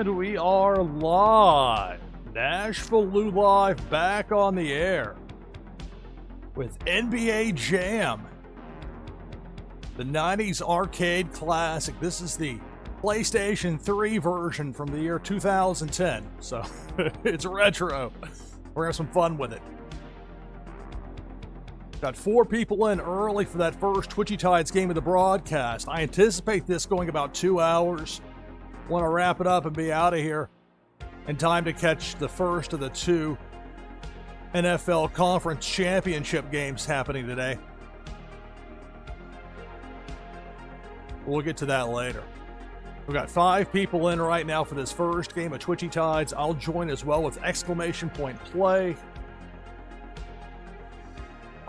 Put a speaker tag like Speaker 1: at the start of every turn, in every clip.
Speaker 1: We are live. NashvilleLou live, back on the air with NBA Jam, the 90s arcade classic. This is the PlayStation 3 version from the year 2010, so it's retro. We're gonna have some fun with it. Got 4 people in early for that first Twitchy Tides game of the broadcast. I anticipate this going about 2 hours. Want to wrap it up and be out of here in time to catch the first of the 2 NFL Conference Championship games happening today. We'll get to that later. We've got 5 people in right now for this first game of Twitchy Tides. I'll join as well with exclamation point play.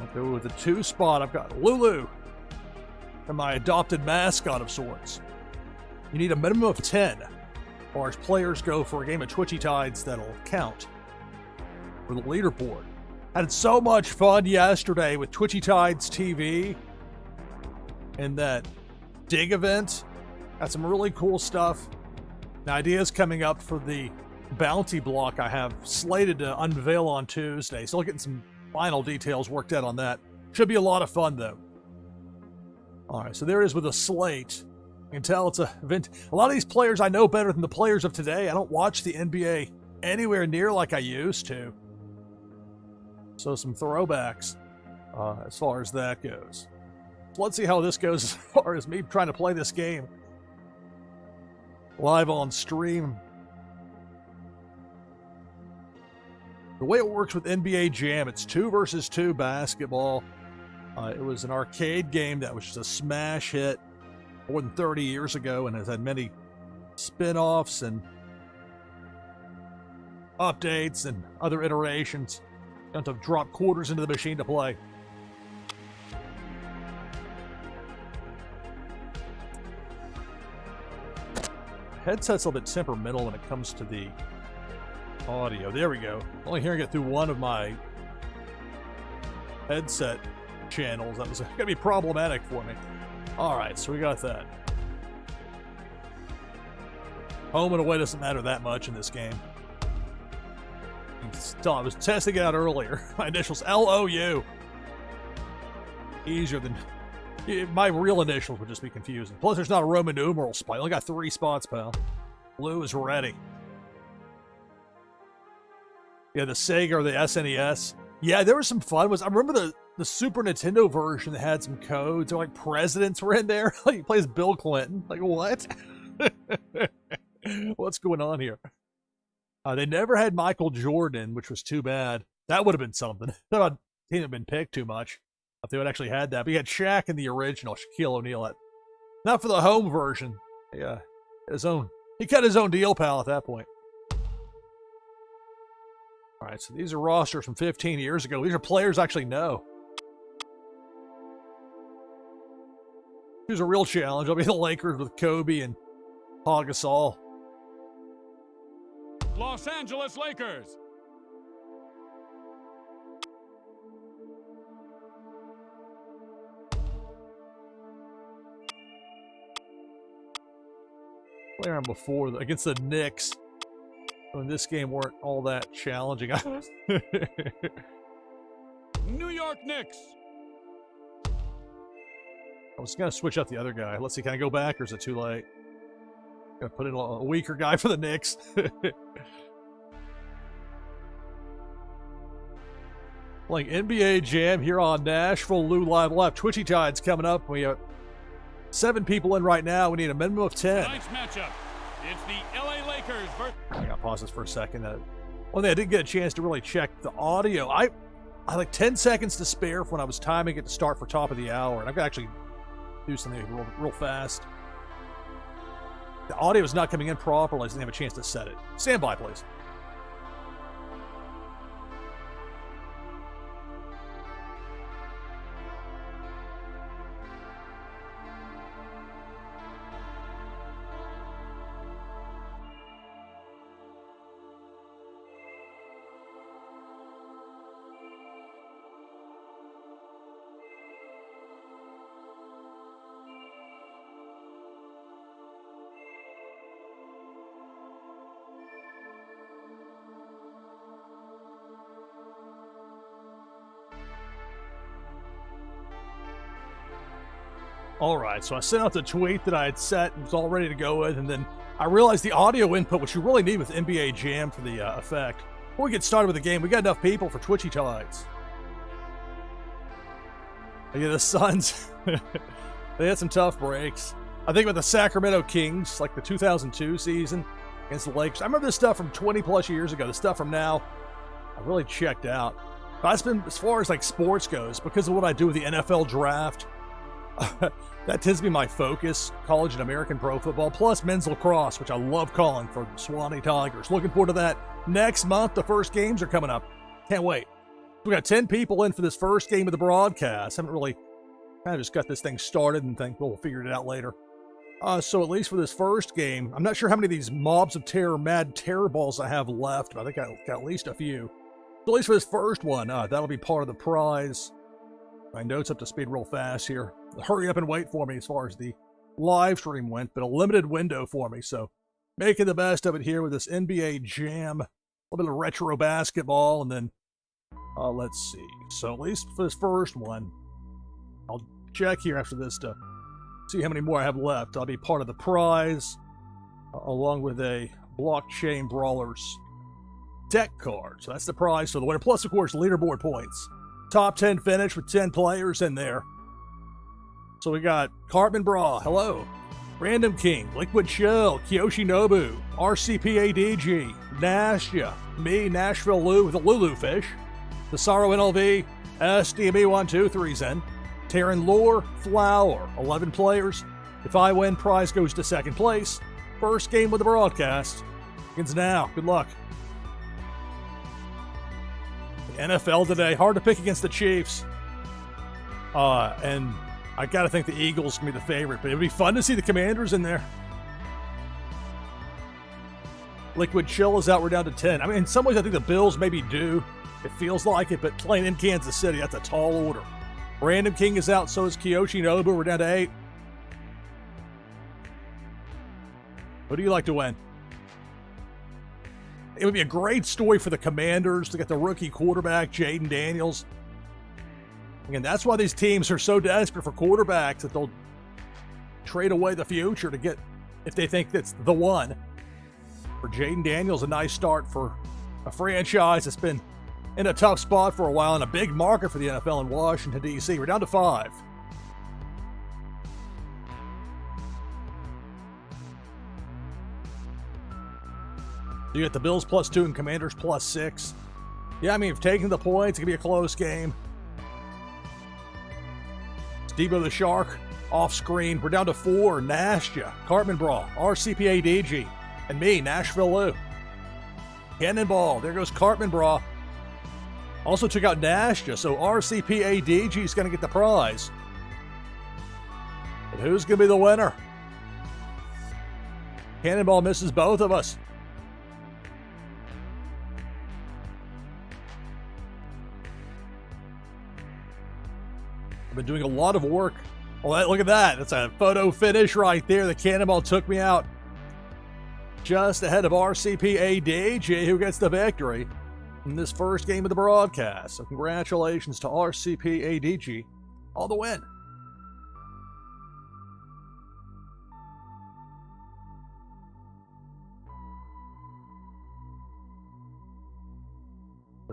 Speaker 1: I'll go with the 2 spot. I've got Lulu and my adopted mascot of sorts. You need a minimum of 10 as far as players go for a game of Twitchy Tides that'll count for the leaderboard. Had so much fun yesterday with Twitchy Tides TV and that dig event. Got some really cool stuff. The ideas coming up for the bounty block I have slated to unveil on Tuesday. Still getting some final details worked out on that. Should be a lot of fun though. All right, so there it is with a slate. You can tell it's a event. A lot of these players I know better than the players of today. I don't watch the NBA anywhere near like I used to. So some throwbacks as far as that goes. So let's see how this goes as far as me trying to play this game live on stream. The way it works with NBA Jam, it's 2 versus 2 basketball. It was an arcade game that was just a smash hit more than 30 years ago and has had many spin-offs and updates and other iterations. You have to drop quarters into the machine to play. Headset's a little bit temperamental when it comes to the audio. There we go. Only hearing it through one of my headset channels. That was going to be problematic for me. All right, so we got that. Home and away doesn't matter that much in this game. I was testing it out earlier. My initials, LOU. Easier than... My real initials would just be confusing. Plus, there's not a Roman numeral spot. I only got 3 spots, pal. Lou is ready. Yeah, the Sega or the SNES. Yeah, there was some fun. I remember the Super Nintendo version that had some codes. Or like presidents were in there. Like he plays Bill Clinton. Like what? What's going on here? They never had Michael Jordan, which was too bad. That would have been something. He would have been picked too much if they would actually had that. But he had Shaq in the original, Shaquille O'Neal. Not for the home version. Yeah, he cut his own deal, pal, at that point. All right, so these are rosters from 15 years ago. These are players I actually know. Here's a real challenge. I'll be the Lakers with Kobe and Paul Gasol.
Speaker 2: Los Angeles Lakers.
Speaker 1: Play around before against the Knicks. In this game weren't all that challenging.
Speaker 2: New York Knicks.
Speaker 1: I was going to switch out the other guy. Let's see, can I go back or is it too late? Going to put in a weaker guy for the Knicks. Playing NBA Jam here on NashvilleLou Live. Twitchy Tides coming up. We have 7 people in right now. We need a minimum of 10.
Speaker 2: Tonight's matchup. It's the LA Lakers versus...
Speaker 1: I got to pause this for a second. One thing I didn't get a chance to really check the audio. I had like 10 seconds to spare when I was timing it to start for top of the hour, and I've got to actually do something real fast. The audio is not coming in properly, so I didn't have a chance to set it. Stand by, please. All right, so I sent out the tweet that I had set and was all ready to go with, and then I realized the audio input, which you really need with NBA Jam for the effect. Before we get started with the game, we got enough people for Twitchy Tides. Yeah, the Suns, they had some tough breaks. I think with the Sacramento Kings, like the 2002 season against the Lakers. I remember this stuff from 20 plus years ago. The stuff from now, I really checked out. But it's been, as far as like sports goes, because of what I do with the NFL draft, that tends to be my focus, college and American pro football, plus men's lacrosse, which I love calling for the Swanee Tigers. Looking forward to that next month. The first games are coming up. Can't wait. We got 10 people in for this first game of the broadcast. Haven't really kind of just got this thing started and think we'll figure it out later. So at least for this first game, I'm not sure how many of these mobs of terror, mad terror balls I have left, but I think I got at least a few. So at least for this first one, that'll be part of the prize. My notes up to speed real fast here. Hurry up and wait for me as far as the live stream went, but a limited window for me. So making the best of it here with this NBA Jam, a little bit of retro basketball, and then let's see. So at least for this first one, I'll check here after this to see how many more I have left. I'll be part of the prize, along with a Blockchain Brawlers deck card. So that's the prize for the winner. Plus, of course, leaderboard points. Top 10 finish with 10 players in there. So we got Cartman Bra, hello. Random King, Liquid Chill, Kyoshi Nobu, RCPADG, Nashya, me, NashvilleLou with a Lulu fish, Tesaro NLV, SDME123Zen, Terran Lore, Flower, 11 players. If I win, prize goes to second place. First game with the broadcast begins now. Good luck. The NFL today, hard to pick against the Chiefs. And I got to think the Eagles can be the favorite, but it would be fun to see the Commanders in there. Liquid Chill is out. We're down to 10. I mean, in some ways, I think the Bills maybe do. It feels like it, but playing in Kansas City, that's a tall order. Random King is out. So is Kyoshi Nobu. We're down to 8. Who do you like to win? It would be a great story for the Commanders to get the rookie quarterback, Jaden Daniels. Again, that's why these teams are so desperate for quarterbacks that they'll trade away the future to get, if they think that's the one. For Jaden Daniels, a nice start for a franchise that's been in a tough spot for a while and a big market for the NFL in Washington, D.C. We're down to 5. You get the Bills +2 and Commanders +6. Yeah, I mean, if taking the points, it could be a close game. Debo the Shark off screen. We're down to 4. Nashya, Cartman Brawl, RCPADG, and me, NashvilleLou. Cannonball. There goes Cartman Brawl. Also took out Nashya, so RCPADG is going to get the prize. But who's going to be the winner? Cannonball misses both of us. I've been doing a lot of work. Well, look at that. That's a photo finish right there. The Cannonball took me out just ahead of RCPADG, who gets the victory in this first game of the broadcast. So congratulations to RCPADG on the win.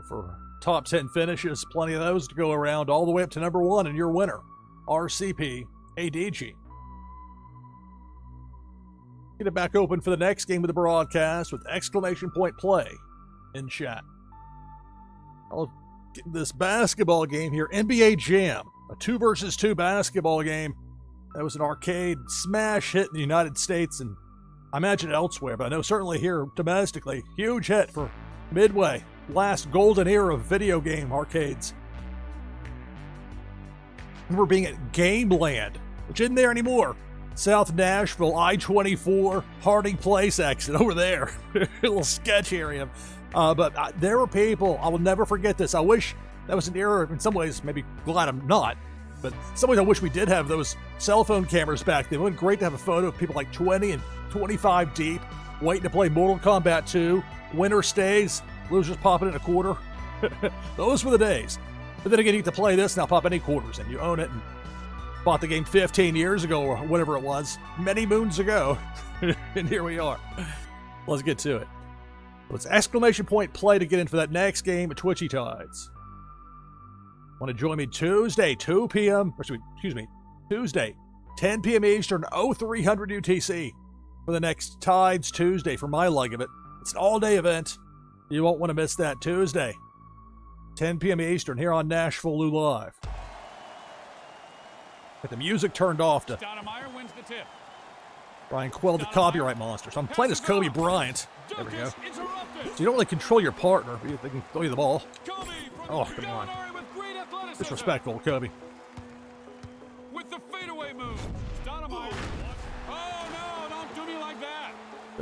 Speaker 1: For top 10 finishes, plenty of those to go around, all the way up to number 1, and your winner, RCPADG. Get it back open for the next game of the broadcast with exclamation point play in chat. I'll get this basketball game here. NBA Jam, a 2-versus-2 basketball game. That was an arcade smash hit in the United States and I imagine elsewhere, but I know certainly here domestically, huge hit for Midway. Last golden era of video game arcades. I remember being at Game Land, which isn't there anymore. South Nashville, I-24, Harding Place exit over there. A little sketch area. But there were people, I will never forget this. I wish that was an era, in some ways, maybe glad I'm not. But in some ways, I wish we did have those cell phone cameras back then. It would have been great to have a photo of people like 20 and 25 deep, waiting to play Mortal Kombat 2, winter stays, Lou's just popping in a quarter. Those were the days. But then again, you get to play this, now pop any quarters in. You own it, and bought the game 15 years ago, or whatever it was, many moons ago. And here we are. Let's get to it. Let's exclamation point play to get in for that next game at Twitchy Tides. Want to join me Tuesday, 2 p.m., or excuse me, Tuesday, 10 p.m. Eastern, 0300 UTC for the next Tides Tuesday for my leg of it. It's an all-day event. You won't want to miss that Tuesday, 10 p.m. Eastern here on NashvilleLou Live. Got the music turned off to
Speaker 2: Stoudemire wins the tip.
Speaker 1: Brian quelled the copyright monster. So I'm playing as Kobe Bryant. There we go. So you don't really control your partner. They can throw you the ball. Oh, come on. Disrespectful, Kobe.
Speaker 2: With the fadeaway move. Stoudemire. Oh, no, don't do me like that.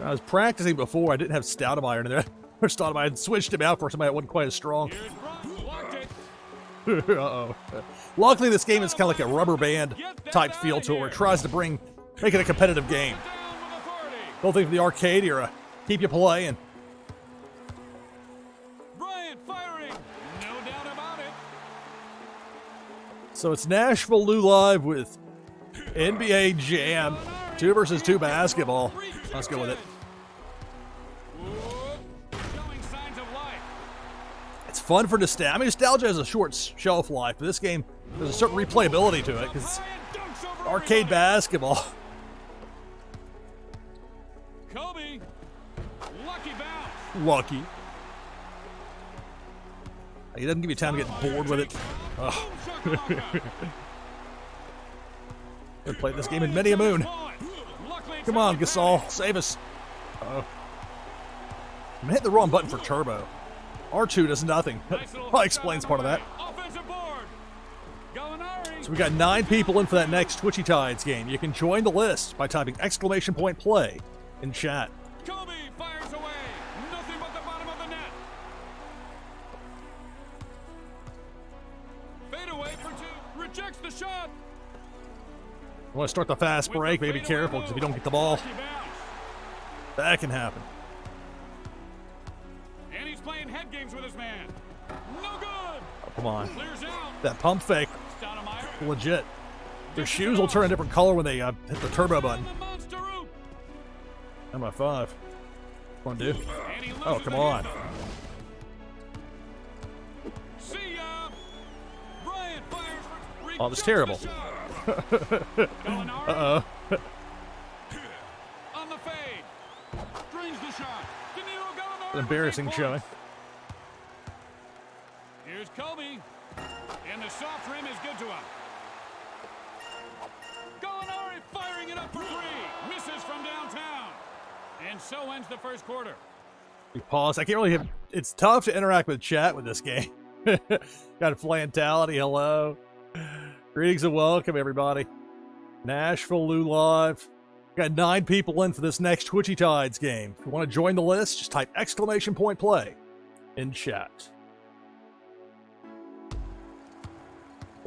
Speaker 1: I was practicing before. I didn't have Stoudemire in there. Or Stoudemire had switched him out for somebody that wasn't quite as strong.
Speaker 2: Here's Bryant. Blocked it.
Speaker 1: Uh-oh. Luckily, this game is kind of like a rubber band type feel to it, where it tries to make it a competitive game. Don't think of the arcade era. Keep you playing.
Speaker 2: Bryant firing. No doubt about it.
Speaker 1: So it's NashvilleLou Live with NBA Jam. 2-versus-2 basketball. Let's go with it.
Speaker 2: Showing signs of life.
Speaker 1: It's fun for nostalgia. I mean, nostalgia has a short shelf life, but this game, there's a certain replayability to it, because it's arcade basketball.
Speaker 2: Kobe. Lucky bounce.
Speaker 1: Lucky. He doesn't give you time to get bored with it. Oh. I've played this game in many a moon. Come on, Gasol, save us. Uh-oh. I'm hitting the wrong button for turbo. R2 does nothing. Probably explains part of that. So we got 9 people in for that next Twitchy Tides game. You can join the list by typing exclamation point play in chat.
Speaker 2: Kobe fires away. Nothing but the bottom of the net. Fade away for 2. Rejects the shot.
Speaker 1: You want to start the fast break, maybe be careful, because if you don't get the ball, that can happen.
Speaker 2: And he's playing head games with his man. No good.
Speaker 1: Oh, come on.
Speaker 2: Clears out.
Speaker 1: That pump fake,
Speaker 2: Stoudemire.
Speaker 1: legit. Their shoes will turn a different color when they hit the turbo button. I'm 5. Come on, dude. Oh, come on.
Speaker 2: See ya. Bryant fires for
Speaker 1: Oh, that's terrible. Uh-oh.
Speaker 2: On the fade. Drains the shot.
Speaker 1: An embarrassing showing.
Speaker 2: Here's Kobe. And the soft rim is good to him. Gallinari firing it up for 3. Misses from downtown. And so ends the first quarter.
Speaker 1: We pause. I can't really have... It's tough to interact with chat with this game. Got Flantality, hello. Greetings and welcome, everybody. NashvilleLou Live. Got 9 people in for this next Twitchy Tides game. If you want to join the list, just type exclamation point play in chat.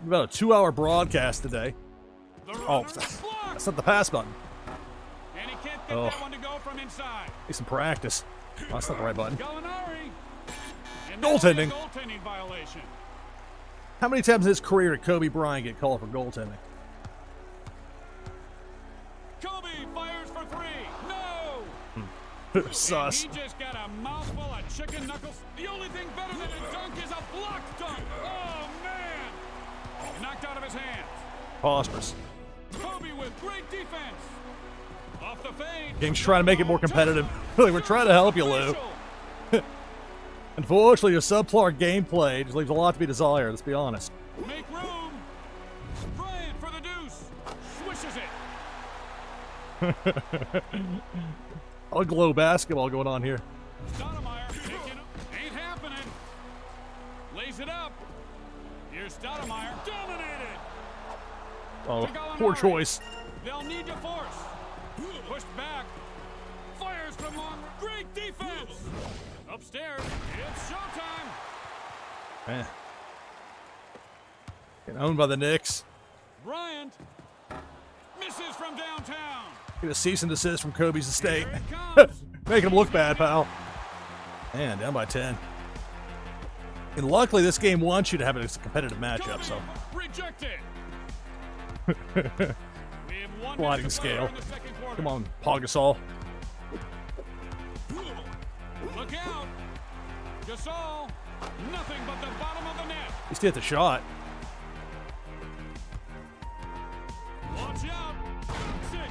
Speaker 1: About a 2-hour broadcast today. Oh, that's not the pass button.
Speaker 2: And he can't get that one to go from inside.
Speaker 1: Need some practice. Oh, that's not the right button.
Speaker 2: Gallinari.
Speaker 1: Goaltending.
Speaker 2: Goaltending violation.
Speaker 1: How many times in his career did Kobe Bryant get called for goaltending?
Speaker 2: Kobe fires for 3. No.
Speaker 1: Sus.
Speaker 2: And he just got a mouthful of chicken knuckles. The only thing better than a dunk is a block dunk. Oh, man. Knocked out of his hands.
Speaker 1: Preposterous.
Speaker 2: Kobe with great defense. Off the fade.
Speaker 1: Game's trying to make it more competitive. Really, we're trying to help you, Lou. Unfortunately, your subpar gameplay just leaves a lot to be desired, let's be honest.
Speaker 2: Make room. Bryant for the deuce. Swishes it.
Speaker 1: Uglo basketball going on here.
Speaker 2: Stoudemire taking it. Ain't happening. Lays it up. Here's Stoudemire. Dominated.
Speaker 1: Oh,
Speaker 2: To Gallinari.
Speaker 1: poor choice.
Speaker 2: They'll need to force. Pushed back. Fires from long. Great defense. Upstairs. It's showtime.
Speaker 1: Man. Getting owned by the Knicks.
Speaker 2: Bryant misses from downtown.
Speaker 1: Get a cease and desist from Kobe's estate.
Speaker 2: Here it comes.
Speaker 1: Making him look bad, pal. Man, down by 10. And luckily, this game wants you to have a competitive matchup, so.
Speaker 2: Rejected. We have 1
Speaker 1: Sliding
Speaker 2: minute to play
Speaker 1: scale.
Speaker 2: in the second quarter.
Speaker 1: Come on, Paul Gasol.
Speaker 2: Look out. Gasol. Nothing but the bottom of the net.
Speaker 1: He still hit the shot.
Speaker 2: Watch out. Sick.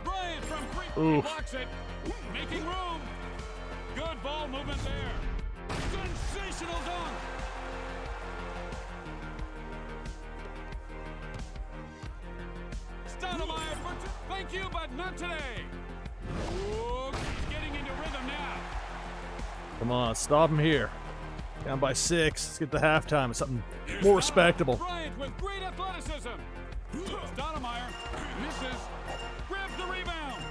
Speaker 2: Bryant from three.
Speaker 1: Oof.
Speaker 2: Blocks it. Making room. Good ball movement there. Sensational dunk. Stoudemire for two. Thank you, but not today. Ooh, he's getting into rhythm now.
Speaker 1: Come on, stop him here. Down by 6. Let's get to halftime with something more respectable.
Speaker 2: Bryant with great athleticism. Stoudemire misses. Grabs the rebound.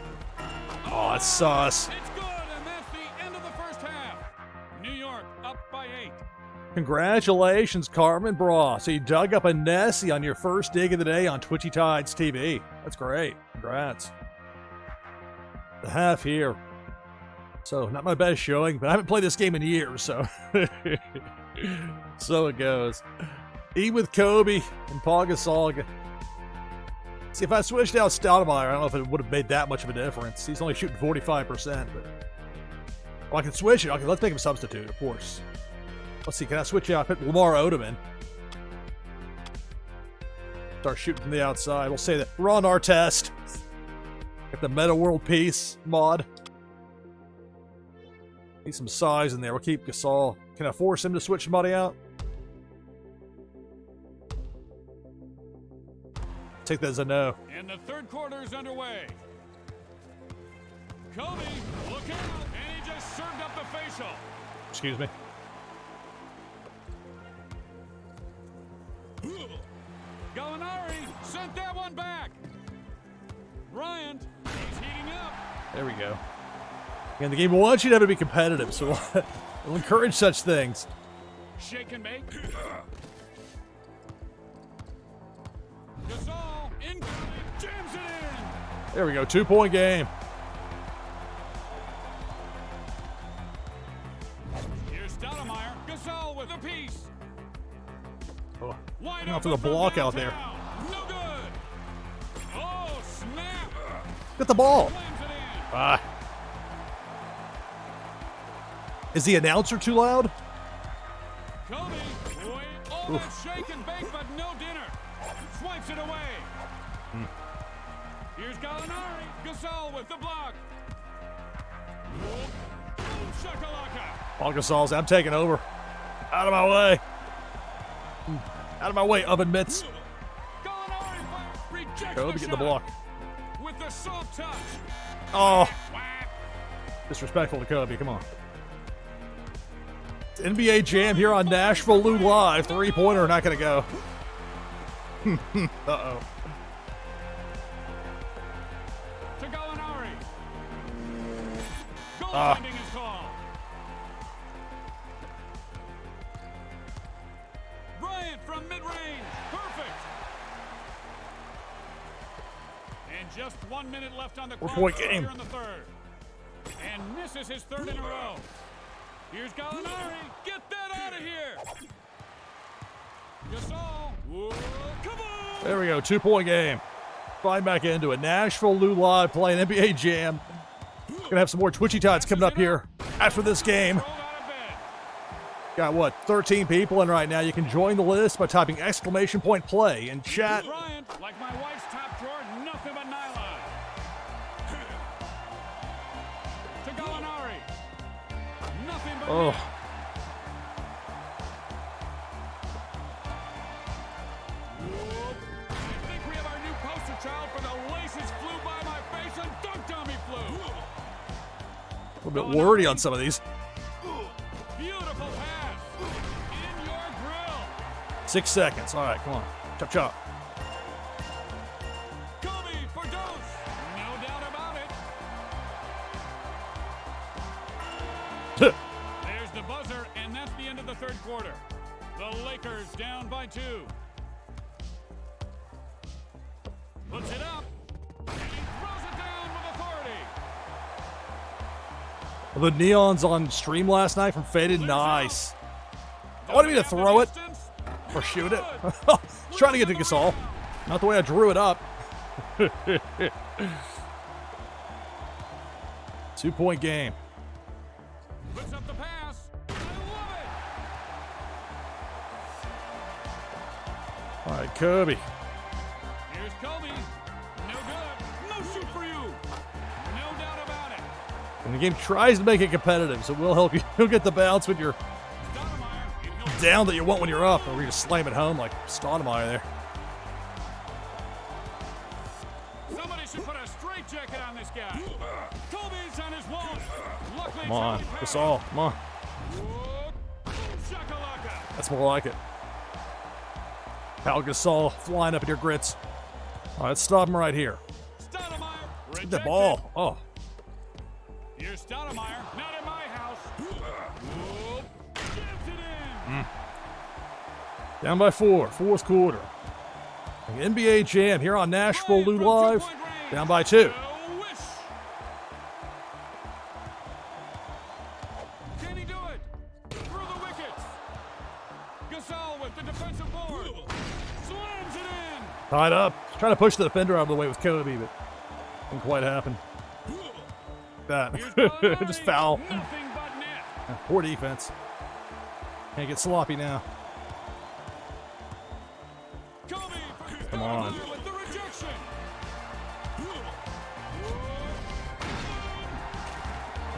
Speaker 1: Oh, it's sauce.
Speaker 2: It's good, and that's the end of the first half. New York up by 8.
Speaker 1: Congratulations, Carmen Bra. So you dug up a Nessie on your first dig of the day on Twitchy Tides TV. That's great. Congrats. The half here. So, not my best showing, but I haven't played this game in years, so. So it goes. Eat with Kobe and Paul Gasol. See, if I switched out Stoudemire, I don't know if it would have made that much of a difference. He's only shooting 45%, but. Well, I can switch it. Okay, let's make him a substitute, of course. Let's see, can I switch out? Put Lamar Odom in. Start shooting from the outside. We'll say that we're on our test. Get the Meta World Peace mod. Need some size in there. We'll keep Gasol. Can I force him to switch somebody out? Take that as a no.
Speaker 2: And the third quarter is underway. Kobe, look out, and he just served up the facial.
Speaker 1: Excuse me.
Speaker 2: Gallinari sent that one back. Bryant, he's heating up.
Speaker 1: There we go. And the game wants you to have to be competitive, so we'll encourage such things.
Speaker 2: Shake and make. Gasol, incoming, jams it in.
Speaker 1: There we go. 2-point game.
Speaker 2: Here's Stoudemire. Gasol with a piece.
Speaker 1: Oh,
Speaker 2: Wide
Speaker 1: out for
Speaker 2: open
Speaker 1: the
Speaker 2: from
Speaker 1: block out there.
Speaker 2: downtown. No good. Oh, snap.
Speaker 1: Get the ball.
Speaker 2: Slams it in.
Speaker 1: Ah. Is the announcer too loud?
Speaker 2: Kobe, boy, all that shake and bake, but no dinner. Swipes it away. Here's Gallinari. Gasol with the block. Boom shakalaka.
Speaker 1: Paul Gasol's, I'm taking over. Out of my way. Out of my way, oven mitts.
Speaker 2: Gallinari rejects
Speaker 1: Kobe
Speaker 2: the
Speaker 1: getting the
Speaker 2: shot
Speaker 1: block.
Speaker 2: with the soft touch.
Speaker 1: Oh,
Speaker 2: Whack.
Speaker 1: disrespectful to Kobe. Come on. It's NBA Jam here on NashvilleLou Live. 3-pointer, not going to go. Uh-oh.
Speaker 2: To Gallinari.
Speaker 1: Ah.
Speaker 2: Goaltending is called. Bryant from mid-range. Perfect. And just 1 minute left on the clock
Speaker 1: 4-point game.
Speaker 2: here in the third. And misses his third in a row. Here's Gallinari. Get that out of here. Gasol. Whoa, come on.
Speaker 1: There we go. 2-point game. Flying back into it. NashvilleLou Live playing NBA Jam. Gonna have some more Twitchy Tides coming up here after this game.
Speaker 2: Rolled out of bed.
Speaker 1: Got what, 13 people in right now. You can join the list by typing !play in chat.
Speaker 2: Bryant, like my wife's top drawer, nothing but nylon.
Speaker 1: Oh.
Speaker 2: I think we have our new poster child for the laces flew by my face and dunked on me flew.
Speaker 1: A little bit wordy on some of these.
Speaker 2: Beautiful pass. In your grill.
Speaker 1: 6 seconds. All right, come on. Chop, chop.
Speaker 2: Kobe for dose. No doubt about it. There's the buzzer, and that's the end of the third quarter. The Lakers down by 2. Puts it up. And he throws it down with authority.
Speaker 1: The neons on stream last night from Faded. Nice. I wanted me to throw it or shoot it. I was trying to get to Gasol. Not the way I drew it up. 2-point game.
Speaker 2: Puts up the pass. I love it.
Speaker 1: All right, Kobe.
Speaker 2: Here's Kobe. No good. No shoot for you. No doubt about it.
Speaker 1: And the game tries to make it competitive, so we'll help you. You'll get the bounce when you're
Speaker 2: Stoudemire, and he'll
Speaker 1: down that you want when you're up, or you just slam it home like Stoudemire there.
Speaker 2: Somebody should put a straitjacket on this guy. Kobe's on his wall. Luckily,
Speaker 1: Come on,
Speaker 2: Charlie passed.
Speaker 1: Gasol. Come on.
Speaker 2: Whoop. Shakalaka.
Speaker 1: That's more like it. Pal Gasol flying up in your grits. All right, let's stop him right here.
Speaker 2: Stoudemire.
Speaker 1: Get the ball. Oh,
Speaker 2: Here's Stoudemire. Not in my house. Whoop. Jams it in.
Speaker 1: down by 4. Fourth quarter. The NBA Jam here on NashvilleLou
Speaker 2: Bryant from
Speaker 1: Live.
Speaker 2: two-point range.
Speaker 1: Down by 2.
Speaker 2: A wish. Can he do it? Through the wickets. Gasol with the defensive board. Slams it in.
Speaker 1: Tied up. Trying to push the defender out of the way with Kobe, but didn't quite happen. That.
Speaker 2: Here's Gallinari.
Speaker 1: Just foul.
Speaker 2: Nothing but net.
Speaker 1: Poor defense. Can't get sloppy now.
Speaker 2: Kobe for
Speaker 1: Come on.
Speaker 2: Gallinari with the rejection.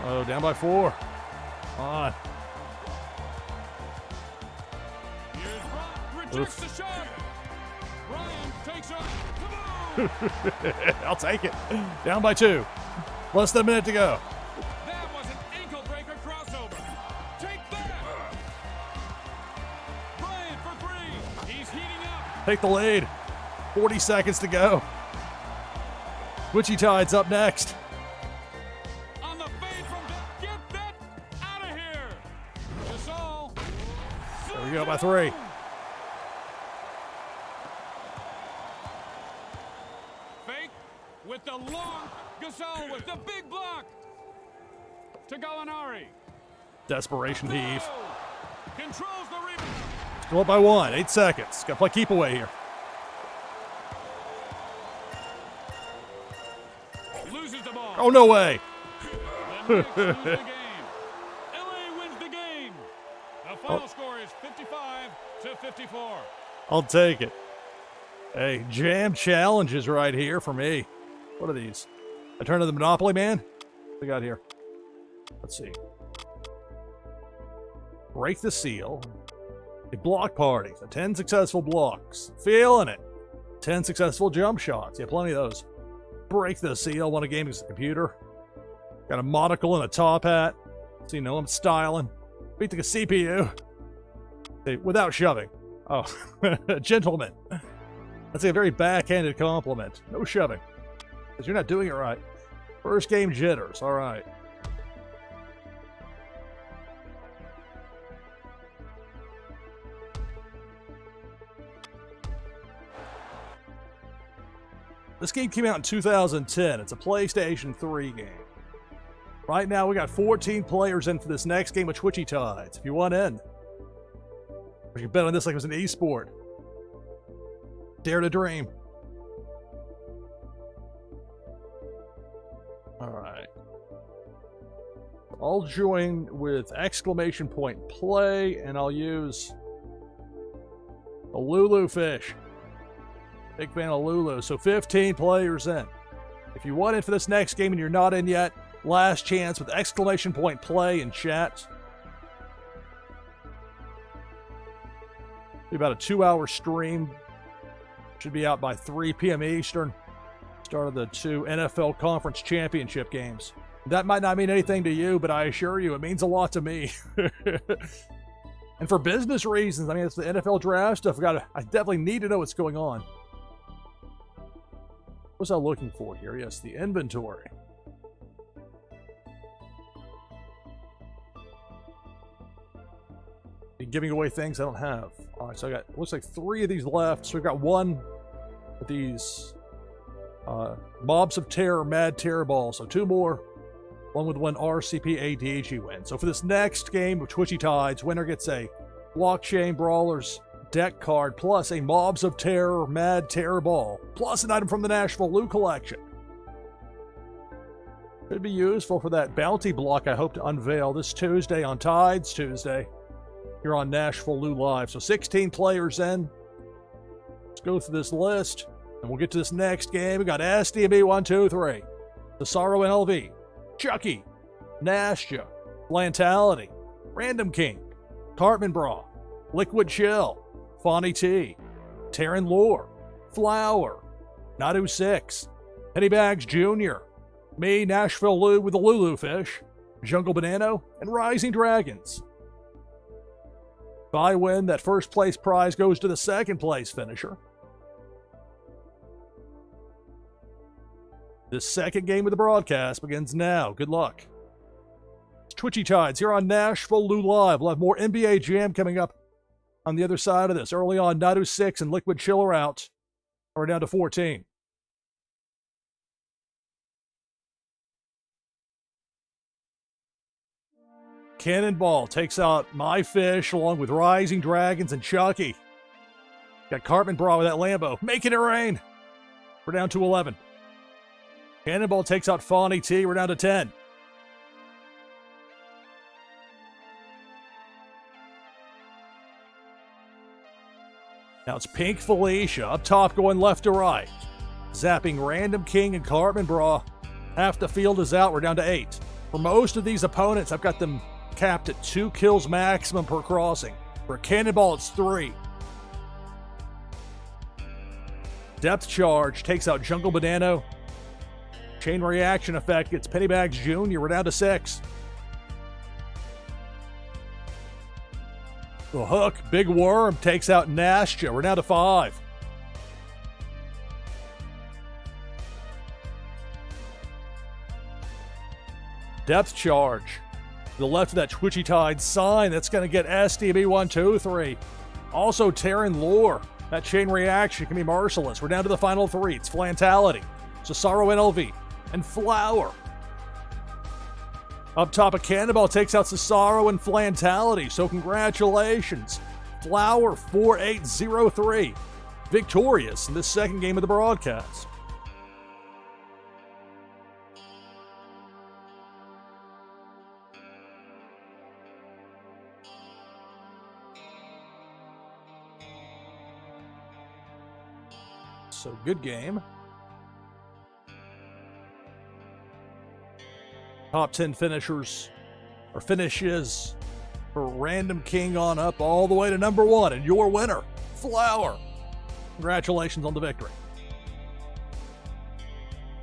Speaker 1: Oh, down by 4. Come on.
Speaker 2: Here's Bryant. Rejects the shot. Bryant takes up. Kaboom!
Speaker 1: I'll take it. Down by 2. Less than a minute to go.
Speaker 2: That was an ankle breaker crossover. Take that. Bryant for 3. He's heating up.
Speaker 1: Take the lead. 40 seconds to go. Twitchy Tides up next.
Speaker 2: On the fade from the, get that out of here. Gasol.
Speaker 1: There we go by 3.
Speaker 2: Fake with the long. Gasol with the big block. To Gallinari.
Speaker 1: Desperation heave.
Speaker 2: Controls the rebound.
Speaker 1: Still up by 1. 8 seconds. Got to play keep away here.
Speaker 2: Loses the ball.
Speaker 1: Oh, no way.
Speaker 2: The Knicks lose the game. LA wins the game. The final score is 55-54.
Speaker 1: I'll take it. Hey, jam challenges right here for me. What are these? I turn to the Monopoly Man? What we got here? Let's see. Break the seal. A block party. So 10 successful blocks. Feeling it. 10 successful jump shots. Yeah, plenty of those. Break the seal. Won a game against the computer. Got a monocle and a top hat. So you know I'm styling. Beat the CPU. Hey, without shoving. Oh, gentlemen. That's a very backhanded compliment. No shoving. Because you're not doing it right. First game jitters. All right. This game came out in 2010. It's a PlayStation 3 game. Right now, we got 14 players in for this next game of Twitchy Tides. If you want in, you can bet on this like it was an esport. Dare to dream. All right. I'll join with exclamation point play, and I'll use a Lulu fish. Big fan of Lulu. So 15 players in. If you want in for this next game and you're not in yet, last chance with exclamation point play in chat. Be about a 2-hour stream. Should be out by 3 p.m. Eastern. Start of the 2 NFL Conference Championship games. That might not mean anything to you, but I assure you, it means a lot to me. And for business reasons, I mean, it's the NFL draft stuff. I definitely need to know what's going on. What was I looking for here? Yes, the inventory. Giving away things I don't have. All right, so I got, looks like 3 of these left. So we've got one of these Mobs of Terror, Mad Terror Balls. So 2 more. One with 1 RCP ADHD win. So for this next game of Twitchy Tides, winner gets a Blockchain Brawlers deck card, plus a Mobs of Terror, Mad Terror Ball, plus an item from the NashvilleLou collection. Could be useful for that bounty block I hope to unveil this Tuesday on Tides Tuesday. Here on NashvilleLou Live. So 16 players in. Let's go through this list, and we'll get to this next game. We got SDB 1, 2, 3. Cesaro NLV. Chucky. Nashja. Flantality. Random King. Cartman Bra. Liquid Chill. Fonny T. Terran Lore. Flower. Nadu 6. Pennybags Jr. Me, NashvilleLou with the Lulu Fish. Jungle Banano. And Rising Dragons. If I win, that first place prize goes to the second place finisher. This second game of the broadcast begins now. Good luck. It's Twitchy Tides here on NashvilleLou Live. We'll have more NBA Jam coming up on the other side of this. Early on, Nadu 6 and Liquid Chiller out. We're down to 14. Cannonball takes out My Fish along with Rising Dragons and Chucky. Got Cartman Bra with that Lambo. Making it rain. We're down to 11. Cannonball takes out Fonny T. We're down to 10. Now it's Pink Felicia up top going left to right. Zapping Random King and Cartman Bra. Half the field is out. We're down to 8. For most of these opponents, I've got them capped at 2 kills maximum per crossing. For Cannonball, it's 3. Depth Charge takes out Jungle Banano. Chain Reaction Effect gets Pennybags Jr. We're down to 6. The Hook, Big Worm takes out Nashja. We're down to 5. Depth Charge. To the left of that Twitchy Tides sign, that's going to get SDB 1, 2, 3. Also Terran Lore. That Chain Reaction can be merciless. We're down to the final 3. It's Flantality, Cesaro NLV, and Flower. Up top, a Cannonball takes out Cesaro and Flantality, so congratulations. Flower 4803, victorious in this second game of the broadcast. So good game. Top 10 finishers, or finishes, for Random King on up all the way to number 1. And your winner, Flower. Congratulations on the victory.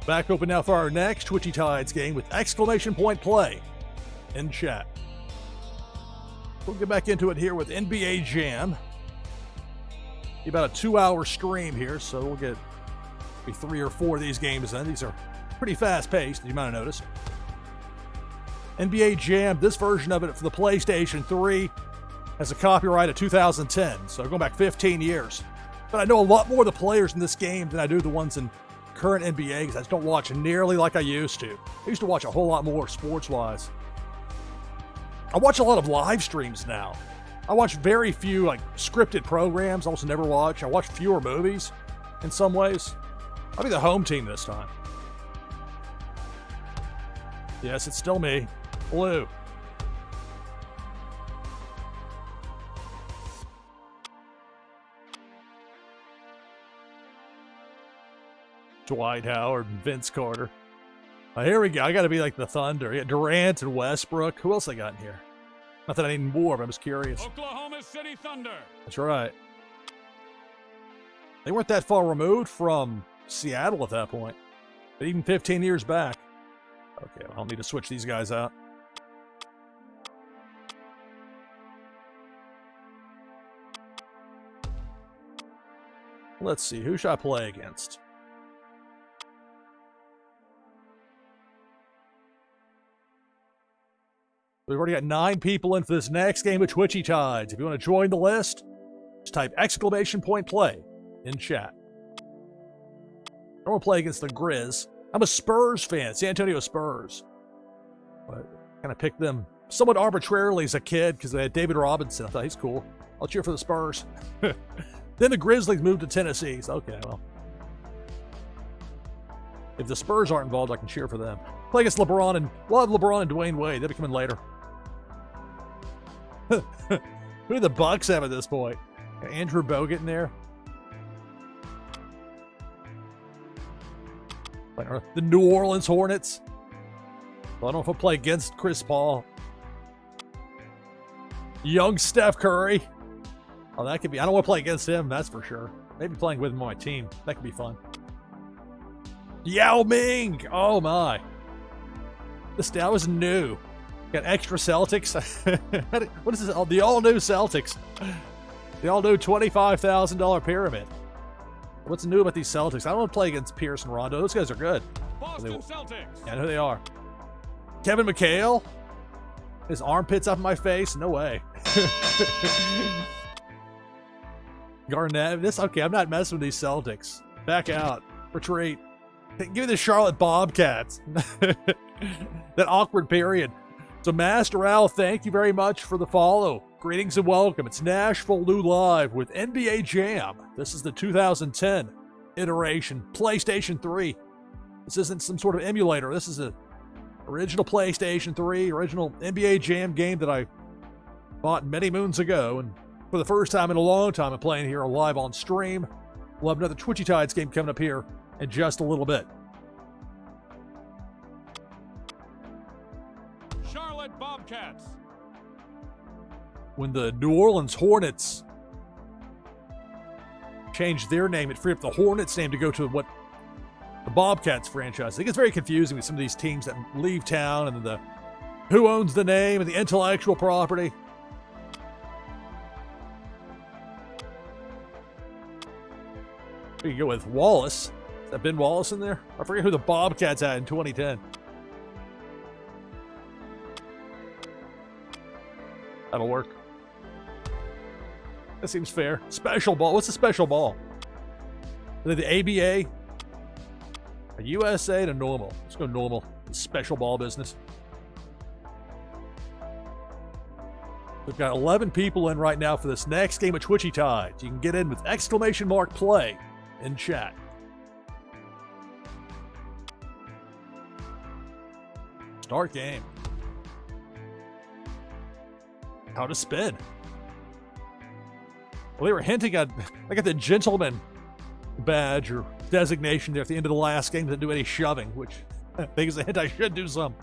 Speaker 1: Back open now for our next Twitchy Tides game with exclamation point play in chat. We'll get back into it here with NBA Jam. About a 2-hour stream here, so we'll get maybe 3 or 4 of these games in. These are pretty fast-paced, as you might have noticed. NBA Jam, this version of it for the PlayStation 3 has a copyright of 2010, so going back 15 years. But I know a lot more of the players in this game than I do the ones in current NBA, because I just don't watch nearly like I used to. I used to watch a whole lot more sports-wise. I watch a lot of live streams now. I watch very few like scripted programs, almost never watch. I watch fewer movies in some ways. I'll be the home team this time. Yes, it's still me, Lou. Dwight Howard and Vince Carter. Here we go. I got to be like the Thunder. Yeah, Durant and Westbrook. Who else I got in here? Not that I need more, but I'm just curious.
Speaker 2: Oklahoma City Thunder.
Speaker 1: That's right. They weren't that far removed from Seattle at that point. But even 15 years back. Okay, I'll need to switch these guys out. Let's see, who should I play against? We've already got 9 people in for this next game of Twitchy Tides. If you want to join the list, just type !play in chat. I don't want to play against the Grizz. I'm a Spurs fan, San Antonio Spurs. But I kind of picked them somewhat arbitrarily as a kid because they had David Robinson. I thought he's cool. I'll cheer for the Spurs. Then the Grizzlies moved to Tennessee. So okay, well. If the Spurs aren't involved, I can cheer for them. Play against LeBron, and we'll have LeBron and Dwayne Wade. They'll be coming later. Who do the Bucks have at this point? Got Andrew Bogut in there. The New Orleans Hornets. Well, I don't know if I'll play against Chris Paul. Young Steph Curry. Oh, that could be. I don't want to play against him, that's for sure. Maybe playing with him on my team. That could be fun. Yao Ming! Oh my. That was new. Got extra Celtics. What is this? Oh, the all-new Celtics. The all-new $25,000 pyramid. What's new about these Celtics? I don't want to play against Pierce and Rondo. Those guys are good.
Speaker 2: Boston Celtics.
Speaker 1: Yeah, I know who they are. Kevin McHale? His armpits up in my face? No way. Garnett. Okay, I'm not messing with these Celtics. Back out. Retreat. Give me the Charlotte Bobcats. That awkward period. So, Master Al, thank you very much for the follow. Greetings and welcome. It's NashvilleLou Live with NBA Jam. This is the 2010 iteration, PlayStation 3. This isn't some sort of emulator. This is an original PlayStation 3, original NBA Jam game that I bought many moons ago. And for the first time in a long time, I'm playing here live on stream. We'll have another Twitchy Tides game coming up here in just a little bit.
Speaker 2: Charlotte Bobcats.
Speaker 1: When the New Orleans Hornets changed their name, it freed up the Hornets name to go to what the Bobcats franchise. I think it's very confusing with some of these teams that leave town and then who owns the name and the intellectual property. We can go with Wallace. Is that Ben Wallace in there? I forget who the Bobcats had in 2010. That'll work. That seems fair. Special ball. What's a special ball? Are they the ABA? A USA to normal. Let's go normal. Special ball business. We've got 11 people in right now for this next game of Twitchy Tides. You can get in with !play in chat. Start game. How to spin. Well, they were hinting at, I got the gentleman badge or designation there at the end of the last game. Didn't do any shoving, which I think is a hint I should do some.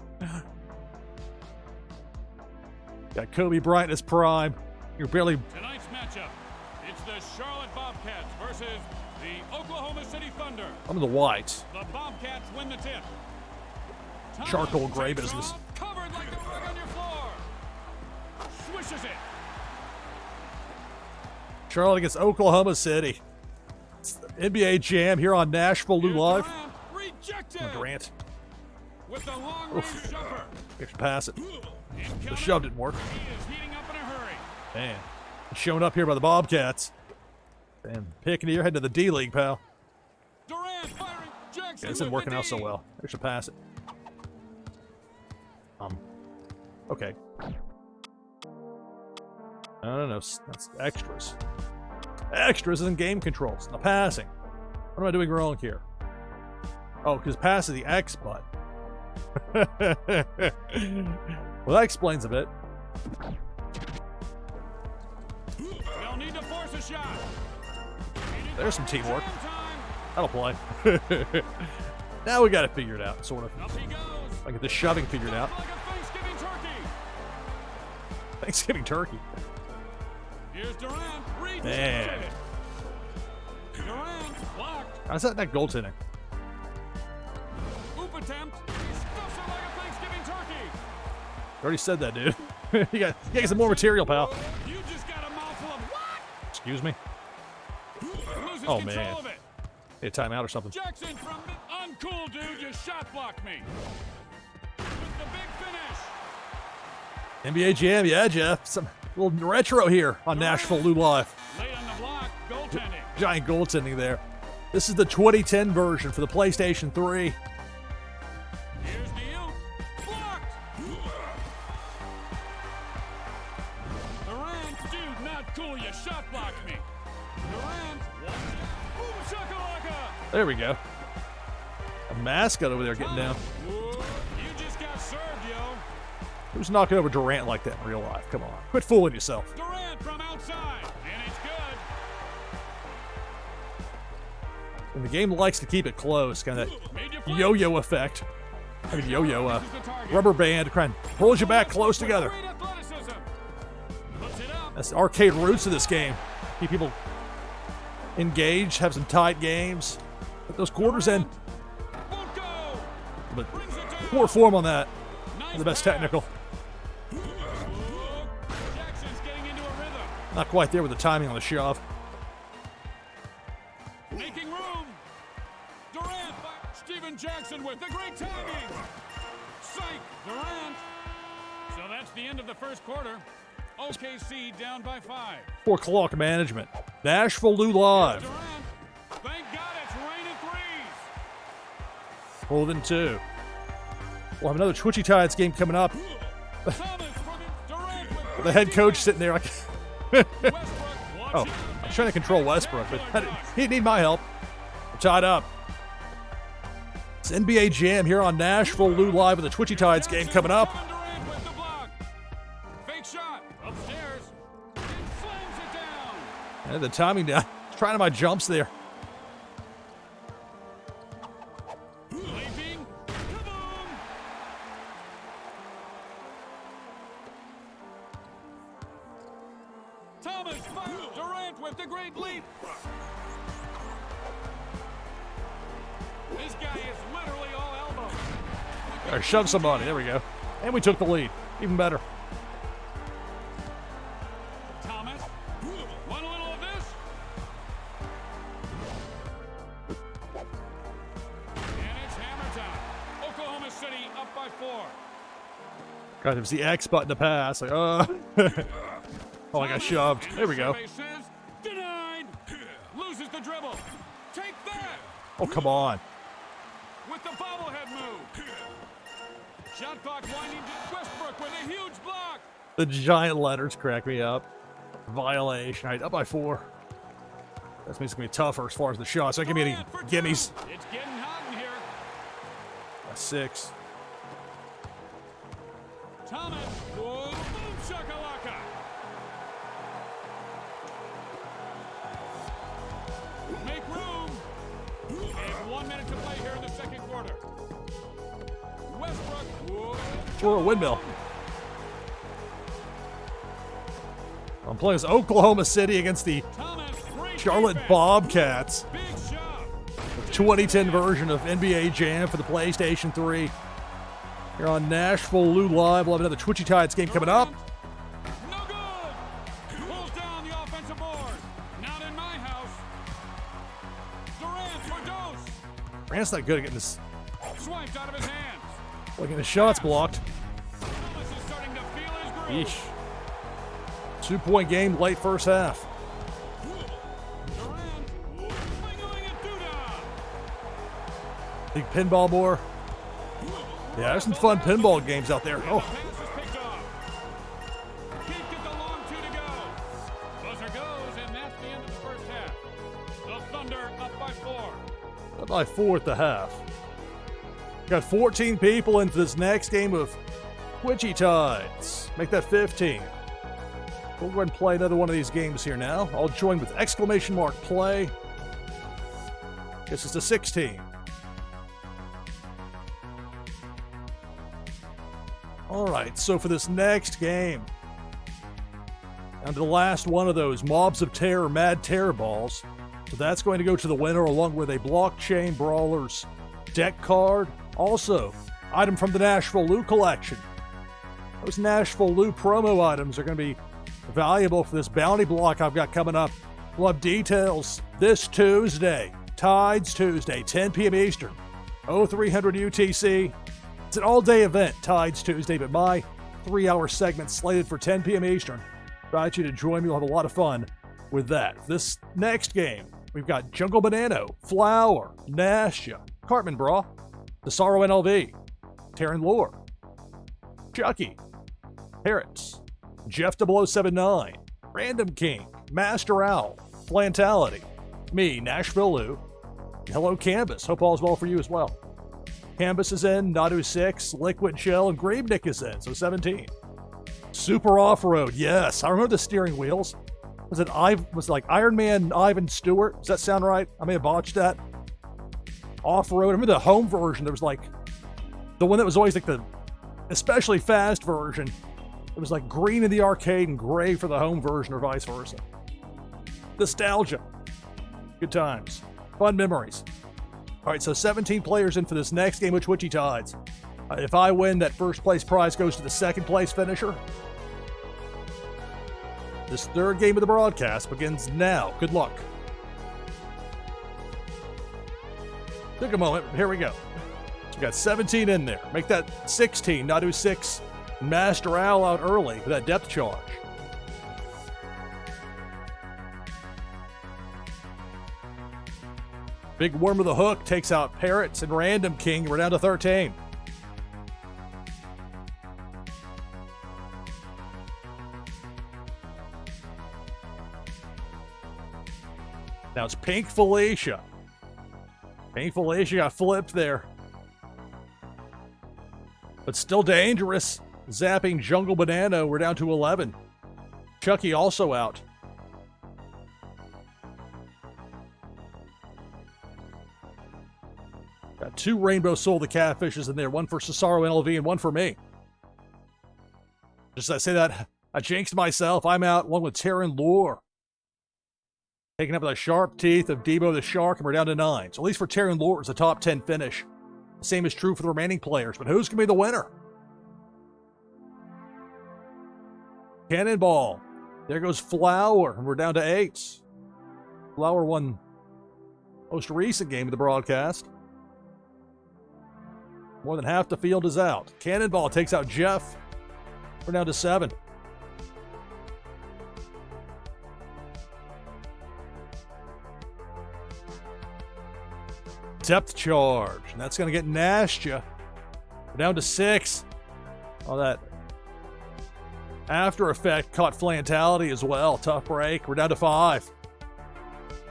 Speaker 1: Got Kobe Bryant in his prime. You're barely.
Speaker 2: Tonight's matchup, it's the Charlotte Bobcats versus the Oklahoma City Thunder.
Speaker 1: I'm in the whites.
Speaker 2: The Bobcats win the tip.
Speaker 1: Charcoal gray business.
Speaker 2: Covered like the rug on your floor. Swishes it.
Speaker 1: Charlotte against Oklahoma City. It's the NBA Jam here on NashvilleLou Live.
Speaker 2: Rejected.
Speaker 1: Durant.
Speaker 2: With the long-range jumper.
Speaker 1: You have to pass it. The shove didn't work.
Speaker 2: He is heating up in a hurry.
Speaker 1: Man. Showing up here by the Bobcats. And Pickney, you're heading to the D-League, pal.
Speaker 2: Durant firing. Jackson.
Speaker 1: Yeah, this isn't working out so well. I should pass it. Okay. No. That's extras. Extras isn't game controls. The passing. What am I doing wrong here? Oh, because pass is the X button. Well, that explains a bit.
Speaker 2: They'll need to force a shot.
Speaker 1: There's some teamwork. That'll play. Now we got it figured out, sort of.
Speaker 2: Up he goes.
Speaker 1: I get the shoving figured out.
Speaker 2: Like a Thanksgiving turkey.
Speaker 1: Thanksgiving turkey.
Speaker 2: Here's Durant.
Speaker 1: Man.
Speaker 2: Durant Blocked.
Speaker 1: How's that goaltending?
Speaker 2: Oop attempt. Stuffs it like a Thanksgiving turkey.
Speaker 1: Already said that, dude. you got to get some more material, pal.
Speaker 2: You just got a mouthful of what?
Speaker 1: Excuse me.
Speaker 2: Loses
Speaker 1: Oh,
Speaker 2: control
Speaker 1: man.
Speaker 2: of it.
Speaker 1: Need a timeout or something.
Speaker 2: Jackson from uncool dude just shot blocked me. With the big finish.
Speaker 1: NBA Jam, yeah, Jeff. Some little retro here on NashvilleLou Live.
Speaker 2: Late on the block, goaltending.
Speaker 1: Giant goaltending there. This is the 2010 version for the PlayStation 3.
Speaker 2: Here's the oop. Blocked. Durant, dude, not cool. You shot blocked me. Durant, boom shakalaka.
Speaker 1: There we go. A mascot over there getting down.
Speaker 2: Whoa, you just got served, yo.
Speaker 1: Who's knocking over Durant like that in real life? Come on. Quit fooling yourself.
Speaker 2: Durant from outside, and it's good.
Speaker 1: And the game likes to keep it close, kind of
Speaker 2: Made you
Speaker 1: that
Speaker 2: flinch.
Speaker 1: yo-yo effect. I mean, yo-yo,
Speaker 2: This is the target.
Speaker 1: rubber band, kind of pulls you back close together.
Speaker 2: Great athleticism. Puts it up.
Speaker 1: That's the arcade roots of this game. Keep people engaged, have some tight games. Put those quarters in.
Speaker 2: Won't go.
Speaker 1: But
Speaker 2: Brings it down.
Speaker 1: poor form on that.
Speaker 2: Nice
Speaker 1: The best
Speaker 2: pass.
Speaker 1: technical.
Speaker 2: Jackson's getting into a rhythm.
Speaker 1: Not quite there with the timing on the shove.
Speaker 2: Making room. Durant by Steven Jackson with the great timing. Psych, Durant. So that's the end of the first quarter. OKC down by 5.
Speaker 1: Poor clock management. NashvilleLou Live.
Speaker 2: Durant, thank God it's raining threes.
Speaker 1: More than 2. We'll have another Twitchy Tides game coming up.
Speaker 2: Thomas from Durant with
Speaker 1: The head coach sitting there like,
Speaker 2: Westbrook. Watch
Speaker 1: oh,
Speaker 2: out.
Speaker 1: I'm trying to control Westbrook, but he didn't need my help. We're tied up. It's NBA Jam here on NashvilleLou Live with the Twitchy Tides game coming up.
Speaker 2: Durant with the block. Fake shot upstairs. And slams it down.
Speaker 1: And the timing down. Trying to my jumps there.
Speaker 2: Leaping. Kaboom. Thomas fires. Durant with the great leap. This guy is literally all elbow.
Speaker 1: Or shove somebody. There we go. And we took the lead. Even better.
Speaker 2: Thomas. Want a little of this? And it's hammer time. Oklahoma City up by 4.
Speaker 1: God, it was the X button to pass. Like, oh, I got shoved. There we go.
Speaker 2: Survey says, denied. Loses the dribble. Take that.
Speaker 1: Oh, come on.
Speaker 2: With the bobblehead move. Shot clock winding to Westbrook with a huge block.
Speaker 1: The giant letters crack me up. Violation. All right, up by 4. That means it's going to be tougher as far as the shots. Don't give me any
Speaker 2: Durant for 2.
Speaker 1: gimmies.
Speaker 2: It's getting hot in here.
Speaker 1: By 6.
Speaker 2: Thomas. Whoa, boom shakalaka. Make room. And 1 minute to play here in the second quarter. Westbrook. Whoa.
Speaker 1: For a windmill. I'm playing as Oklahoma City against the
Speaker 2: Thomas. Great
Speaker 1: Charlotte
Speaker 2: defense.
Speaker 1: Bobcats.
Speaker 2: Big shot.
Speaker 1: 2010 version of NBA Jam for the PlayStation 3. Here on NashvilleLou Live. We'll have another Twitchy Tides game coming up.
Speaker 2: No good. Pulls down the offensive board. Not in my house. Durant for Dose.
Speaker 1: Grant's not good at getting this.
Speaker 2: Swiped out of his hands.
Speaker 1: Like getting the shots blocked.
Speaker 2: Thomas is starting to feel his groove.
Speaker 1: Yeesh. 2-point game late first half.
Speaker 2: Durant. Wiggling a doodah.
Speaker 1: Big pinball more. Yeah, there's some fun pinball games out there. Oh,
Speaker 2: Pass is picked off. Can't get the long 2 to go. Buzzer goes, and that's the end of the first half. The Thunder up by 4.
Speaker 1: up by 4 at the half. Got 14 people into this next game of Twitchy Tides. Make that 15. We'll go ahead and play another one of these games here now. I'll join with exclamation mark play. Guess it's a 16. All right, so for this next game, down to the last one of those Mobs of Terror, Mad Terror balls. So that's going to go to the winner along with a Blockchain Brawlers deck card. Also, item from the NashvilleLou collection. Those NashvilleLou promo items are going to be valuable for this bounty block I've got coming up. We'll have details this Tuesday, Tides Tuesday, 10 p.m. Eastern, 0300 UTC. It's an all-day event, Tides Tuesday, but my 3-hour segment slated for 10 p.m. Eastern. Invite you to join me. We'll have a lot of fun with that. This next game, we've got Jungle Banano, Flower, Nastia, Cartman Bra, Cesaro NLV, Taryn Lure, Chucky, Parrots, Jeff 0079, Random King, Master Owl, Flantality, me, NashvilleLou, Hello Canvas. Hope all's well for you as well. Canvas is in, Nadu 6, Liquid Chill, and Gravenik is in, so 17. Super Off-Road, yes. I remember the steering wheels. Was it like Iron Man Ivan Stewart? Does that sound right? I may have botched that. Off-Road. I remember the home version. There was like the one that was always like the especially fast version. It was like green in the arcade and gray for the home version, or vice versa. Nostalgia. Good times. Fun memories. All right, so 17 players in for this next game with Twitchy Tides. If I win, that first place prize goes to the second place finisher. This third game of the broadcast begins now. Good luck. Took a moment, but here we go. We got 17 in there. Make that 16. Nadu 6. Master Owl out early for that depth charge. Big Worm with a Hook takes out Parrots and Random King. We're down to 13. Now it's Pink Felicia. Pink Felicia got flipped there. But still dangerous. Zapping Jungle Banana. We're down to 11. Chucky also out. Got 2 Rainbow Soul the Catfishes in there. One for Cesaro NLV and one for me. Just as I say that, I jinxed myself. I'm out along with Taryn Lure. Taking up with the sharp teeth of Debo the Shark, and we're down to 9. So at least for Taryn Lure, it's a top 10 finish. The same is true for the remaining players, but who's going to be the winner? Cannonball. There goes Flower, and we're down to 8. Flower won most recent game of the broadcast. More than half the field is out. Cannonball takes out Jeff. We're down to 7. Depth charge, and that's going to get Nastia. We're down to 6. Oh, that after effect caught Flantality as well. Tough break. We're down to 5.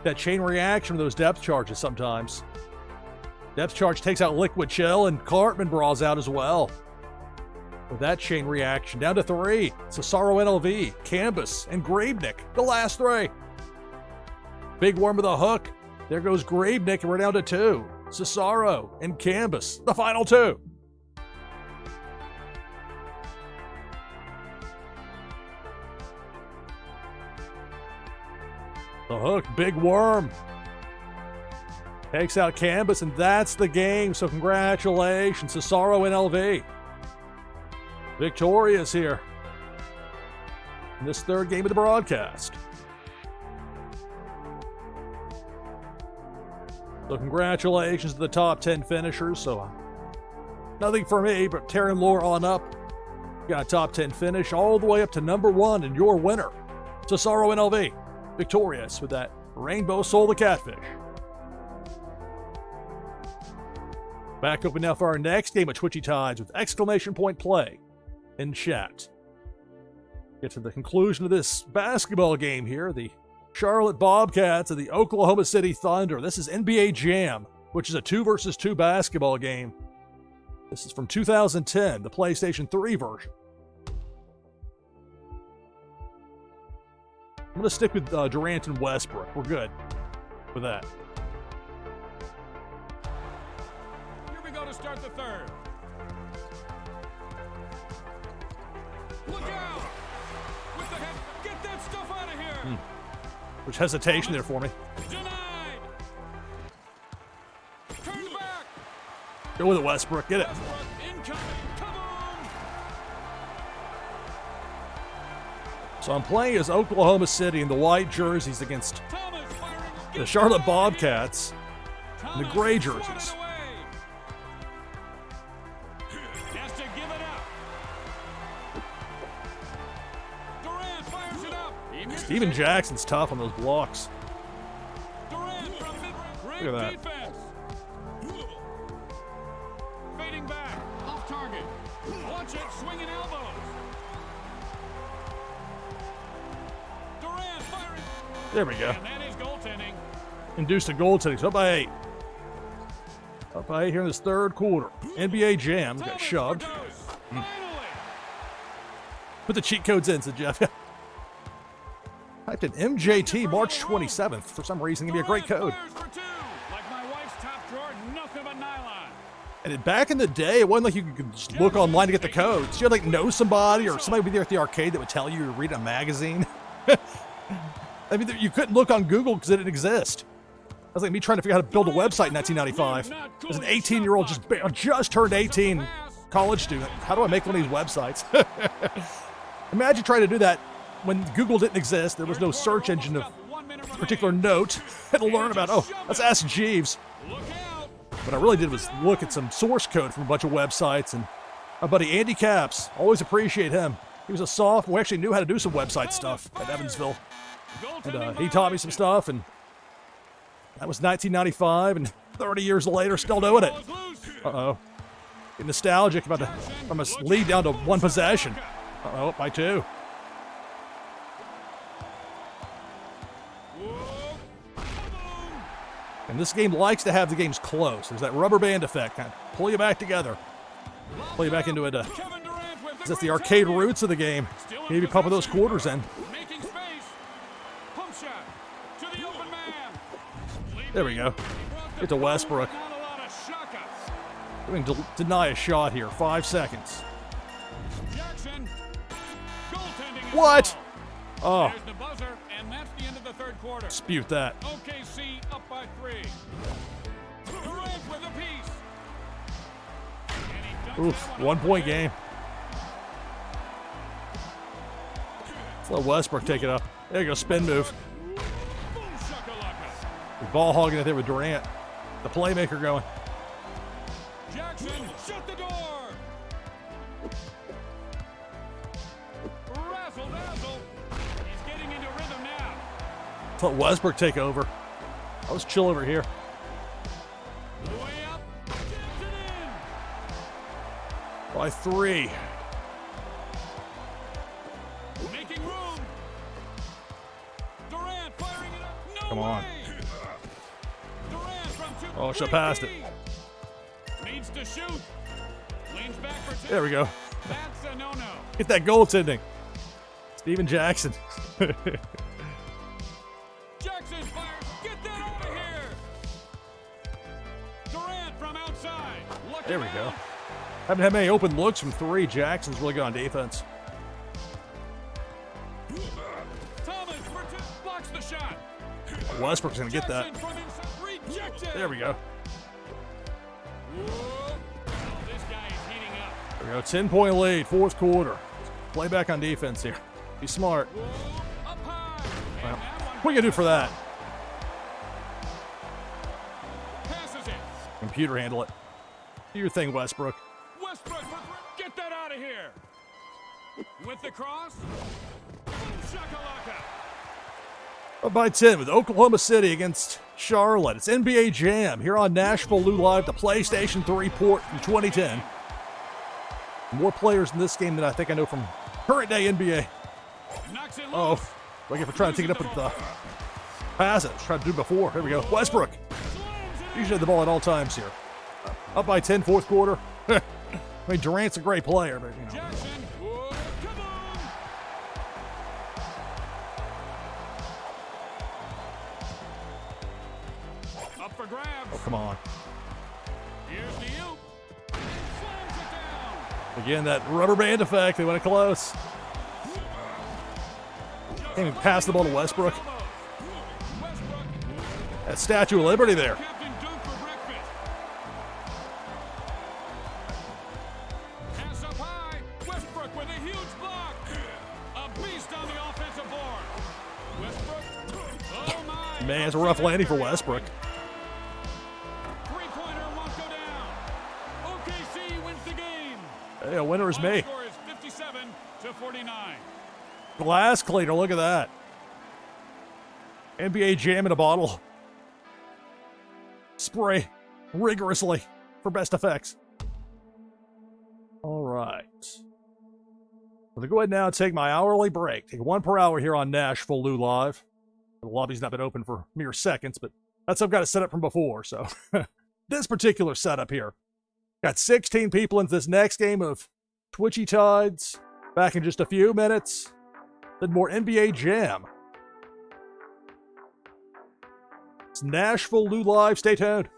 Speaker 1: That chain reaction of those depth charges sometimes. Depth charge takes out Liquid Chill, and Cartman Brawls out as well. With that chain reaction, down to 3. Cesaro NLV, Canvas, and Gravenik, the last 3. Big Worm with a Hook. There goes Gravenik, and we're down to 2. Cesaro and Canvas, the final 2. The Hook, Big Worm. Takes out Canvas, and that's the game. So congratulations, Cesaro and NLV. Victorious here in this third game of the broadcast. So congratulations to the top 10 finishers. So nothing for me, but Taryn Lure on up. Got a top 10 finish all the way up to number 1, and your winner, Cesaro NLV, victorious with that Rainbow Soul the Catfish. Back open now for our next game of Twitchy Tides with exclamation point play in chat. Get to the conclusion of this basketball game here. The Charlotte Bobcats and the Oklahoma City Thunder. This is NBA Jam, which is a 2 versus 2 basketball game. This is from 2010, the PlayStation 3 version. I'm going to stick with Durant and Westbrook. We're good with that.
Speaker 2: Here we go to start the third. Look out! With the head, get that stuff out of here!
Speaker 1: There's hesitation there for me.
Speaker 2: Denied!
Speaker 1: Go with it, Westbrook. Get it.
Speaker 2: Westbrook incoming. Kaboom!
Speaker 1: So I'm playing as Oklahoma City in the white jerseys against
Speaker 2: Thomas firing.
Speaker 1: the Charlotte Bobcats in the
Speaker 2: Thomas
Speaker 1: gray
Speaker 2: swatted
Speaker 1: jerseys.
Speaker 2: away. Has to give it up. Durant fires it up. He misses
Speaker 1: Steven
Speaker 2: it.
Speaker 1: Jackson's tough on those blocks.
Speaker 2: Durant from mid-range. Great
Speaker 1: Look at that.
Speaker 2: defense. Fading back. Off target. Watch it. Swinging elbows. Durant firing.
Speaker 1: There we go.
Speaker 2: And that is goaltending.
Speaker 1: Induced a goaltending. So up by 8. Up by 8 here in this third quarter. NBA Jam got
Speaker 2: Thomas
Speaker 1: shoved.
Speaker 2: for dose. Finally.
Speaker 1: Put the cheat codes in, said Jeff. Typed in MJT March 27th. For some reason, give me a great code.
Speaker 2: Durant fires for 2. Like my wife's top drawer, nothing but nylon.
Speaker 1: And back in the day, it wasn't like you could just look online to get the codes. You had to like know somebody or somebody would be there at the arcade that would tell you to read a magazine. I mean, you couldn't look on Google because it didn't exist. That was like me trying to figure out how to build a website in 1995. As an 18-year-old just turned 18, college student. How do I make one of these websites? Imagine trying to do that when Google didn't exist. There was no search engine of particular note. Had to learn about, oh, let's ask Jeeves.
Speaker 2: Look out.
Speaker 1: What I really did was look at some source code from a bunch of websites, and my buddy Andy Capps, always appreciate him. He was a sophomore, we actually knew how to do some website stuff at Evansville. And he taught me some stuff, and that was 1995, and 30 years later, still doing it. Uh-oh. Getting nostalgic about from a lead down to one possession. Uh-oh, by 2. And this game likes to have the games close. There's that rubber band effect, kind of pull you back together. Pull you back into it. That's the arcade roots of the game. Maybe a couple of those quarters in.
Speaker 2: Making space. Pump shot to the open man.
Speaker 1: There we go. Get to Westbrook.
Speaker 2: Not a lot of shot ups.
Speaker 1: We're going to deny a shot here. 5 seconds.
Speaker 2: Jackson. Goaltending. is
Speaker 1: What?
Speaker 2: called.
Speaker 1: Oh,
Speaker 2: There's the buzzer, and that's the end of the third quarter.
Speaker 1: dispute that.
Speaker 2: OKC up by 3. Durant with a piece. And he dunks
Speaker 1: Oof,
Speaker 2: that one
Speaker 1: 1
Speaker 2: up
Speaker 1: point
Speaker 2: the
Speaker 1: game. Let's let Westbrook take it up. There you go, spin move.
Speaker 2: Boom shakalaka.
Speaker 1: He's ball hogging it there with Durant. The playmaker going.
Speaker 2: Jackson, shut the door. Razzle dazzle. He's getting into rhythm now.
Speaker 1: Let's let Westbrook take over. I was chill over here.
Speaker 2: Way up. Gets it in.
Speaker 1: By 3.
Speaker 2: Making room. Durant firing it up. No
Speaker 1: Come on.
Speaker 2: way. Durant from 2.
Speaker 1: Oh, should've passed it.
Speaker 2: Needs to shoot. Leans back for 2.
Speaker 1: There we go.
Speaker 2: That's a no-no.
Speaker 1: Get that goaltending. Steven Jackson.
Speaker 2: Jackson fires. Get that out of here. Durant from outside. Looking
Speaker 1: There we go.
Speaker 2: out.
Speaker 1: Haven't had many open looks from 3. Jackson's really good on defense.
Speaker 2: Thomas for 2. Blocks the shot.
Speaker 1: Westbrook's going to get that.
Speaker 2: Jackson from inside. Rejected.
Speaker 1: There we go.
Speaker 2: Whoa. Oh, this guy is heating up.
Speaker 1: There we go. 10-point lead, 4th quarter. Play back on defense here. Be smart.
Speaker 2: Whoa. Up high. And
Speaker 1: Well,
Speaker 2: that one
Speaker 1: what are you going to do for that?
Speaker 2: passes it.
Speaker 1: Computer handle it. Do your thing, Westbrook.
Speaker 2: Westbrook for 3. Get that out of here. With the cross. Boom shakalaka.
Speaker 1: Up by 10 with Oklahoma City against Charlotte. It's NBA Jam here on NashvilleLou Live, the PlayStation 3 port from 2010. More players in this game than I think I know from current day NBA.
Speaker 2: Knocks it
Speaker 1: Oh,
Speaker 2: loose.
Speaker 1: looking for trying to take it up with the pass it. Tried to do it before. Here we go. Westbrook.
Speaker 2: Slams it
Speaker 1: Usually have the ball at all times here. Up by 10, 4th quarter. I mean, Durant's a great player, but, you know.
Speaker 2: Jackson. Whoa. Come on. Up for grabs.
Speaker 1: Oh, come on.
Speaker 2: Here's the Oop. Slams it down.
Speaker 1: Again, that rubber band effect. They went close. Can't even pass the ball to Westbrook.
Speaker 2: Westbrook.
Speaker 1: That Statue of Liberty there.
Speaker 2: Captain Duke for breakfast.
Speaker 1: Man, it's a rough landing for Westbrook.
Speaker 2: Three-pointer won't go down. OKC wins the game.
Speaker 1: Hey, a winner is me.
Speaker 2: Score is 57-49.
Speaker 1: Glass cleaner, look at that. NBA Jam in a bottle. Spray rigorously for best effects. All right. I'm going to go ahead now and take my hourly break. Take 1 per hour here on NashvilleLou Live. The lobby's not been open for mere seconds, but that's I've got it set up from before. So this particular setup here. Got 16 people into this next game of Twitchy Tides. Back in just a few minutes. Then more NBA Jam. It's NashvilleLou Live. Stay tuned.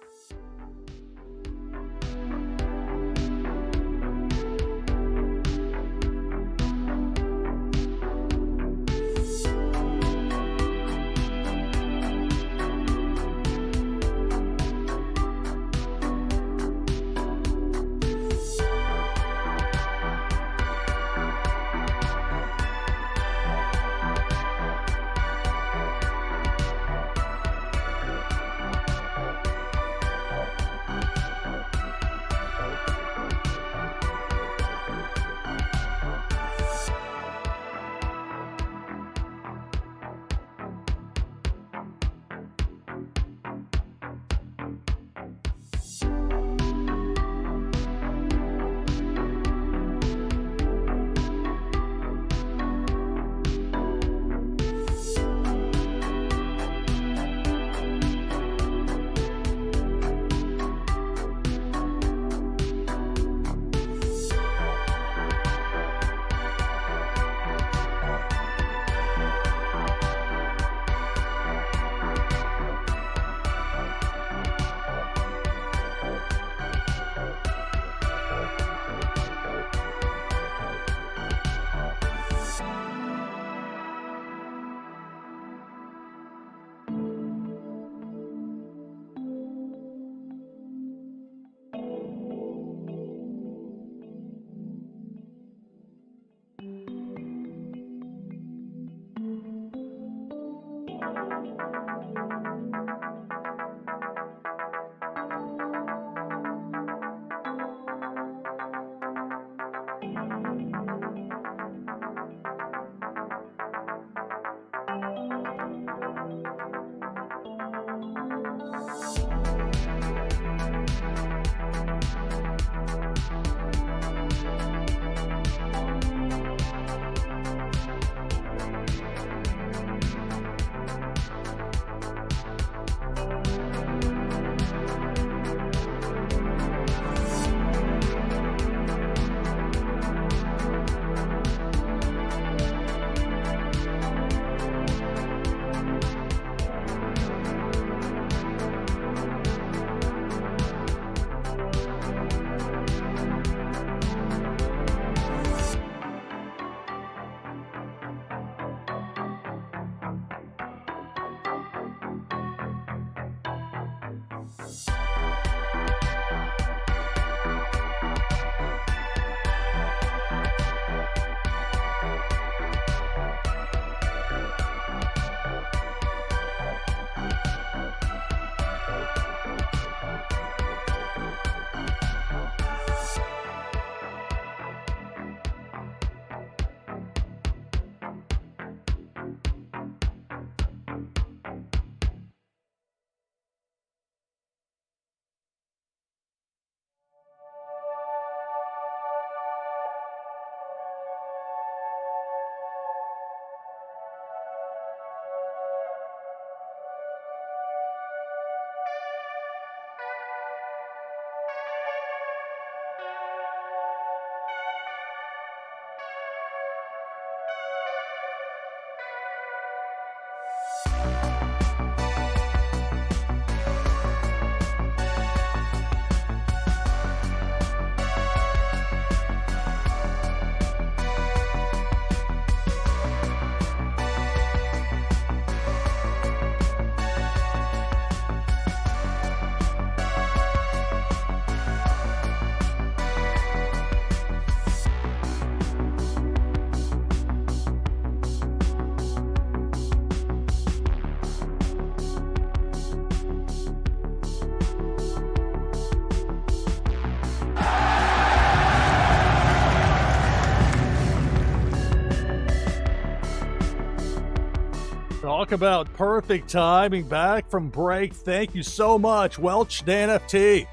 Speaker 1: Talk about perfect timing back from break. Thank you so much, Welch Dan FT.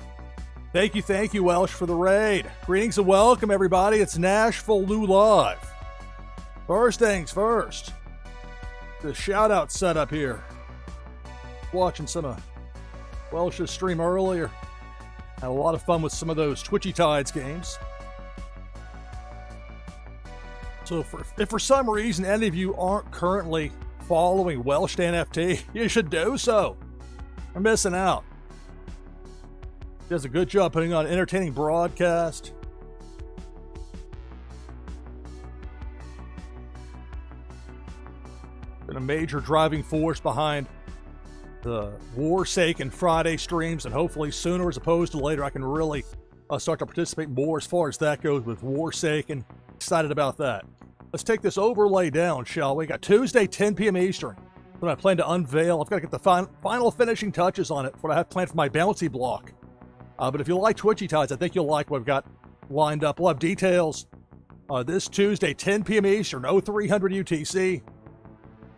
Speaker 1: Thank you, Welch, for the raid. Greetings and welcome, everybody. It's NashvilleLou Live. First things first, the shout-out setup here. Watching some of Welch's stream earlier. Had a lot of fun with some of those Twitchy Tides games. So if for some reason any of you aren't currently following Welch Dan FT, you should do so. You're missing out. He does a good job putting on an entertaining broadcast. Been a major driving force behind the Warsaken Friday streams, and hopefully sooner as opposed to later I can really start to participate more as far as that goes with Warsaken. Excited about that. Let's take this overlay down, shall we? Got Tuesday, 10 p.m. Eastern. When I plan to unveil, I've got to get the final finishing touches on it, what I have planned for my bouncy block. But if you like Twitchy Tides, I think you'll like what I've got lined up. We'll have details this Tuesday, 10 p.m. Eastern, 0300 UTC.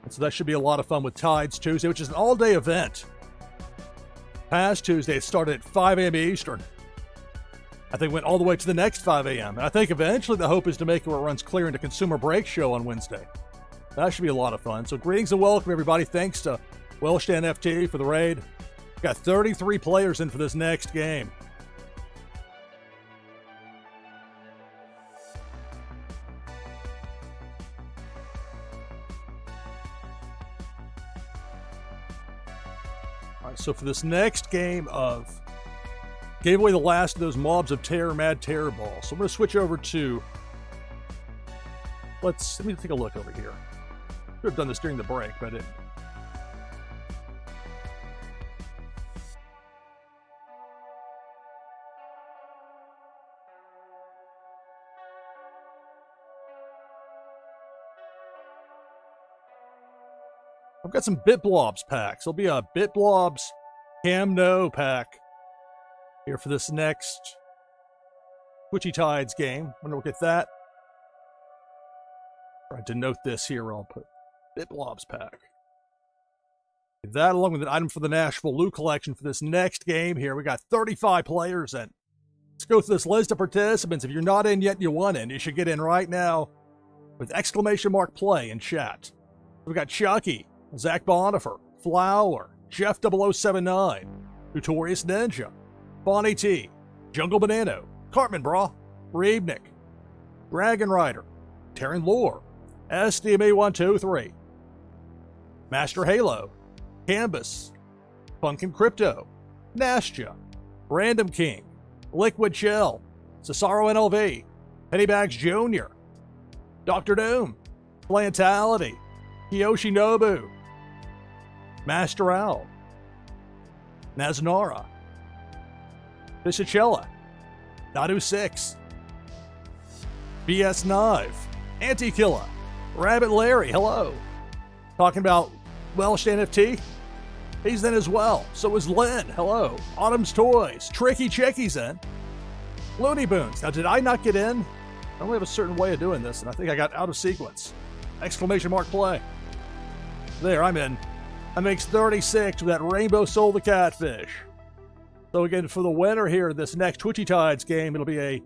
Speaker 1: And so that should be a lot of fun with Tides Tuesday, which is an all-day event. Past Tuesday, it started at 5 a.m. Eastern. I think went all the way to the next 5 a.m. And I think eventually the hope is to make it where it runs clear into Consumer Break Show on Wednesday. That should be a lot of fun. So greetings and welcome, everybody. Thanks to Welch Dan FT for the raid. Got 33 players in for this next game. All right, so for this next game gave away the last of those Mobs of Terror, Mad Terror balls. So I'm going to switch over to, let me take a look over here. Could have done this during the break, but I didn't. I've got some Bit Blobs packs. There'll be a Bit Blobs Cam No pack here for this next Twitchy Tides game. I'm going to look at that. Trying to note this here. I'll put Bit Blobs pack. That along with an item for the NashvilleLou collection for this next game here. We got 35 players in. Let's go through this list of participants. If you're not in yet and you want in, you should get in right now with !play in chat. We got Chucky, Zach Bonifer, Flower, Jeff 0079, Tutorious Ninja, Bonnie T, Jungle Banano, Cartman Bra, Reebnick, Dragon Rider, Terran Lore, SDMA123, Master Halo, Canvas, Funkin Crypto, Nastya, Random King, Liquid Shell, Cesaro NLV, Pennybags Jr., Dr. Doom, Plantality, Kiyoshi Nobu, Master Owl, Naznara, Bishachella, Nadu6, BS Knive, Anti-Killa, Rabbit Larry, hello. Talking about Welch Dan FT? He's in as well. So is Lynn, hello. Autumn's Toys, Tricky Chicky's in. Looney Boons. Now, did I not get in? I only have a certain way of doing this, and I think I got out of sequence. !play. There, I'm in. That makes 36 with that Rainbow Soul the Catfish. So again, for the winner here, this next Twitchy Tides game, it'll be a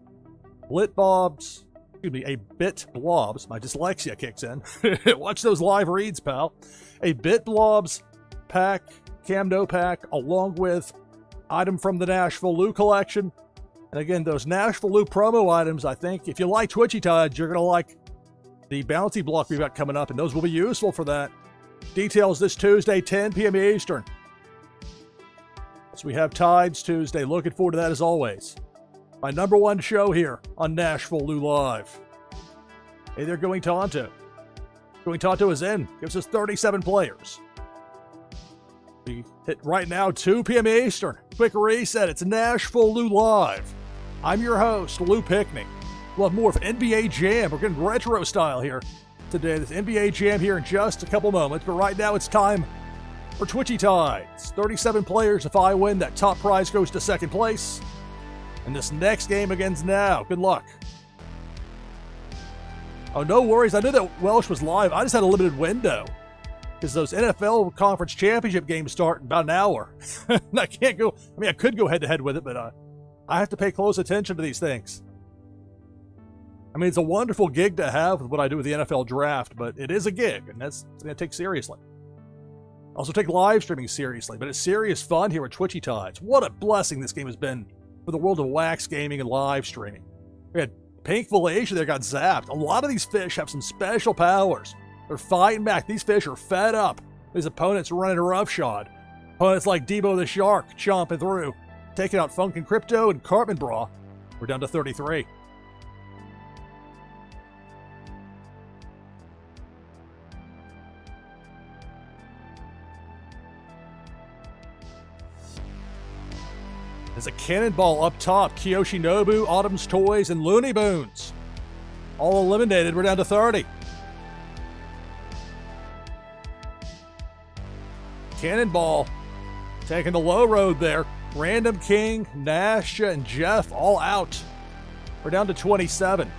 Speaker 1: Bit Blobs. My dyslexia kicks in. Watch those live reads, pal. A Bit Blobs pack, Cam No pack, along with item from the NashvilleLou collection. And again, those NashvilleLou promo items, I think, if you like Twitchy Tides, you're going to like the bounty block we've got coming up, and those will be useful for that. Details this Tuesday, 10 p.m. Eastern. So we have Tides Tuesday. Looking forward to that as always. My number one show here on NashvilleLou Live. Hey there, Going Tonto. Going Tonto is in. Gives us 37 players. We hit right now, 2 p.m. Eastern. Quick reset. It's NashvilleLou Live. I'm your host, Lou Pickney. We'll have more of NBA Jam. We're getting retro style here today. This NBA Jam here in just a couple moments. But right now, it's time for Twitchy Tides. 37 players. If I win, that top prize goes to second place. And this next game begins now. Good luck. Oh, no worries. I knew that Welch was live. I just had a limited window. because those NFL Conference Championship games start in about an hour. And I can't go. I mean, I could go head-to-head with it, but I have to pay close attention to these things. I mean, it's a wonderful gig to have with what I do with the NFL draft, but it is a gig, and that's going to take seriously. Also take live streaming seriously, but it's serious fun here at Twitchy Tides. What a blessing this game has been for the world of wax gaming and live streaming. We had Pink Felicia there got zapped. A lot of these fish have some special powers. They're fighting back. These fish are fed up. These opponents running roughshod. Opponents like Debo the Shark chomping through, taking out Funkin' Crypto and Cartman Bra. We're down to 33. There's a cannonball up top. Kiyoshinobu, Autumn's Toys, and Looney Boons. All eliminated. We're down to 30. Cannonball taking the low road there. Random King, Nash, and Jeff all out. We're down to 27.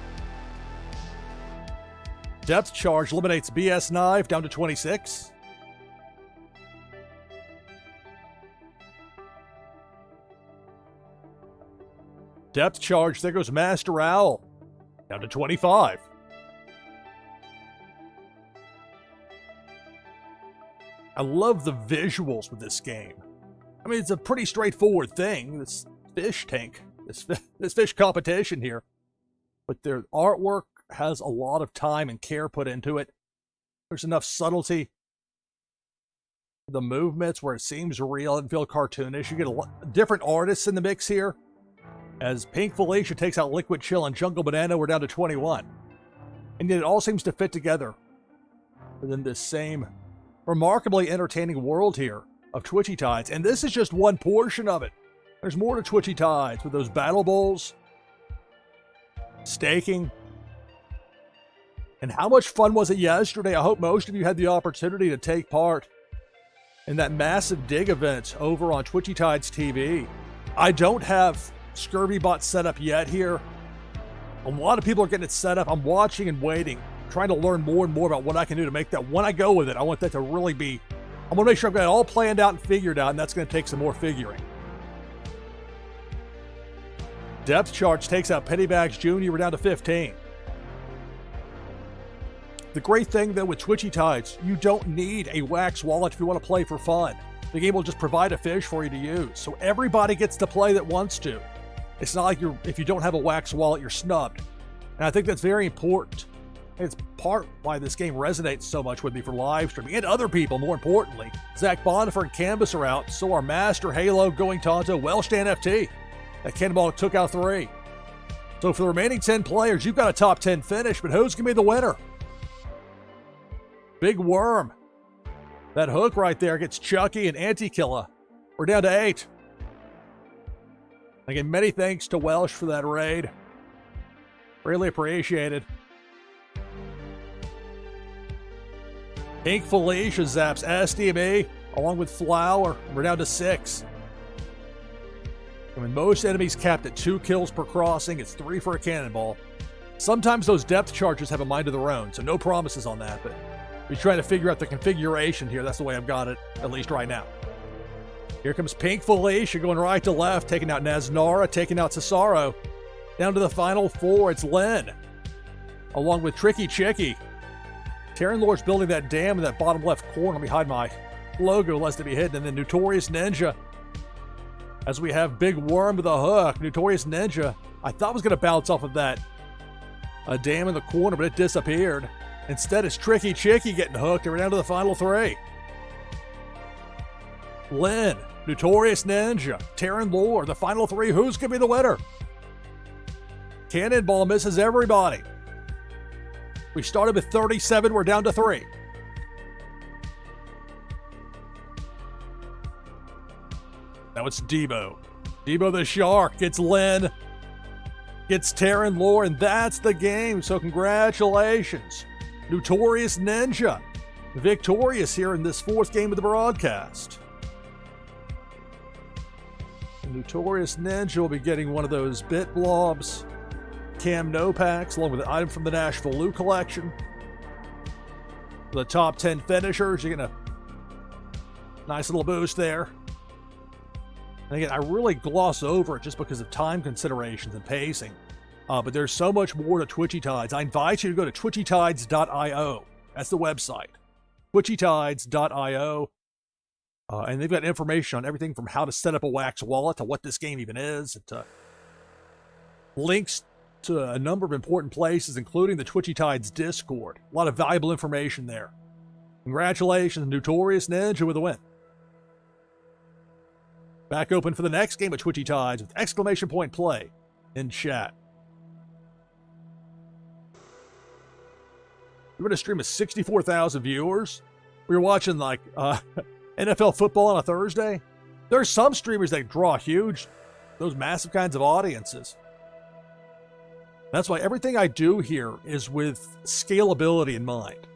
Speaker 1: Depth Charge eliminates BS Knife down to 26. Depth Charge, there goes Master Owl, down to 25. I love the visuals with this game. I mean, it's a pretty straightforward thing, this fish tank, this fish competition here. But their artwork has a lot of time and care put into it. There's enough subtlety. The movements where it seems real and feel cartoonish. You get different artists in the mix here. As Pink Felicia takes out Liquid Chill and Jungle Banana, we're down to 21. And yet it all seems to fit together within this same remarkably entertaining world here of Twitchy Tides. And this is just one portion of it. There's more to Twitchy Tides with those battle bowls, staking. And how much fun was it yesterday? I hope most of you had the opportunity to take part in that massive dig event over on Twitchy Tides TV. I don't have Scurvy Bot set up yet here. A lot of people are getting it set up. I'm watching and waiting, trying to learn more and more about what I can do to make that. When I go with it, I want that to really be, I want to make sure I've got it all planned out and figured out, and that's going to take some more figuring. Depth Charge takes out Pennybags Jr. We're down to 15. The great thing, though, with Twitchy Tides, you don't need a wax wallet if you want to play for fun. The game will just provide a fish for you to use, so everybody gets to play that wants to. It's not like if you don't have a wax wallet, you're snubbed. And I think that's very important. It's part why this game resonates so much with me for live streaming, and other people, more importantly. Zach Bonifer and Canvas are out, so are Master, Halo, Going Tonto, Welstan FT. That cannonball took out 3. So for the remaining 10 players, you've got a top 10 finish, but who's going to be the winner? Big Worm. That hook right there gets Chucky and Anti-Killa. We're down to 8. Again, many thanks to Welsh for that raid. Really appreciated. Pink Felicia zaps SDB along with Flower. We're down to 6. And when most enemies capped at 2 kills per crossing, it's 3 for a cannonball. Sometimes those depth charges have a mind of their own, so no promises on that, but we're trying to figure out the configuration here. That's the way I've got it, at least right now. Here comes Pink Felicia going right to left, taking out Naznara, taking out Cesaro. Down to the final 4, it's Lynn, along with Tricky Chicky. Terran Lord's building that dam in that bottom left corner. Let me hide my logo lest it be hidden. And then Notorious Ninja. As we have Big Worm with a hook. Notorious Ninja, I thought was going to bounce off of that dam in the corner, but it disappeared. Instead, it's Tricky Chicky getting hooked, and we're down to the final 3. Lynn, Notorious Ninja, Terran Lord, the final 3. Who's going to be the winner? Cannonball misses everybody. We started with 37, we're down to 3. Now it's Debo. Debo the Shark gets Lynn, gets Terran Lore, and that's the game. So congratulations. Notorious Ninja, victorious here in this 4th game of the broadcast. And Notorious Ninja will be getting one of those Bit Blobs Cam No Packs, along with an item from the NashvilleLou collection. the top 10 finishers. You're getting a nice little boost there. And again, I really gloss over it just because of time considerations and pacing. But there's so much more to Twitchy Tides. I invite you to go to twitchytides.io. That's the website. twitchytides.io. And they've got information on everything from how to set up a Wax wallet to what this game even is. To links to a number of important places, including the Twitchy Tides Discord. A lot of valuable information there. Congratulations, Notorious Ninja, with a win. Back open for the next game of Twitchy Tides with exclamation point play in chat. We're going to stream with 64,000 viewers. We were watching like NFL football on a Thursday. There are some streamers that draw those massive kinds of audiences. That's why everything I do here is with scalability in mind.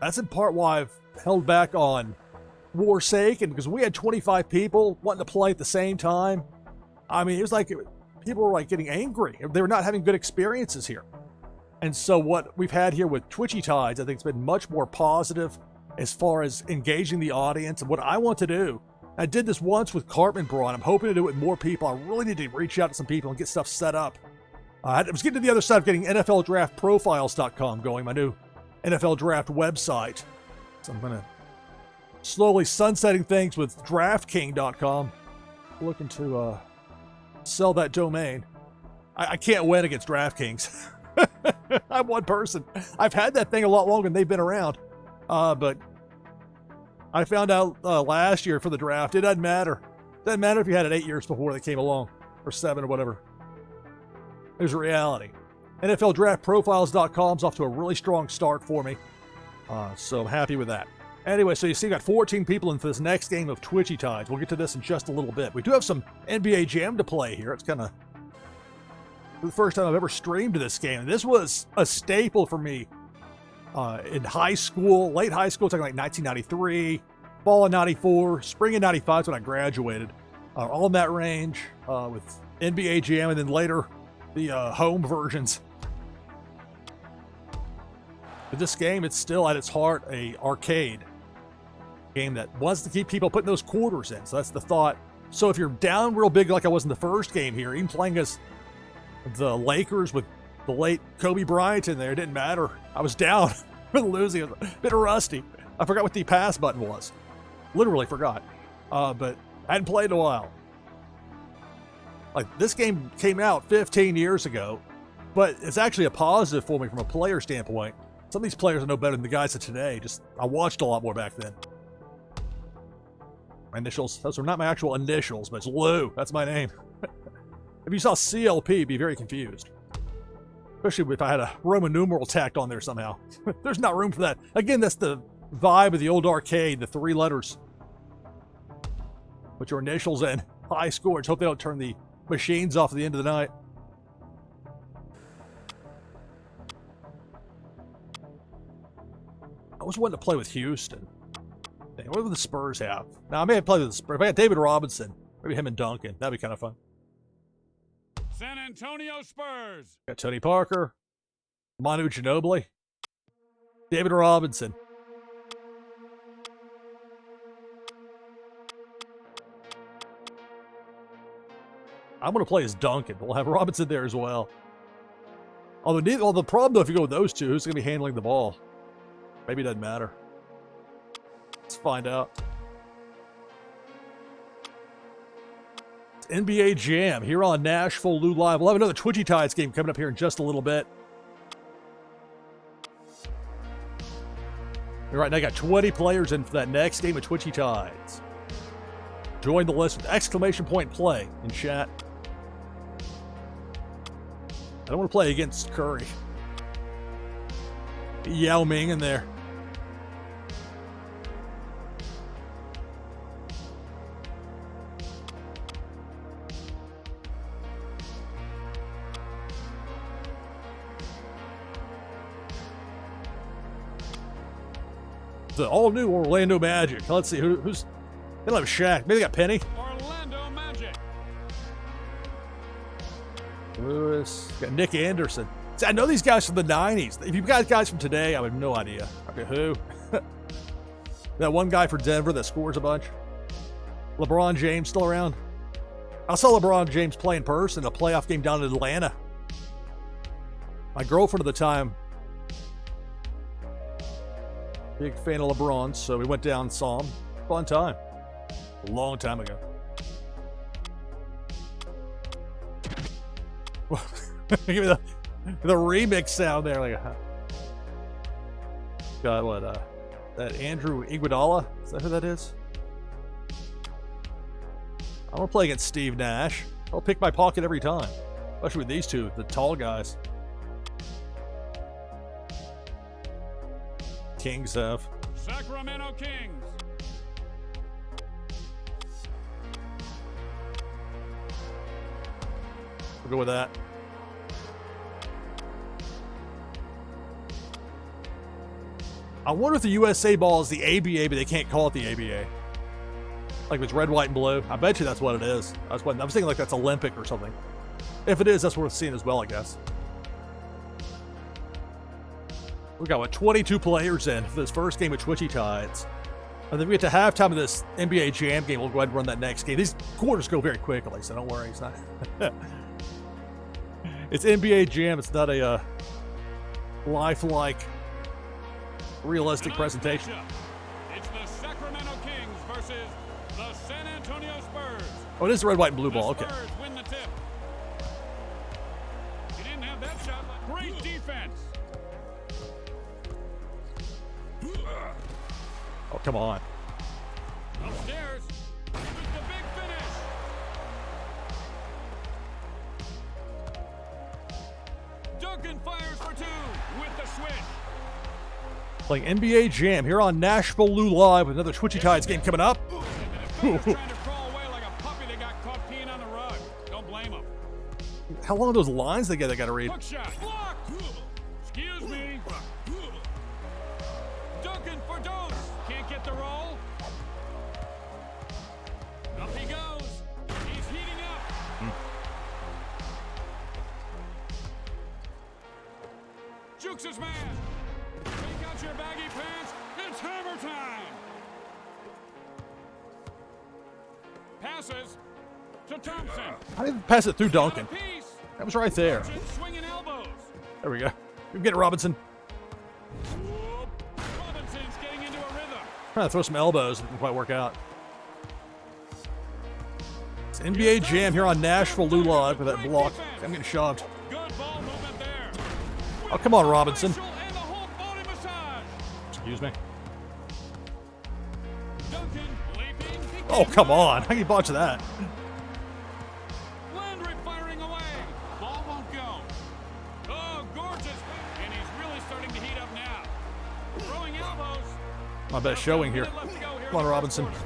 Speaker 1: That's in part why I've held back on war's sake, and because we had 25 people wanting to play at the same time. I mean, it was like people were like getting angry. They were not having good experiences here. And so what we've had here with Twitchy Tides, I think it's been much more positive as far as engaging the audience and what I want to do. I did this once with Cartman Braun. I'm hoping to do it with more people. I really need to reach out to some people and get stuff set up. I was getting to the other side of getting NFLDraftProfiles.com going, my new NFL Draft website. So I'm going to slowly sunsetting things with DraftKing.com. Looking to sell that domain. I can't win against DraftKings. I'm one person. I've had that thing a lot longer than they've been around. But I found out last year for the draft, it doesn't matter. It doesn't matter if you had it 8 years before they came along, or 7 or whatever. There's a reality. NFLDraftProfiles.com is off to a really strong start for me. So I'm happy with that. Anyway, so you see, we got 14 people into this next game of Twitchy Tides. We'll get to this in just a little bit. We do have some NBA Jam to play here. It's kind of the first time I've ever streamed this game. And this was a staple for me in high school, late high school, talking like 1993, fall of 94, spring of 95 is when I graduated. All in that range with NBA Jam, and then later the home versions. But this game, it's still at its heart a arcade game that wants to keep people putting those quarters in. So that's the thought. So if you're down real big like I was in the first game here, even playing as the Lakers with the late Kobe Bryant in there, it didn't matter. I was down for the losing. I was a bit rusty. I forgot what the pass button was. Literally forgot. But I hadn't played in a while. Like, this game came out 15 years ago, but it's actually a positive for me from a player standpoint. Some of these players are no better than the guys of today. I watched a lot more back then. My initials, those are not my actual initials, but it's Lou. That's my name. If you saw CLP, be very confused. Especially if I had a Roman numeral tacked on there somehow. There's not room for that. Again, that's the vibe of the old arcade, the 3 letters. Put your initials in. High scores. Hope they don't turn the machines off at the end of the night. I was wanting to play with Houston. Dang, what would the Spurs have? Now, I may have played with the Spurs. If I had David Robinson, maybe him and Duncan. That'd be kind of fun.
Speaker 2: San Antonio Spurs.
Speaker 1: Got Tony Parker, Manu Ginobili, David Robinson. I'm going to play as Duncan. We'll have Robinson there as well. Although the problem, though, if you go with those two, who's going to be handling the ball? Maybe it doesn't matter. Let's find out. It's NBA Jam here on NashvilleLou Live. We'll have another Twitchy Tides game coming up here in just a little bit. All right, now I got 20 players in for that next game of Twitchy Tides. Join the list with exclamation point play in chat. I don't want to play against Curry. Yao Ming in there. The all-new Orlando Magic. Let's see, who's... They don't have Shaq. Maybe they got Penny.
Speaker 2: Orlando Magic.
Speaker 1: Lewis. Got Nick Anderson. See, I know these guys from the 90s. If you've got guys from today, I have no idea. Okay, who? That one guy for Denver that scores a bunch. LeBron James still around? I saw LeBron James play in person in a playoff game down in Atlanta. My girlfriend at the time, big fan of LeBron, so we went down and saw him. Fun time. A long time ago. Give me the remix sound there. Like, got what? That Andrew Iguodala? Is that who that is? I want to play against Steve Nash. I'll pick my pocket every time, especially with these two, the tall guys. Kings have.
Speaker 2: Sacramento Kings.
Speaker 1: We'll go with that. I wonder if the USA ball is the ABA, but they can't call it the ABA. Like if it's red, white, and blue. I bet you that's what it is. I was thinking like that's Olympic or something. If it is, that's worth seeing as well, I guess. We got, what, 22 players in for this first game of Twitchy Tides. And then we get to halftime of this NBA Jam game. We'll go ahead and run that next game. These quarters go very quickly, so don't worry. It's not. It's NBA Jam. It's not a lifelike, realistic presentation.
Speaker 2: It's the Sacramento Kings versus the San Antonio Spurs.
Speaker 1: Oh, it is the red, white, and blue ball. Okay.
Speaker 2: Spurs win the tip. You didn't have that shot. Great defense.
Speaker 1: Oh, come on.
Speaker 2: Upstairs. The big finish. Duncan fires for two with the switch.
Speaker 1: Playing NBA Jam here on NashvilleLou Live with another Twitchy Tides game coming up.
Speaker 2: Trying to crawl away like a puppy that got caught peeing on the rug. Don't blame him.
Speaker 1: How long are those lines they got to read?
Speaker 2: Hook shot. Blocked. Excuse me. Duncan for Dose. Can't get the roll. Up he goes. He's heating up. Jukes his man. Take out your baggy pants. It's hammer time. Passes to Thompson.
Speaker 1: I didn't pass it through Duncan. That was right there.
Speaker 2: Swinging elbows.
Speaker 1: There we go. We get it, Robinson.
Speaker 2: Robinson's getting into a rhythm.
Speaker 1: Trying to throw some elbows. It didn't quite work out. It's NBA Jam here on NashvilleLou Live with that block. I'm getting shoved.
Speaker 2: Good ball movement there.
Speaker 1: Oh, come on, Robinson.
Speaker 2: And the whole body massage.
Speaker 1: Excuse me.
Speaker 2: Duncan leaping.
Speaker 1: Oh, come on. How can you botch that?
Speaker 2: Landry firing away. Ball won't go. Oh, gorgeous. And he's really starting to heat up now. Throwing elbows.
Speaker 1: My best showing here. Come on, Robinson.
Speaker 2: There's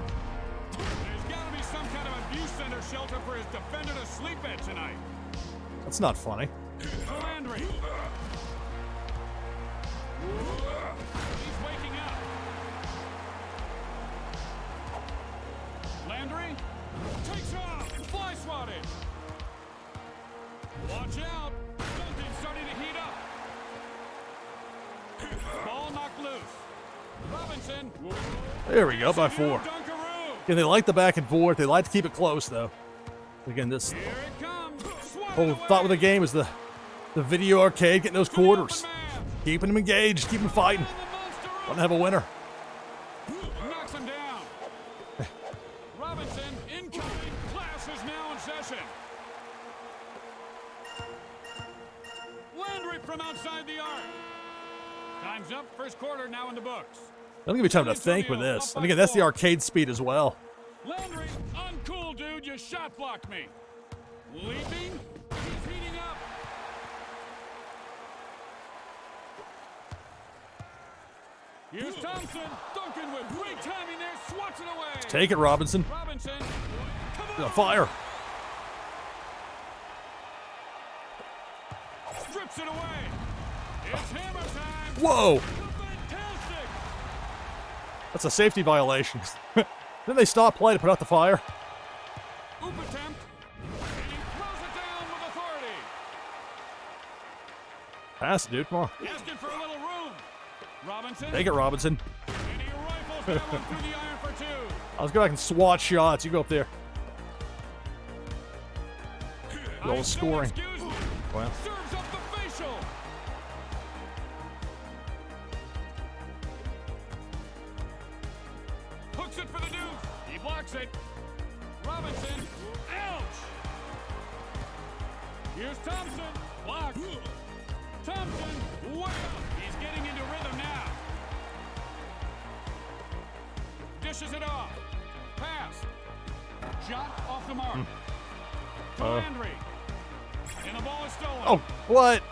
Speaker 2: got to be some kind of abuse center shelter for his defender to sleep at tonight.
Speaker 1: That's not funny.
Speaker 2: For Landry. He's waking up. Landry takes off. Fly swatted. Watch out. Duncan's starting to heat up. Ball knocked loose. Robinson.
Speaker 1: There we go, by 4.
Speaker 2: Dunkaroo.
Speaker 1: Yeah, they like the back and forth. They like to keep it close, though. Again, this
Speaker 2: Here it comes.
Speaker 1: whole thought with the game is the video arcade, getting those quarters. Keeping them engaged, keep them fighting. Want to have a winner.
Speaker 2: Knocks him down. Robinson incoming. Class is now in session. Landry from outside the arc. Time's up. First quarter now in the books.
Speaker 1: Don't give me time to think with this. And again, that's the arcade speed as well.
Speaker 2: Landry, uncool, dude. You shot blocked me. Leaping. He's heating up. Here's Thompson. Duncan with great timing there. Swats it away.
Speaker 1: Take it, Robinson.
Speaker 2: Robinson.
Speaker 1: He's on fire.
Speaker 2: Strips it away. It's hammer time.
Speaker 1: Whoa.
Speaker 2: Fantastic.
Speaker 1: That's a safety violation. Then they stop play to put out the fire.
Speaker 2: Oop attempt. And he throws it down with authority.
Speaker 1: Pass it, dude. Come on.
Speaker 2: Asking for a little room. Robinson.
Speaker 1: Take it, Robinson.
Speaker 2: Through the iron for 2.
Speaker 1: I was going back and swat shots. You go up there. All scoring.
Speaker 2: Excuse me.
Speaker 1: Well.
Speaker 2: Serves up the facial. Hooks it for the deuce. He blocks it. Robinson. Ouch. Here's Thompson. Block. Thompson. Wow. He's getting into rhythm now. Dishes it off. Pass. Shot off the mark. To Landry. And the ball is stolen.
Speaker 1: Oh, what?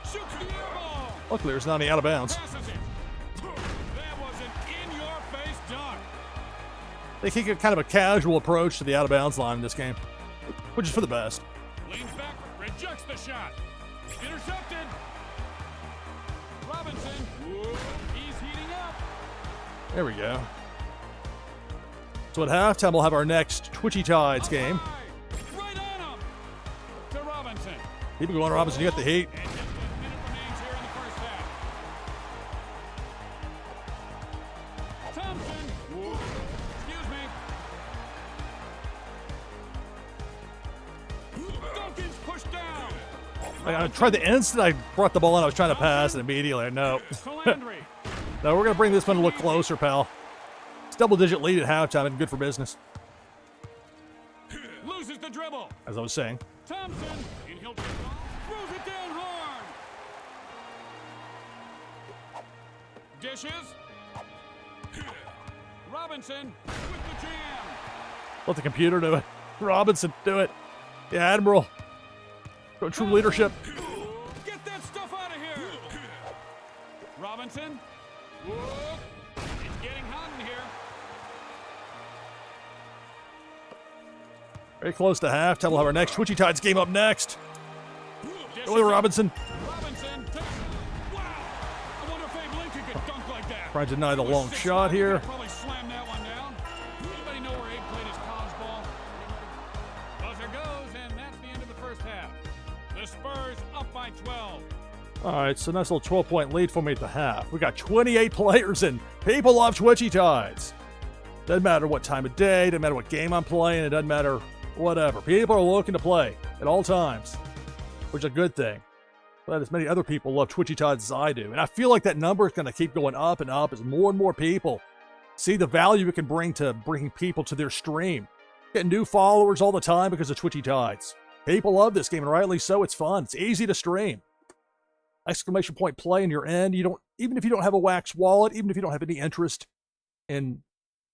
Speaker 2: Shoots the air ball.
Speaker 1: Luckily, there's not any out of bounds.
Speaker 2: Passes it. That was an in-your-face dunk.
Speaker 1: They take a kind of a casual approach to the out of bounds line in this game, which is for the best.
Speaker 2: Leans back, rejects the shot. Intercepted. Robinson. He's heating up.
Speaker 1: There we go. So at halftime, we'll have our next Twitchy Tides game.
Speaker 2: Right on him. To Robinson.
Speaker 1: Keep it going, Robinson. You got the heat.
Speaker 2: And just a minute remains here in the first half. Thompson. Excuse me. Duncan's pushed down.
Speaker 1: I tried the instant I brought the ball in, I was trying to pass, and immediately, no.
Speaker 2: To Landry.
Speaker 1: No, we're going to bring this one a little closer, pal. It's double-digit lead at halftime and good for business,
Speaker 2: Loses the dribble.
Speaker 1: as I was saying.
Speaker 2: Thompson. And he'll throws it down hard. Dishes. Robinson with the jam.
Speaker 1: Let the computer do it. Robinson, do it. Yeah, Admiral. Go true leadership.
Speaker 2: Get that stuff out of here. Robinson. It's getting hot in here.
Speaker 1: Very close to halftime. We'll have our next Twitchy Tides game up next. Go with Robinson.
Speaker 2: Robinson takes. Wow. I wonder if Abe Lincoln could dunk like that.
Speaker 1: Trying to deny the long shot here.
Speaker 2: Probably slam that one down. Anybody know where Abe played his college ball? Buzzer goes, and that's the end of the first half. The Spurs up by 12.
Speaker 1: All right, so nice little 12-point lead for me at the half. We got 28 players, and people love Twitchy Tides. Doesn't matter what time of day, doesn't matter what game I'm playing, it doesn't matter whatever. People are looking to play at all times, which is a good thing. But as many other people love Twitchy Tides as I do. And I feel like that number is going to keep going up and up as more and more people see the value it can bring to bringing people to their stream. Getting new followers all the time because of Twitchy Tides. People love this game, and rightly so. It's fun. It's easy to stream. Exclamation point play in your end. You don't, even if you don't have a wax wallet, even if you don't have any interest in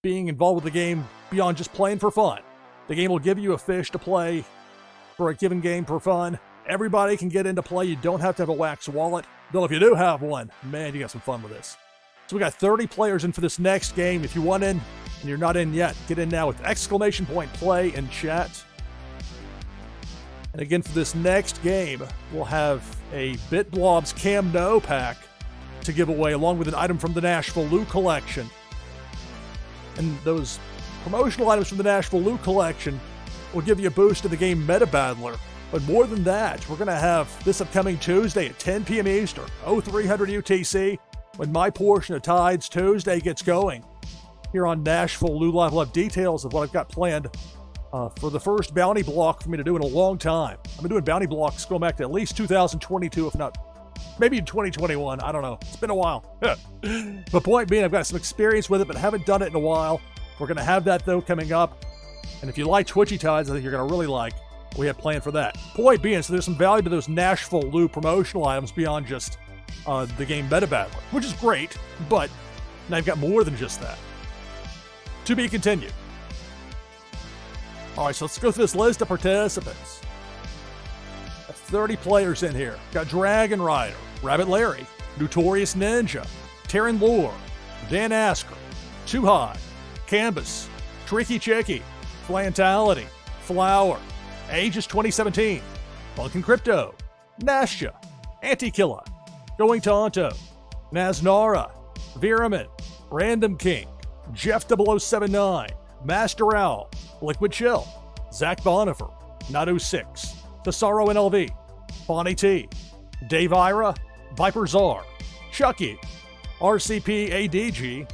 Speaker 1: being involved with the game beyond just playing for fun, the game will give you a fish to play for a given game for fun. Everybody can get into play. You don't have to have a wax wallet. Though if you do have one, man, you got some fun with this. So we got 30 players in for this next game. If you want in and you're not in yet, get in now with exclamation point play in chat. And again, for this next game, we'll have a BitBlob's Cam No pack to give away, along with an item from the NashvilleLou collection. And those promotional items from the NashvilleLou collection will give you a boost in the game Meta Battler. But more than that, we're going to have this upcoming Tuesday at 10 p.m. Eastern, 0300 UTC, when my portion of Tides Tuesday gets going. Here on NashvilleLou Live, we'll have details of what I've got planned for the first bounty block for me to do in a long time. I've been doing bounty blocks going back to at least 2022, if not maybe in 2021. I don't know. It's been a while. The point being, I've got some experience with it, but haven't done it in a while. We're going to have that, though, coming up. And if you like Twitchy Tides, I think you're going to really like what we have planned for that. Point being, so there's some value to those NashvilleLou promotional items beyond just the game Meta Battler, which is great, but now you've got more than just that. To be continued. All right, so let's go through this list of participants. 30 players in here. Got Dragon Rider, Rabbit Larry, Notorious Ninja, Terran Lore, Dan Asker, Too High, Canvas, Tricky Chicky, Flantality, Flower, Aegis 2017, Funkin' Crypto, Nasha, Anti-Killa, Going Tonto, Naznara, Viramin, Random King, Jeff 0079, Master Owl, Liquid Chill, Zach Bonifer, Nadu6, Tesaro NLV, Bonnie T, Dave Ira, Viper Czar, Chucky, RCP ADG,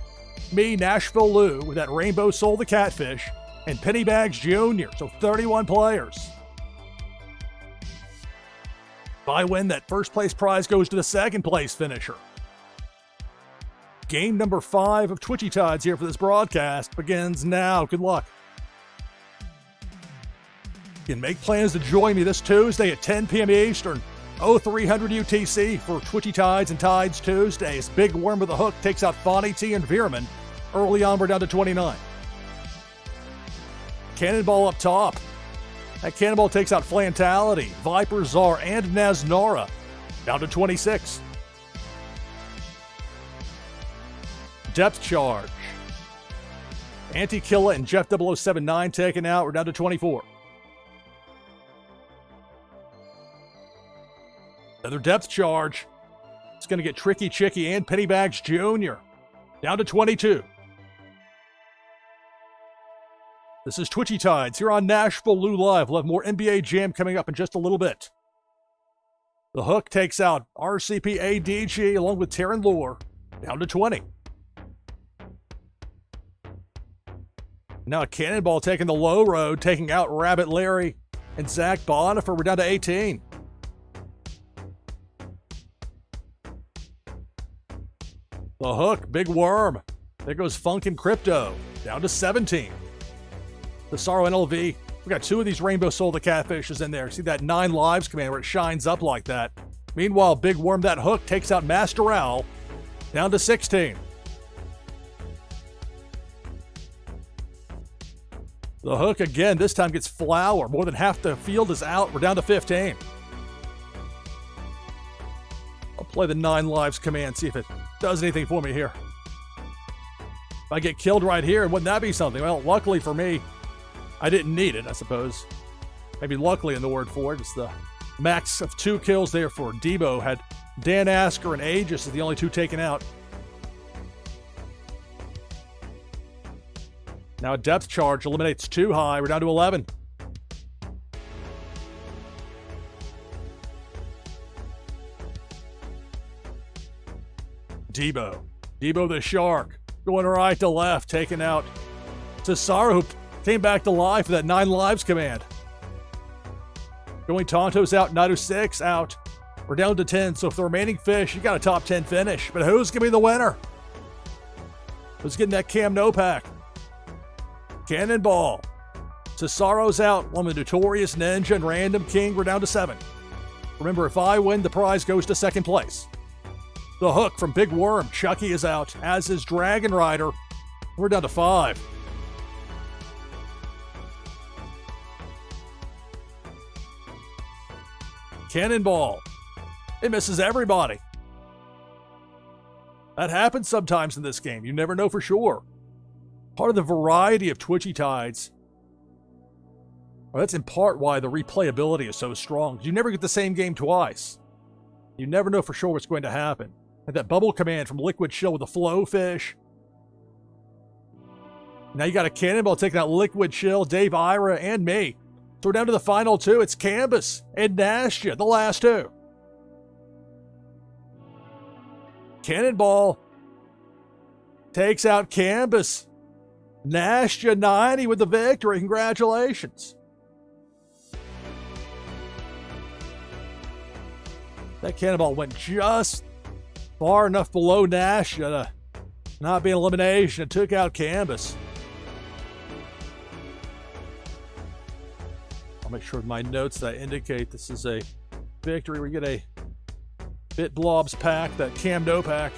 Speaker 1: me, NashvilleLou, with that Rainbow Soul the Catfish, and Pennybags Jr., so 31 players. If I win, that first place prize goes to the second place finisher. Game number 5 of Twitchy Tides here for this broadcast begins now. Good luck. You can make plans to join me this Tuesday at 10 p.m. Eastern, 0300 UTC for Twitchy Tides and Tides Tuesdays. Big Worm with a Hook takes out Fonny T and Veerman. Early on, we're down to 29. Cannonball up top. That Cannonball takes out Flantality, Viper Czar, and Naznara. Down to 26. Depth Charge. Anti-Killa and Jeff 0079 taken out. We're down to 24. Another Depth Charge. It's going to get Tricky Chicky and Pennybags Jr. Down to 22. This is Twitchy Tides here on NashvilleLou Live. We'll have more NBA Jam coming up in just a little bit. The Hook takes out RCP ADG along with Terran Lure. Down to 20. Now a Cannonball taking the low road, taking out Rabbit Larry and Zach Bonifer. We're down to 18. The Hook, Big Worm. There goes Funk and Crypto. Down to 17. The Sorrow NLV. We got 2 of these Rainbow Soul the Catfishes in there. See that 9 lives command where it shines up like that. Meanwhile, Big Worm, that Hook, takes out Master Owl. Down to 16. The Hook again, this time gets Flower. More than half the field is out. We're down to 15. I'll play the 9 lives command, see if it does anything for me here. If I get killed right here, wouldn't that be something? Well, luckily for me, I didn't need it, I suppose. Maybe luckily in the word for it. It's the max of 2 kills there for Debo. Had Dan Asker and Aegis as the only 2 taken out. Now a Depth Charge eliminates 2 high. We're down to 11. Debo the Shark, going right to left, taking out Cesaro, who came back to life for that 9 lives command. Going Tonto's out, Naito 6 out. We're down to 10, so for the remaining fish, you got a top 10 finish. But who's going to be the winner? Who's getting that Cam No Pack? Cannonball. Cesaro's out, one with Notorious Ninja and Random King. We're down to 7. Remember, if I win, the prize goes to second place. The Hook from Big Worm. Chucky is out, as is Dragon Rider. We're down to 5. Cannonball. It misses everybody. That happens sometimes in this game. You never know for sure. Part of the variety of Twitchy Tides. Well, that's in part why the replayability is so strong. You never get the same game twice. You never know for sure what's going to happen. Like that bubble command from Liquid Chill with the Flow Fish. Now you got a Cannonball taking out Liquid Chill, Dave Ira, and me. So we're down to the final 2. It's Canvas and Nashia, the last 2. Cannonball takes out Canvas. Nashia 90 with the victory. Congratulations. That Cannonball went just far enough below Nashia to not be an elimination. It took out Canvas. I'll make sure with my notes that I indicate this is a victory. We get a Bit Blobs pack, that Cam No pack.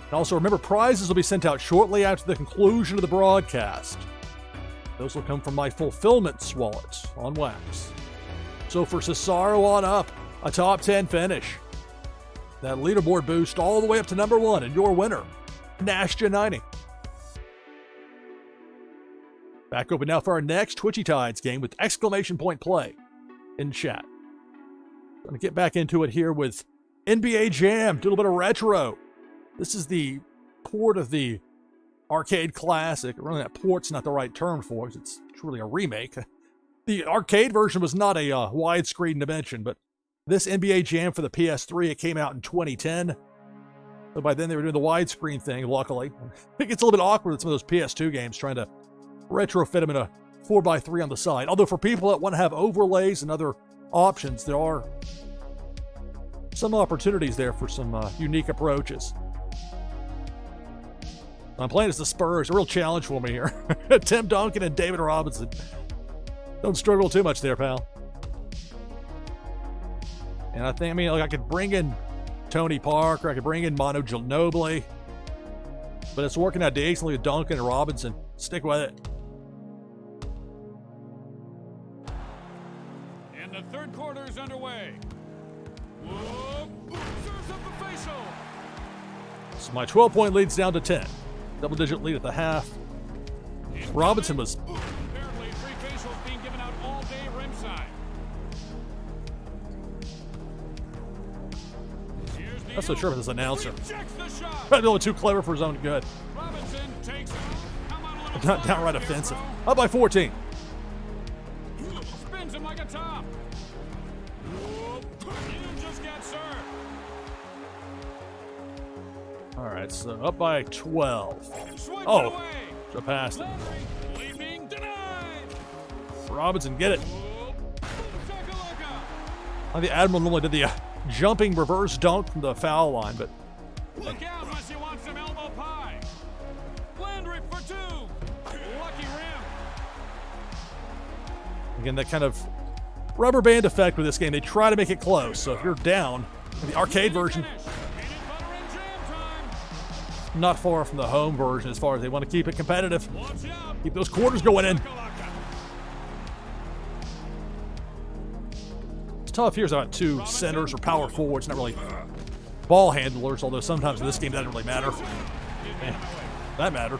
Speaker 1: And also remember, prizes will be sent out shortly after the conclusion of the broadcast. Those will come from my Fulfillment wallet on Wax. So for Cesaro on up, a top 10 finish. That leaderboard boost all the way up to number 1, and your winner, Nashia 90. Back open now for our next Twitchy Tides game with exclamation point play in chat. Going to get back into it here with NBA Jam, do a little bit of retro. This is the port of the arcade classic. Really, that port's not the right term for it. It's truly a remake. The arcade version was not a widescreen dimension, but this NBA Jam for the PS3, it came out in 2010. But by then they were doing the widescreen thing, luckily. It gets a little bit awkward with some of those PS2 games trying to retrofit them in a 4x3 on the side. Although for people that want to have overlays and other options, there are some opportunities there for some unique approaches. I'm playing as the Spurs, a real challenge for me here. Tim Duncan and David Robinson. Don't struggle too much there, pal. And I think, I could bring in Tony Parker, I could bring in Manu Ginobili, but it's working out decently with Duncan and Robinson. Stick with it.
Speaker 2: And the third quarter is underway. Whoa, serves up the facial.
Speaker 1: So my 12-point lead's down to 10. Double-digit lead at the half. Robinson was...
Speaker 2: Apparently, 3 facials being given out all day ringside.
Speaker 1: Not so sure about this announcer.
Speaker 2: Rejects the shot.
Speaker 1: Probably a little too clever for his own good.
Speaker 2: Robinson takes it. Come on, a little
Speaker 1: Not downright offensive. Up by 14.
Speaker 2: Spins him like a top. You just got served.
Speaker 1: All right, so up by 12.
Speaker 2: Swipes
Speaker 1: Oh,
Speaker 2: it away.
Speaker 1: should have passed it.
Speaker 2: Landry, leaping, denied.
Speaker 1: Robinson, get it.
Speaker 2: Shakalaka.
Speaker 1: The Admiral normally did the jumping reverse dunk from the foul line, but
Speaker 2: Look out unless you want some elbow pie. Landry for 2. Lucky rim.
Speaker 1: again, that kind of rubber band effect with this game. They try to make it close, so if you're down, in the arcade version,
Speaker 2: Finish. Peanut butter and jam time.
Speaker 1: not far from the home version as far as they want to keep it competitive.
Speaker 2: Watch out.
Speaker 1: Keep those quarters going in.
Speaker 2: Shakalaka.
Speaker 1: It's tough here about 2 centers or power forwards, not really ball handlers, although sometimes in this game that doesn't really matter. Man, that mattered.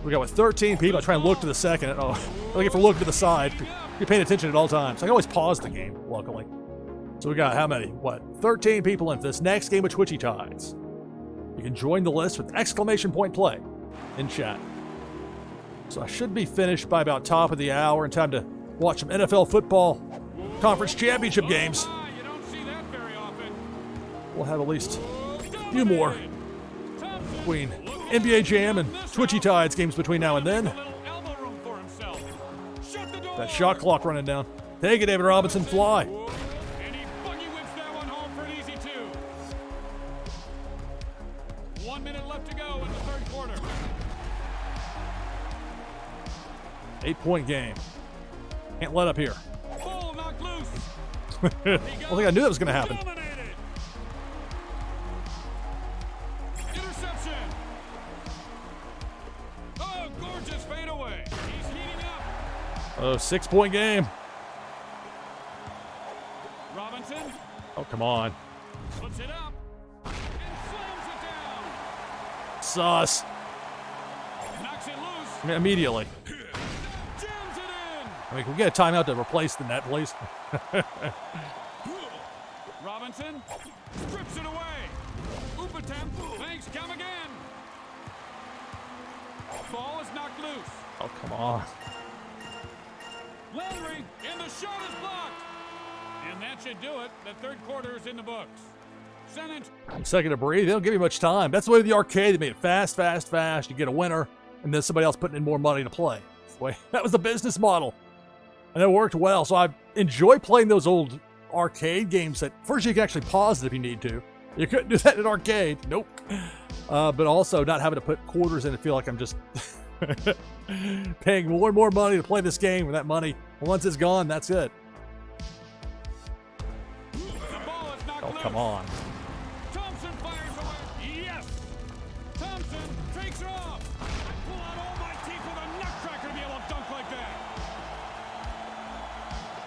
Speaker 1: We got 13 people. I try and look to the second. Oh, I like if we're looking to the side. You're paying attention at all times. I can always pause the game, luckily. So we got how many? 13 people in this next game of Twitchy Tides. You can join the list with exclamation point play in chat. So I should be finished by about top of the hour in time to watch some NFL football conference championship games.
Speaker 2: You don't see that very often.
Speaker 1: We'll have at least a few more between NBA Jam and Twitchy Tides games between now and then. That shot clock running down. Take it, David Robinson, fly.
Speaker 2: And he buggy whips that one home for an easy 2. 1 minute left to go in the third quarter.
Speaker 1: 8-point game. Can't let up here.
Speaker 2: Ball knocked loose.
Speaker 1: I think I knew that was going to happen.
Speaker 2: Dominated. Interception. Oh, gorgeous fadeaway. He's heating up.
Speaker 1: Oh, 6-point game.
Speaker 2: Robinson
Speaker 1: Oh, come on.
Speaker 2: puts it up and slams it down.
Speaker 1: Sus.
Speaker 2: Knocks it loose.
Speaker 1: I mean, immediately.
Speaker 2: Jams it in.
Speaker 1: I mean, can we get a timeout to replace the net, please?
Speaker 2: Robinson strips it away. Oop attempt. Thanks. Come again. Ball is knocked loose.
Speaker 1: Oh, come on.
Speaker 2: Landry, and the shot is blocked. And that should do it. The third quarter is in the books. Sentence.
Speaker 1: Second to breathe. They don't give you much time. That's the way of the arcade. They made it fast, fast, fast. You get a winner, and then somebody else putting in more money to play. That's the way. That was the business model. And it worked well. So I enjoy playing those old arcade games that first you can actually pause it if you need to. You couldn't do that in arcade. Nope. But also not having to put quarters in and feel like I'm just paying more and more money to play this game. And that money, once it's gone, that's it.
Speaker 2: The ball is knocked
Speaker 1: Oh,
Speaker 2: loose.
Speaker 1: come on.
Speaker 2: Thompson fires away. Yes. Thompson takes her off. I pull out all my teeth with a nutcracker to be able to dunk like that.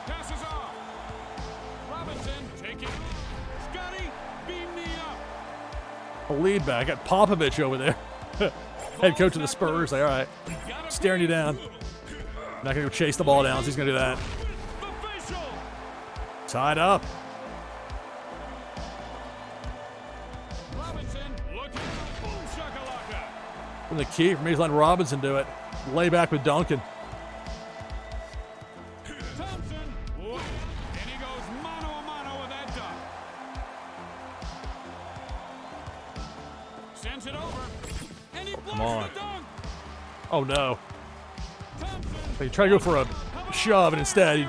Speaker 2: Passes off. Robinson taking. Scotty, beam me up.
Speaker 1: A lead back. Got Popovich over there. Head coach of the Spurs. Like, all right,
Speaker 2: Got a
Speaker 1: staring you down. Not going to go chase the ball down, so he's going to do that.
Speaker 2: The facial.
Speaker 1: Tied up.
Speaker 2: Robinson looking. Boom shakalaka.
Speaker 1: And the key for me is letting Robinson do it. Lay back with Duncan.
Speaker 2: Thompson. Whoa. And he goes mano a mano with that dunk. it over. And he
Speaker 1: Come on.
Speaker 2: blows the dunk.
Speaker 1: Oh no.
Speaker 2: Thompson.
Speaker 1: They try to go for a shove, and instead he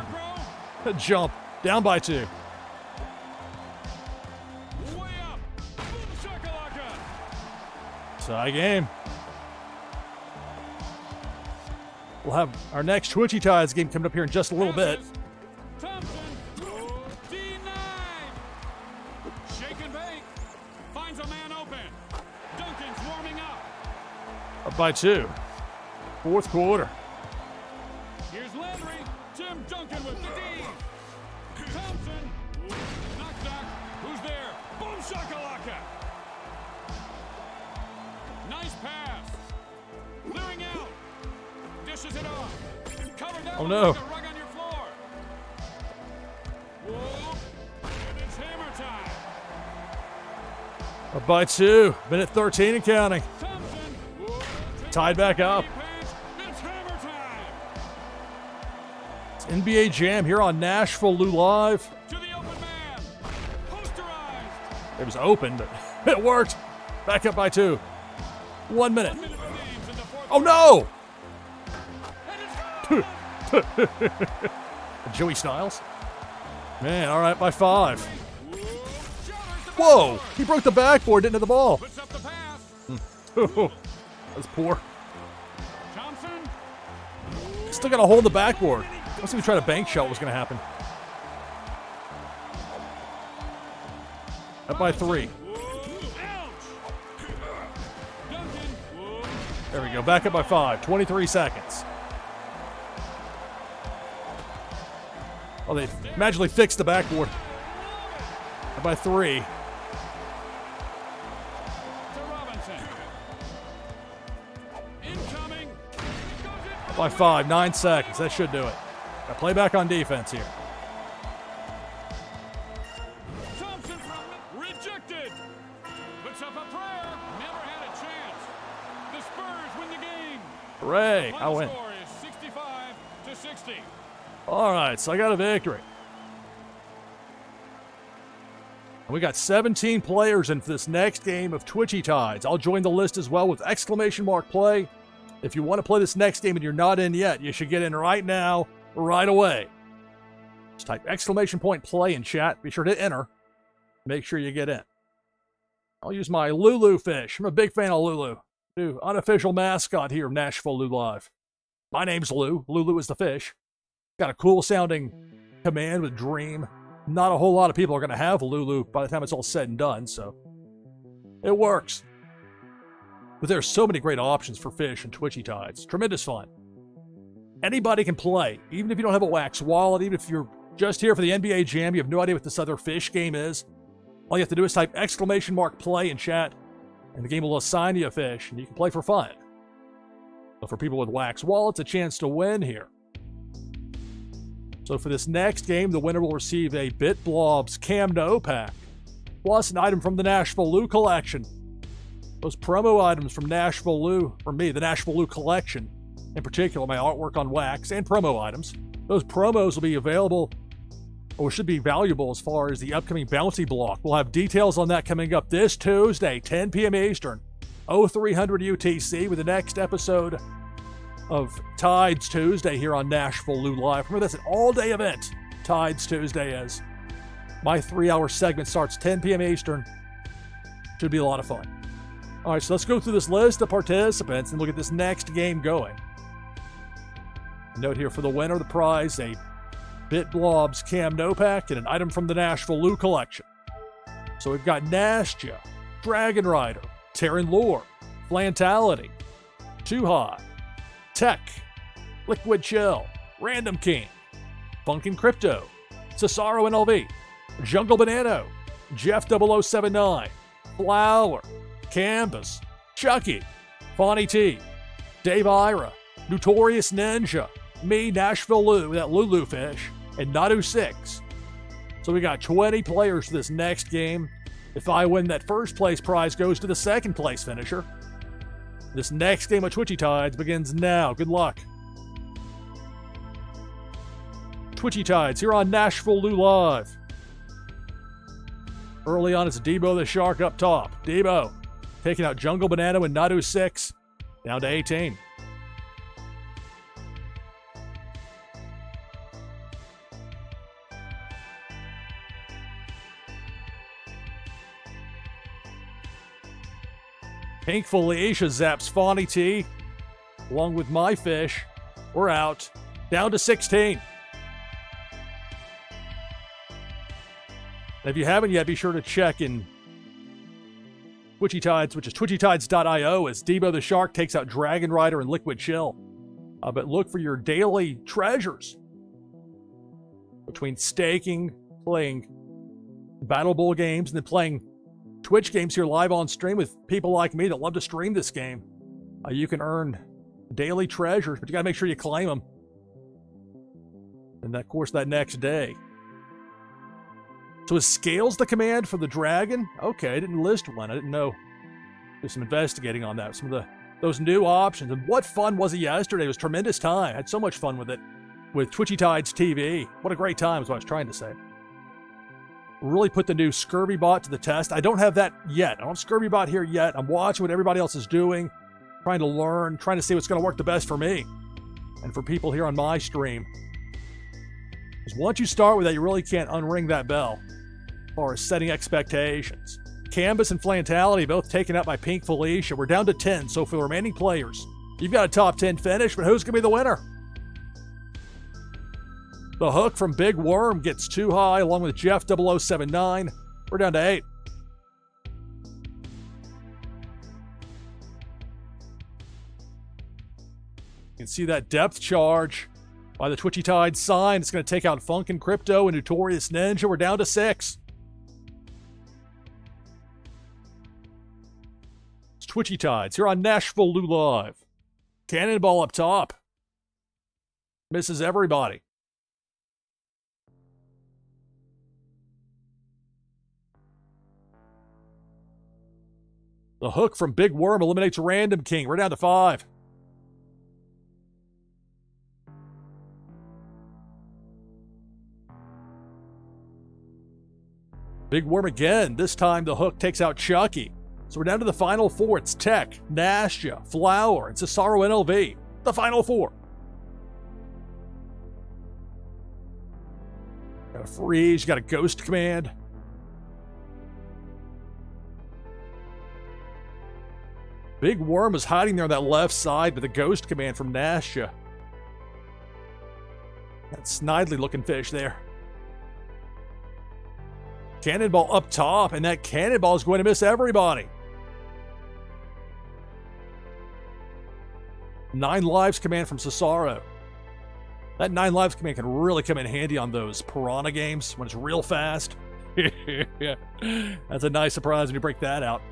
Speaker 1: jump down by 2.
Speaker 2: Way up. Boom shakalaka.
Speaker 1: Tie game. We'll have our next Twitchy Tides game coming up here in just a little bit.
Speaker 2: Thompson. Denied. Shake and bake. Finds a man open. Duncan's warming up.
Speaker 1: Up by 2. 4th quarter.
Speaker 2: Here's Landry. Tim Duncan with the D. Thompson. Knock, knock. Who's there? Boom shakalaka. Nice pass. Clearing out. Dishes it off. Covered that
Speaker 1: Oh,
Speaker 2: one
Speaker 1: no.
Speaker 2: like a rug on your floor. Whoa. And it's hammer time.
Speaker 1: Up by 2. Minute 13 and counting.
Speaker 2: Thompson. Whoa.
Speaker 1: Tied back up.
Speaker 2: It's hammer time.
Speaker 1: It's NBA Jam here on NashvilleLou Live.
Speaker 2: To the open man. Posterized.
Speaker 1: It was open, but it worked. Back up by 2. 1 minute.
Speaker 2: Minute remains in the fourth.
Speaker 1: Oh no!
Speaker 2: And it's
Speaker 1: Joey Styles. Man, all right, by 5.
Speaker 2: Whoa.
Speaker 1: Whoa! He broke the backboard, didn't hit the ball.
Speaker 2: Puts up the pass.
Speaker 1: That's poor.
Speaker 2: Thompson.
Speaker 1: Still got a hole in the backboard. Let's see if we tried a bank shot. What's going to happen? Up by 3.
Speaker 2: Ouch. Duncan.
Speaker 1: There we go. Back up by 5. 23 seconds. Oh, they magically fixed the backboard. Up by 3.
Speaker 2: To Robinson. Incoming.
Speaker 1: Up by 5. 9 seconds. That should do it. Got play back on defense here.
Speaker 2: Thompson from rejected. Puts up a prayer. Never had a chance. The Spurs win the game.
Speaker 1: Hooray. I
Speaker 2: Final
Speaker 1: win.
Speaker 2: score is 65-60.
Speaker 1: All right, so I got a victory. And we got 17 players in for this next game of Twitchy Tides. I'll join the list as well with exclamation mark play. If you want to play this next game and you're not in yet, you should get in right now, right away. Just type exclamation point play in chat. Be sure to enter. Make sure you get in. I'll use my Lulu fish. I'm a big fan of Lulu. New unofficial mascot here of NashvilleLou Live. My name's Lou. Lulu is the fish. Got a cool sounding command with Dream. Not a whole lot of people are going to have Lulu by the time it's all said and done, so it works. But there's so many great options for fish and Twitchy Tides. Tremendous fun. Anybody can play, even if you don't have a wax wallet, even if you're just here for the NBA Jam, you have no idea what this other fish game is. All you have to do is type exclamation mark play in chat, and the game will assign you a fish, and you can play for fun. So for people with wax wallets, a chance to win here. So for this next game, the winner will receive a BitBlobs Cam No pack, plus an item from the NashvilleLou collection. Those promo items from NashvilleLou, from me, the NashvilleLou collection, in particular my artwork on wax and promo items, those promos will be available, or should be valuable as far as the upcoming bounty block. We'll have details on that coming up this Tuesday, 10 p.m. Eastern, 0300 UTC, with the next episode of Tides Tuesday here on NashvilleLou Live. Remember, that's an all-day event. Tides Tuesday is. My 3-hour segment starts 10 p.m. Eastern. Should be a lot of fun. All right, so let's go through this list of participants and look at this next game going. Note here for the winner, the prize, a BitBlobs Cam No pack and an item from the NashvilleLou collection. So we've got Nashja, Dragon Rider, Terran Lore, Flantality, Too High, Tech, Liquid Chill, Random King, Funkin' Crypto, Cesaro NLV, Jungle Banano, Jeff 0079, Flower, Canvas, Chucky, Fonny T, Dave Ira, Notorious Ninja, me, NashvilleLou, that Lulu fish, and Nadu6. So we got 20 players for this next game. If I win, that first place prize goes to the second place finisher. This next game of Twitchy Tides begins now. Good luck. Twitchy Tides here on NashvilleLou Live. Early on, it's Debo the Shark up top. Debo taking out Jungle Banana and Nadu 6, down to 18. Pink Felicia zaps Fawny T, along with my fish. We're out, down to 16. And if you haven't yet, be sure to check in Twitchy Tides, which is twitchytides.io, as Debo the Shark takes out Dragon Rider and Liquid Chill. But look for your daily treasures between staking, playing Battle Bowl games, and then playing Twitch games here live on stream with people like me that love to stream this game. You can earn daily treasures, but you got to make sure you claim them. And of course, that next day. So is Scales the command for the dragon? Okay, I didn't list one. I didn't know. Do some investigating on that. Some of those new options. And what fun was it yesterday? It was tremendous time. I had so much fun with it. With Twitchy Tides TV. What a great time is what I was trying to say. Really put the new Scurvy bot to the test. I don't have that yet. I don't have Scurvy bot here yet. I'm watching what everybody else is doing. Trying to learn. Trying to see what's going to work the best for me. And for people here on my stream. Because once you start with that, you really can't unring that bell. As far as setting expectations. Canvas and Flantality both taken out by Pink Felicia. We're down to 10, so for the remaining players, you've got a top 10 finish, but who's going to be the winner? The Hook from Big Worm gets too high, along with Jeff 0079. We're down to 8. You can see that depth charge by the Twitchy Tides sign. It's going to take out Funkin' Crypto and Notorious Ninja. We're down to 6. Twitchy Tides here on NashvilleLou Live. Cannonball up top. Misses everybody. The Hook from Big Worm eliminates Random King. We're down to 5. Big Worm again. This time the Hook takes out Chucky. So we're down to the final 4. It's Tech, Nastia, Flower, and Cesaro NLV. The final 4. Got a freeze, got a ghost command. Big Worm is hiding there on that left side with a ghost command from Nastia. That snidely looking fish there. Cannonball up top, and that cannonball is going to miss everybody. 9 lives command from Cesaro. That 9 lives command can really come in handy on those Piranha games when it's real fast. Yeah. That's a nice surprise when you break that out.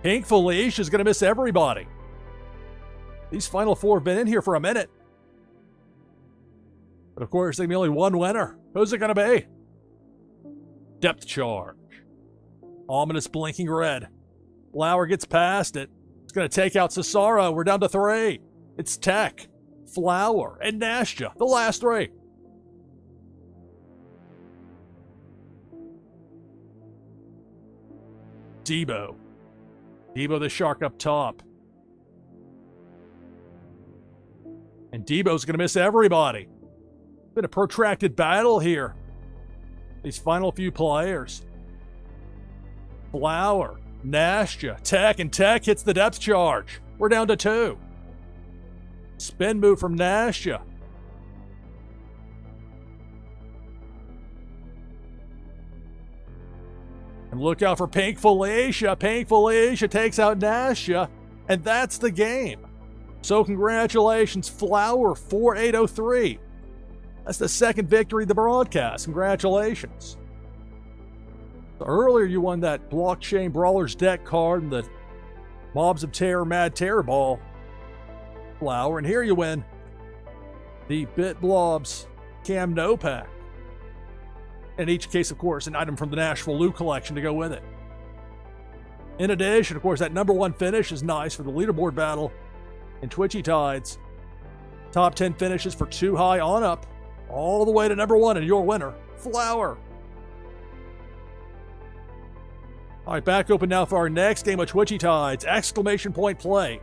Speaker 1: Pink Felicia is going to miss everybody. These final 4 have been in here for a minute. But of course, there's going to be only one winner. Who's it going to be? Depth charge. Ominous blinking red. Flower gets past it. It's going to take out Cesaro. We're down to 3. It's Tech, Flower, and Nastia. The last 3. Debo. Debo the Shark up top. And Debo's going to miss everybody. Been a protracted battle here. These final few players. Flower, Nastia, Tech, and Tech hits the depth charge. We're down to 2. Spin move from Nastia. And look out for Pink Felicia. Pink Felicia takes out Nastia. And that's the game. So congratulations, Flower 4803. That's the second victory of the broadcast. Congratulations. So earlier you won that Blockchain Brawlers deck card and the Mobs of Terror Mad Terror Ball, Flower. And here you win the Bit Blobs Cam No Pack. In each case, of course, an item from the NashvilleLou collection to go with it. In addition, of course, that number 1 finish is nice for the leaderboard battle in Twitchy Tides. Top 10 finishes for 2 high on up, all the way to number 1, and your winner, Flower. All right, back open now for our next game of Twitchy Tides! Exclamation point play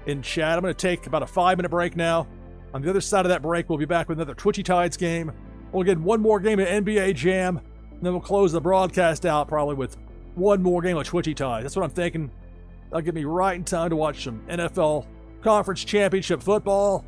Speaker 1: in chat. I'm going to take about a 5-minute break now. On the other side of that break, we'll be back with another Twitchy Tides game. We'll get one more game of NBA Jam, and then we'll close the broadcast out probably with one more game of Twitchy Tides. That's what I'm thinking. That'll get me right in time to watch some NFL Conference Championship football.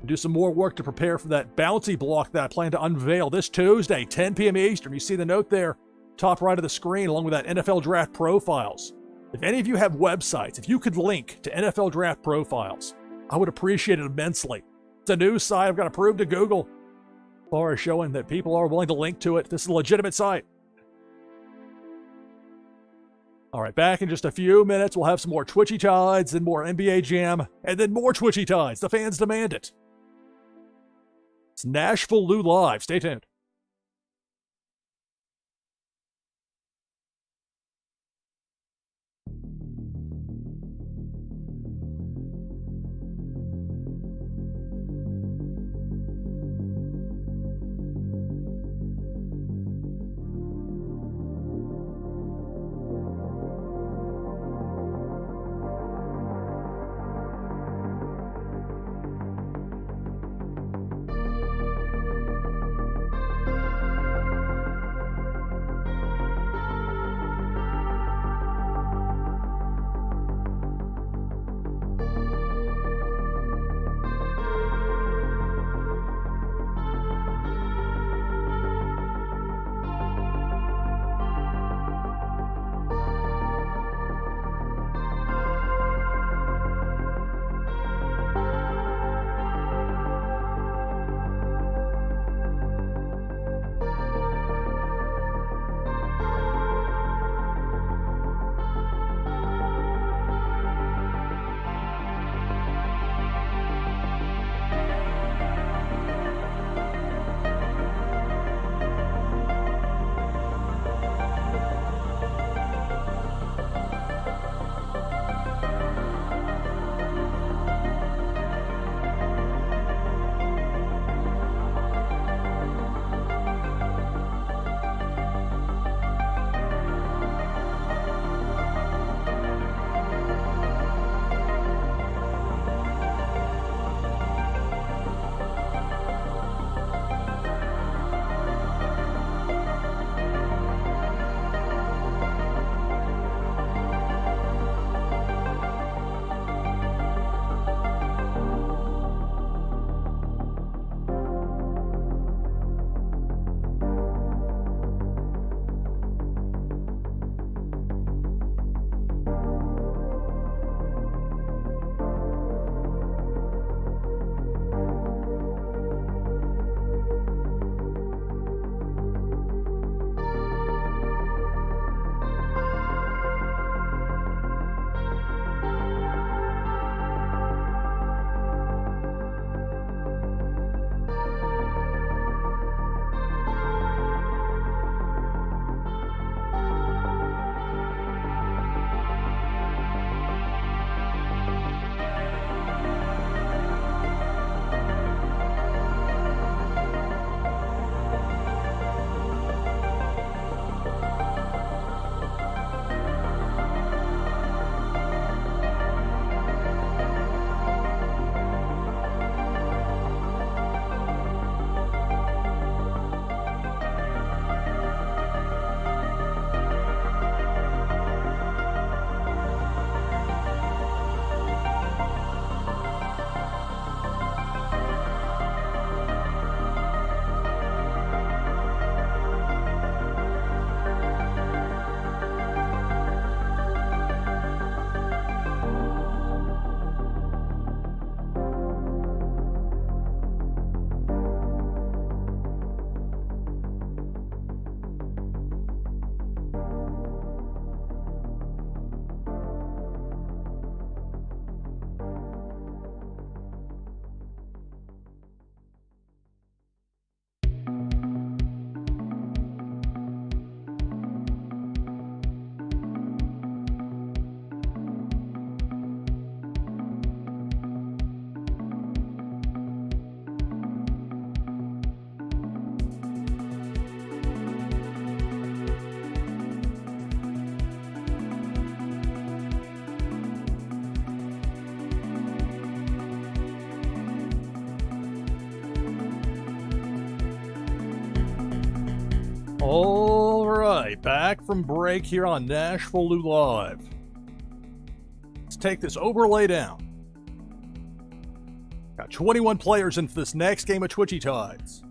Speaker 1: Do some more work to prepare for that bouncy block that I plan to unveil this Tuesday, 10 p.m. Eastern. You see the note there, top right of the screen, along with that NFL Draft Profiles. If any of you have websites, if you could link to NFL Draft Profiles, I would appreciate it immensely. It's a news site I've got to prove to Google, as far as showing that people are willing to link to it. This is a legitimate site. All right, back in just a few minutes, we'll have some more Twitchy Tides, then more NBA Jam, and then more Twitchy Tides. The fans demand it. It's NashvilleLou Live. Stay tuned. Alright, back from break here on NashvilleLou Live. Let's take this overlay down. Got 21 players into this next game of Twitchy Tides.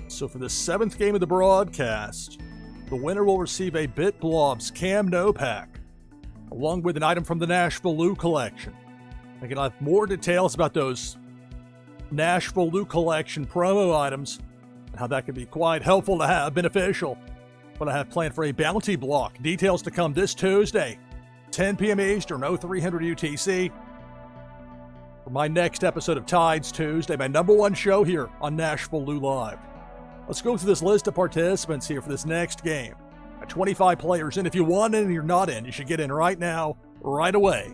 Speaker 1: So for the 7th game of the broadcast, the winner will receive a BitBlobs Cam No Pack, along with an item from the NashvilleLou collection. I can have more details about those NashvilleLou collection promo items and how that can be quite helpful to have, beneficial. What I have planned for a bounty block. Details to come this Tuesday, 10 p.m. Eastern, 0300 UTC. For my next episode of Tides Tuesday, my #1 show here on NashvilleLou Live. Let's go through this list of participants here for this next game. Got 25 players in. If you want in and you're not in, you should get in right now, right away,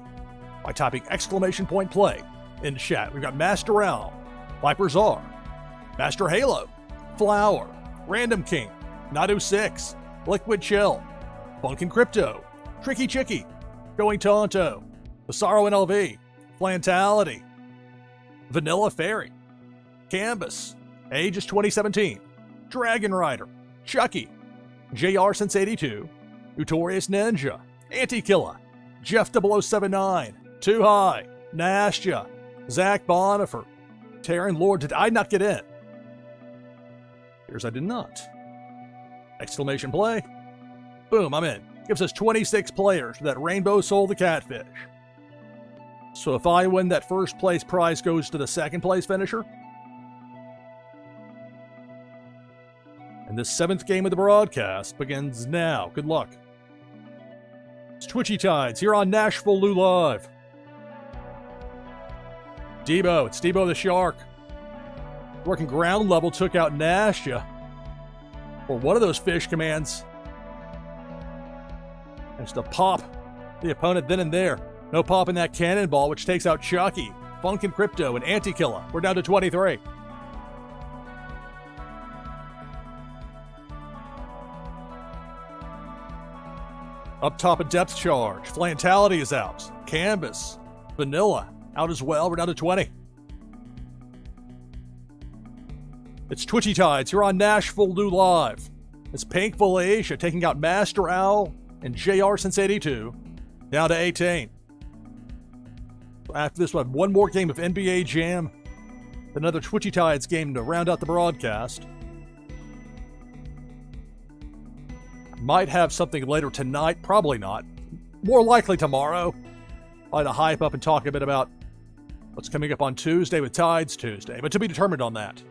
Speaker 1: by typing !play in chat. We've got Master Owl, Viper's R, Master Halo, Flower, Random King, Nadu6, Liquid Chill, Funkin' Crypto, Tricky Chicky, Going Tonto, Basaro NLV, Flantality, Vanilla Fairy, Canvas, Aegis 2017, Dragon Rider, Chucky, JR Since 82, Notorious Ninja, Anti-Killa, Jeff 0079, Too High, Nastya, Zach Bonifer, Taryn Lord. Did I not get in? Here's I did not. Exclamation play. Boom, I'm in. Gives us 26 players for that Rainbow Soul the Catfish. So if I win, that first place prize goes to the second place finisher. And the 7th game of the broadcast begins now. Good luck. It's Twitchy Tides here on NashvilleLou Live. Debo, it's Debo the Shark. Working ground level, took out Nastya. Or one of those fish commands. Just to pop the opponent then and there. No pop in that cannonball, which takes out Chucky, Funkin' Crypto, and Anti-Killa. We're down to 23. Up top, a depth charge. Flantality is out. Canvas, Vanilla out as well. We're down to 20. It's Twitchy Tides here on NashvilleLou Live. It's Pink Felicia taking out Master Owl and JR Since 82. Down to 18. After this, we'll have one more game of NBA Jam. Another Twitchy Tides game to round out the broadcast. Might have something later tonight, probably not. More likely tomorrow. I'll hype up and talk a bit about what's coming up on Tuesday with Tides Tuesday, but to be determined on that.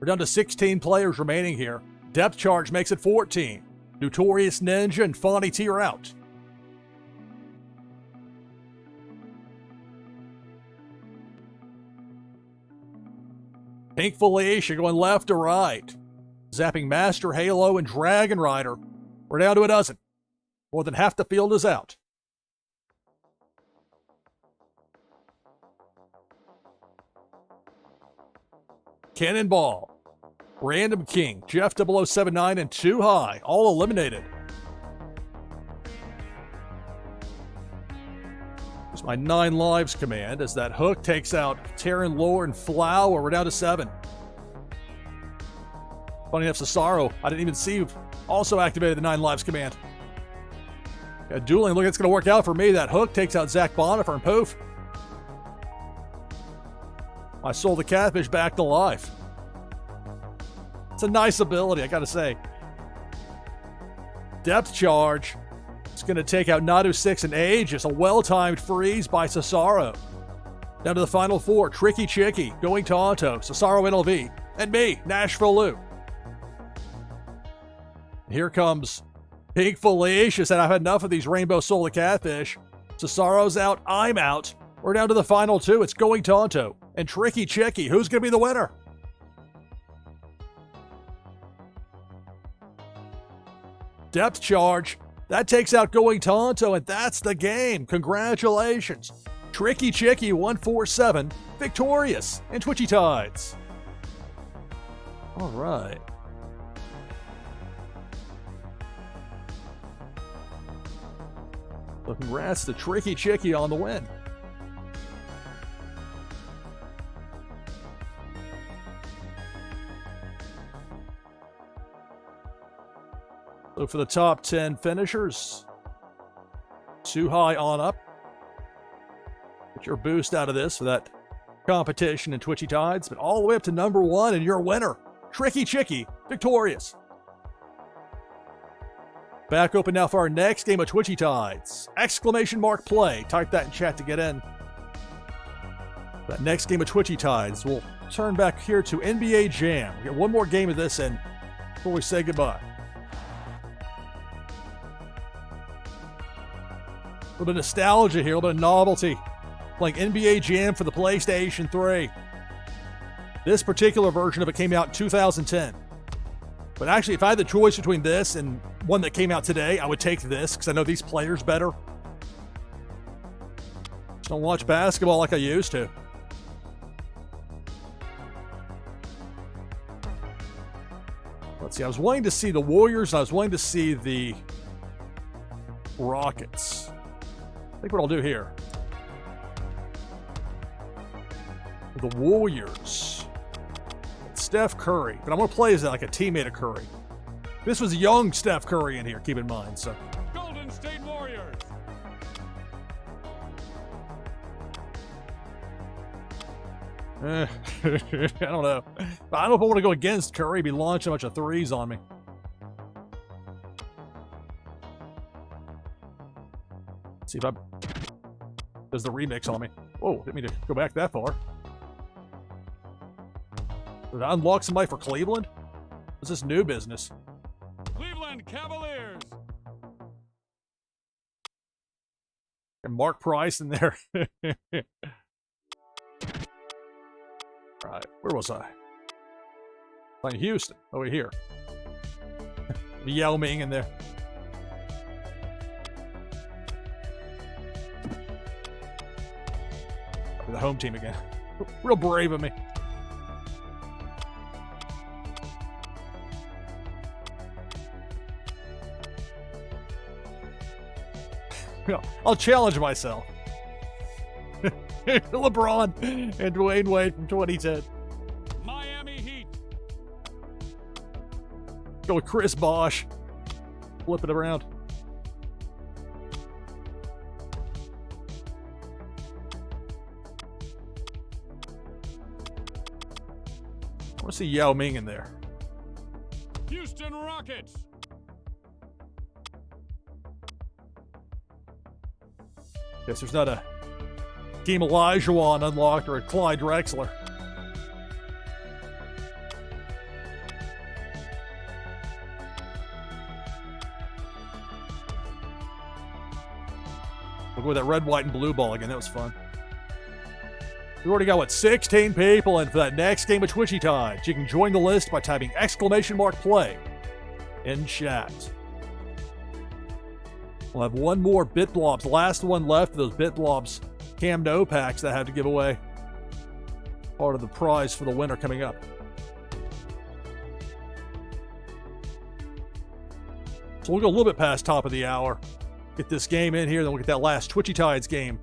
Speaker 1: We're down to 16 players remaining here. Depth charge makes it 14. Notorious Ninja and Fonny T are out. Pink Felicia going left to right. Zapping Master Halo and Dragon Rider. We're down to a dozen. More than half the field is out. Cannonball, Random King, Jeff 0079, and Too High, all eliminated. There's my 9 lives command as that hook takes out Taryn Lord and Flower. We're down to 7. Funny enough, Cesaro, I didn't even see, also activated the 9 lives command. Yeah, dueling, look, it's going to work out for me. That hook takes out Zach Bonifer and poof. I sold the Catfish back to life. It's a nice ability, I gotta say. Depth charge. It's going to take out Nadu6 and Aegis. A well-timed freeze by Cesaro. Down to the final 4. Tricky Chicky, Going Tonto, Cesaro NLV, and me, NashvilleLou. Here comes Pink Felicia. Said I've had enough of these Rainbow Soul the Catfish. Cesaro's out. I'm out. We're down to the final 2. It's Going Tonto and Tricky Chicky. Who's going to be the winner? Depth charge. That takes out Going Tonto, and that's the game. Congratulations. Tricky Chicky 147, victorious in Twitchy Tides. All right. So congrats to Tricky Chicky on the win. So for the top 10 finishers, too high on up. Get your boost out of this for that competition in Twitchy Tides, but all the way up to number 1, and you're a winner. Tricky Chicky, victorious. Back open now for our next game of Twitchy Tides. Exclamation mark play. Type that in chat to get in. That next game of Twitchy Tides, we'll turn back here to NBA Jam. We'll get one more game of this in before we say goodbye. A little bit of nostalgia here, a little bit of novelty. Playing NBA Jam for the PlayStation 3. This particular version of it came out in 2010. But actually, if I had the choice between this and one that came out today, I would take this because I know these players better. Just don't watch basketball like I used to. Let's see, I was wanting to see the Warriors, and I was wanting to see the Rockets. I think what I'll do here. The Warriors. Steph Curry. But I'm going to play as like a teammate of Curry. This was young Steph Curry in here, keep in mind. So
Speaker 2: Golden State Warriors.
Speaker 1: I don't know. I don't know if I want to go against Curry. He'd be launching a bunch of threes on me. Let's see if I... Does the remix on me. Whoa, didn't mean to go back that far. Did I unlock somebody for Cleveland? What's this new business?
Speaker 2: Cleveland Cavaliers.
Speaker 1: And Mark Price in there. Right, where was I? Playing Houston, over here. Yao Ming in there. The home team again. Real brave of me. I'll challenge myself. LeBron and Dwayne Wade from 2010.
Speaker 2: Miami Heat.
Speaker 1: Go with Chris Bosh. Flip it around. I want to see Yao Ming in there.
Speaker 2: Houston Rockets.
Speaker 1: Guess there's not a Game Olajuwon unlocked or a Clyde Drexler. We'll go with that red, white, and blue ball again. That was fun. We already got, 16 people in for that next game of Twitchy Tides. You can join the list by typing !play in chat. We'll have one more BitBlobs. Last one left of those BitBlobs Cam No packs that I have to give away. Part of the prize for the winner coming up. So we'll go a little bit past top of the hour. Get this game in here, then we'll get that last Twitchy Tides game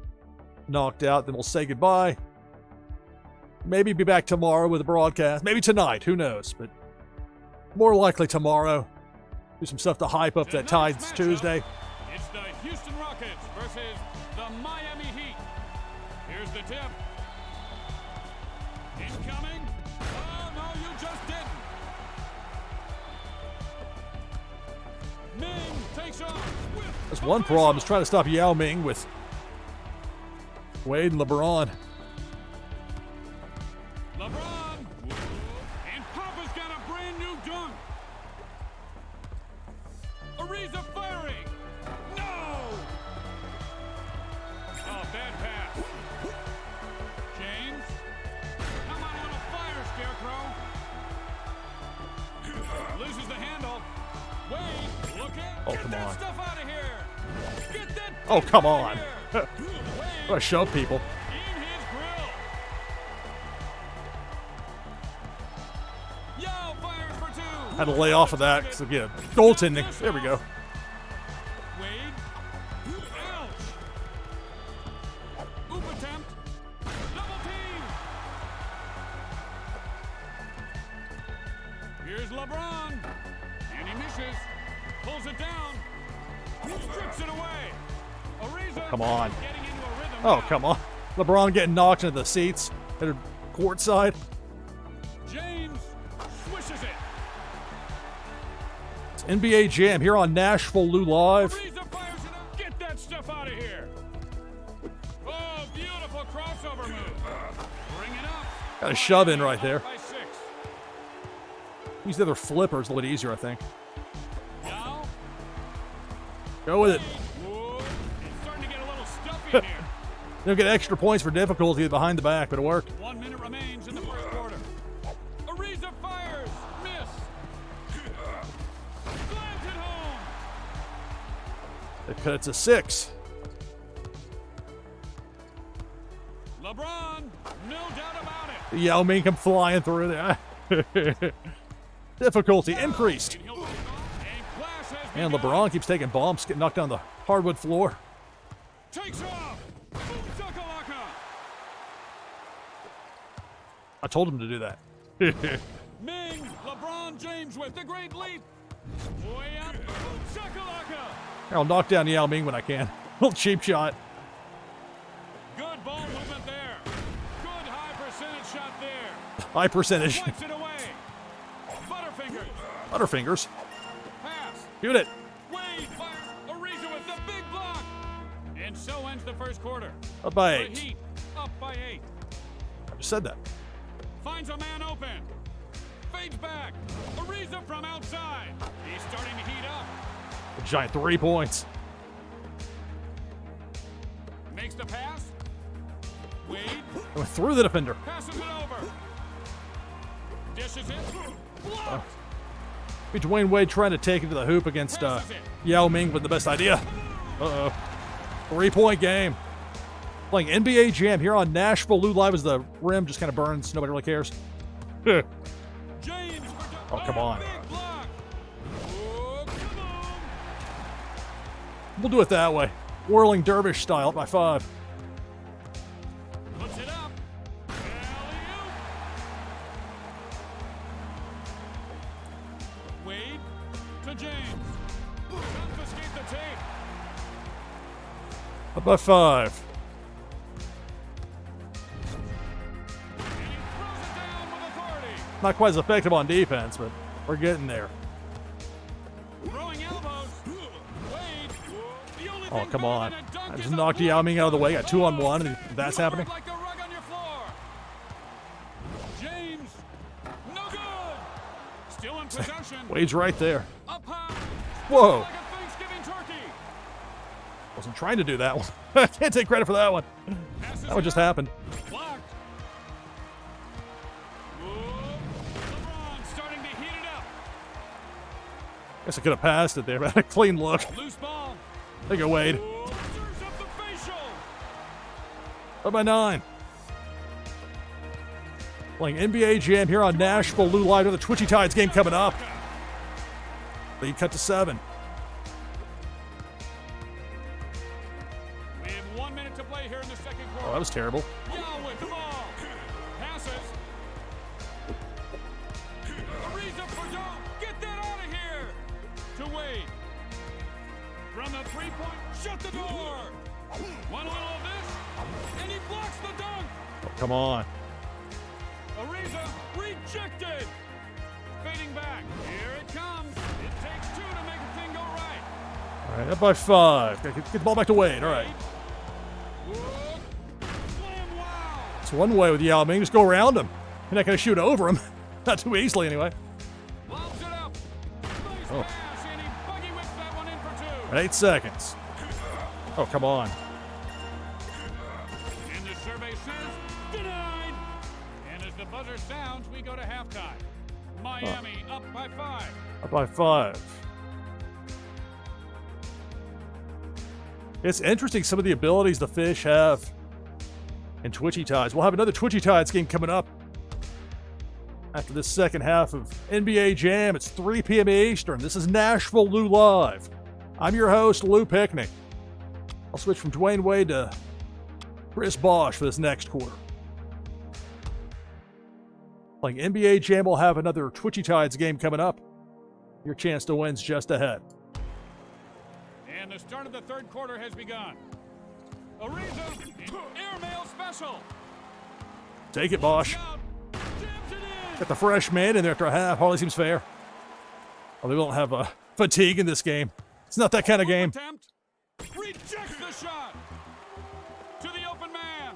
Speaker 1: knocked out. Then we'll say goodbye. Maybe be back tomorrow with a broadcast. Maybe tonight. Who knows? But more likely tomorrow. Do some stuff to hype up that Tides Tuesday.
Speaker 2: It's the Houston Rockets versus the Miami Heat. Here's the tip. Incoming. Oh, no, you just didn't. Ming takes off with...
Speaker 1: That's one problem, is trying to stop Yao Ming with Wade and LeBron.
Speaker 2: LeBron. And Papa's got a brand new dunk. Ariza firing. No! Oh, bad pass. James. Come on, little fire, Scarecrow. Loses the handle. Wade, look at.
Speaker 1: Oh,
Speaker 2: Get
Speaker 1: come
Speaker 2: that
Speaker 1: on.
Speaker 2: stuff out of here. Get that.
Speaker 1: Oh, come
Speaker 2: out
Speaker 1: on.
Speaker 2: of here.
Speaker 1: I'm gonna shove people.
Speaker 2: In his grill. Yao fires for two.
Speaker 1: Had to lay off of that because, again, goaltending. There we go.
Speaker 2: Wade. Ouch. pushes, pulls it down, strips it away. Ariza
Speaker 1: Come on.
Speaker 2: getting into a rhythm
Speaker 1: Oh,
Speaker 2: now.
Speaker 1: come on. LeBron getting knocked into the seats at courtside.
Speaker 2: James swishes it.
Speaker 1: It's NBA Jam here on NashvilleLou Live.
Speaker 2: Ariza fires it up. Get that stuff out of here. Oh, beautiful crossover move. Bring it up.
Speaker 1: Got a shove in right there.
Speaker 2: By 6.
Speaker 1: Use the other flippers a little easier, I think.
Speaker 2: Now,
Speaker 1: Go with it.
Speaker 2: Whoa, it's starting to get a little stuffy in here.
Speaker 1: You'll get extra points for difficulty behind the back, but it worked.
Speaker 2: 1 minute remains in the first quarter. Ariza fires. Miss. Slams it home.
Speaker 1: They cut it to 6.
Speaker 2: LeBron, no doubt about it.
Speaker 1: Yao Ming come flying through there. Difficulty increased.
Speaker 2: And he'll take off, and class has
Speaker 1: And
Speaker 2: begun.
Speaker 1: LeBron keeps taking bumps, getting knocked down the hardwood floor.
Speaker 2: Takes off. Boom shakalaka.
Speaker 1: I told him to do that.
Speaker 2: Ming, LeBron James with the great leap. Way up. Boom shakalaka.
Speaker 1: I'll knock down Yao Ming when I can. Little cheap shot.
Speaker 2: Good ball movement there. Good high percentage shot there.
Speaker 1: High percentage.
Speaker 2: Flips it away. Butterfingers.
Speaker 1: Butterfingers.
Speaker 2: Pass.
Speaker 1: Shoot it.
Speaker 2: Wade fires. Ariza with the big block. And so ends the first quarter.
Speaker 1: Up by
Speaker 2: The
Speaker 1: 8.
Speaker 2: Heat up by 8.
Speaker 1: I just said that.
Speaker 2: Finds a man open. Fades back. Ariza from outside. He's starting to heat up.
Speaker 1: A giant 3 points.
Speaker 2: Makes the pass. Wade
Speaker 1: I went through the defender.
Speaker 2: passes it over. Dishes it. Blocked.
Speaker 1: Be Dwayne Wade trying to take it to the hoop against Yao Ming with the best idea. Uh-oh. 3-point game. Playing NBA Jam here on NashvilleLou Live as the rim just kind of burns. Nobody really cares.
Speaker 2: James for
Speaker 1: Oh, come on.
Speaker 2: Big block. Oh, come on.
Speaker 1: We'll do it that way. Whirling dervish style up by 5.
Speaker 2: Puts it up. Alley-oop. Wade to James. Confiscate the tape.
Speaker 1: Up by 5.
Speaker 2: And he throws it down with authority.
Speaker 1: Not quite as effective on defense, but we're getting there.
Speaker 2: Throwing elbows. Wade. The only
Speaker 1: Oh,
Speaker 2: thing
Speaker 1: come
Speaker 2: better
Speaker 1: on.
Speaker 2: than a dunk
Speaker 1: I
Speaker 2: is
Speaker 1: just
Speaker 2: a
Speaker 1: knocked
Speaker 2: block.
Speaker 1: Yao Ming out of the way. Got 2-on-1, and that's
Speaker 2: You
Speaker 1: happening.
Speaker 2: Like the rug on your floor. James. No good. Still in possession.
Speaker 1: Wade's right there.
Speaker 2: Up high.
Speaker 1: Whoa.
Speaker 2: Like a Thanksgiving turkey.
Speaker 1: Wasn't trying to do that one. I can't take credit for that one.
Speaker 2: Passes
Speaker 1: That one
Speaker 2: it
Speaker 1: just
Speaker 2: up.
Speaker 1: happened.
Speaker 2: Blocked. Whoa. LeBron starting to heat it up.
Speaker 1: Guess I could have passed it there, but had a clean look.
Speaker 2: Loose ball.
Speaker 1: There you go, Wade.
Speaker 2: Whoa. Serves up the facial.
Speaker 1: Up by 9. Playing NBA Jam here on NashvilleLou Live with the Twitchy Tides game coming up. Lead cut to 7.
Speaker 2: We have 1 minute to play here in the second
Speaker 1: Oh,
Speaker 2: quarter.
Speaker 1: that was terrible.
Speaker 2: Yao with the ball. Passes. Ariza for dunk. Get that out of here. To Wade. From the three-point. Shut the door. One little of this. And he blocks the dunk.
Speaker 1: Oh, come on.
Speaker 2: Ariza rejected. Fading back. Here it comes. It takes 2 to make a thing go right.
Speaker 1: All right, up by 5. Get the ball back to Wade. All right.
Speaker 2: Whoa. Slam, wow.
Speaker 1: It's one way with Yao Ming. Just go around him. You're not going to shoot over him. Not too easily, anyway.
Speaker 2: Lobs it up. Nice
Speaker 1: Oh.
Speaker 2: pass, and he buggy whips that one in for 2.
Speaker 1: At 8 seconds. Oh, come on.
Speaker 2: And the survey says denied. And as the buzzer sounds, we go to halftime. Miami up by 5.
Speaker 1: Up by 5. It's interesting some of the abilities the Fish have in Twitchy Tides. We'll have another Twitchy Tides game coming up after this second half of NBA Jam. It's 3 p.m. Eastern. This is NashvilleLou Live. I'm your host, Lou Pickney. I'll switch from Dwayne Wade to Chris Bosch for this next quarter. Playing NBA Jam, we'll have another Twitchy Tides game coming up Your chance to win's just ahead.
Speaker 2: And the start of the third quarter has begun. Ariza, airmail special.
Speaker 1: Take it, Bosch. Got the fresh man in there after a half. Hardly seems fair. Well, they don't have fatigue in this game. It's not that kind of game.
Speaker 2: Attempt. Rejects the shot. To the open man.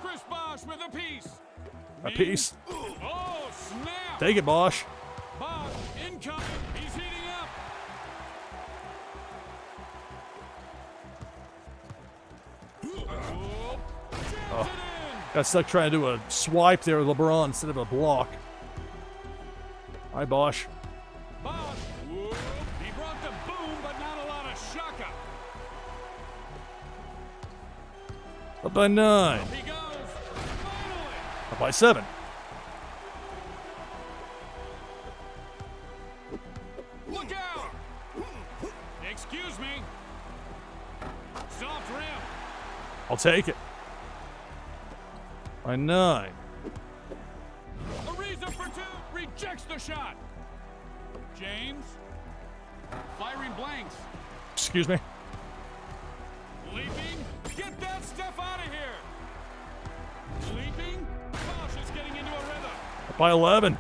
Speaker 2: Chris Bosch with a piece.
Speaker 1: A piece.
Speaker 2: Oh, snap.
Speaker 1: Take it, Bosch.
Speaker 2: Bosch incoming. He's heating up.
Speaker 1: Oh. Got stuck trying to do a swipe there with LeBron instead of a block. All right, Bosch.
Speaker 2: Bosch. Whoop. He brought the boom, but not a lot of shaka.
Speaker 1: Up by 9.
Speaker 2: He goes. Finally.
Speaker 1: Up by 7.
Speaker 2: Look out. Excuse me. Soft rim.
Speaker 1: I'll take it. By 9.
Speaker 2: Ariza for 2. Rejects the shot. James. Firing blanks.
Speaker 1: Excuse me.
Speaker 2: Leaping. Get that stuff out of here. Leaping. Bosch is getting into a rhythm.
Speaker 1: Up by 11.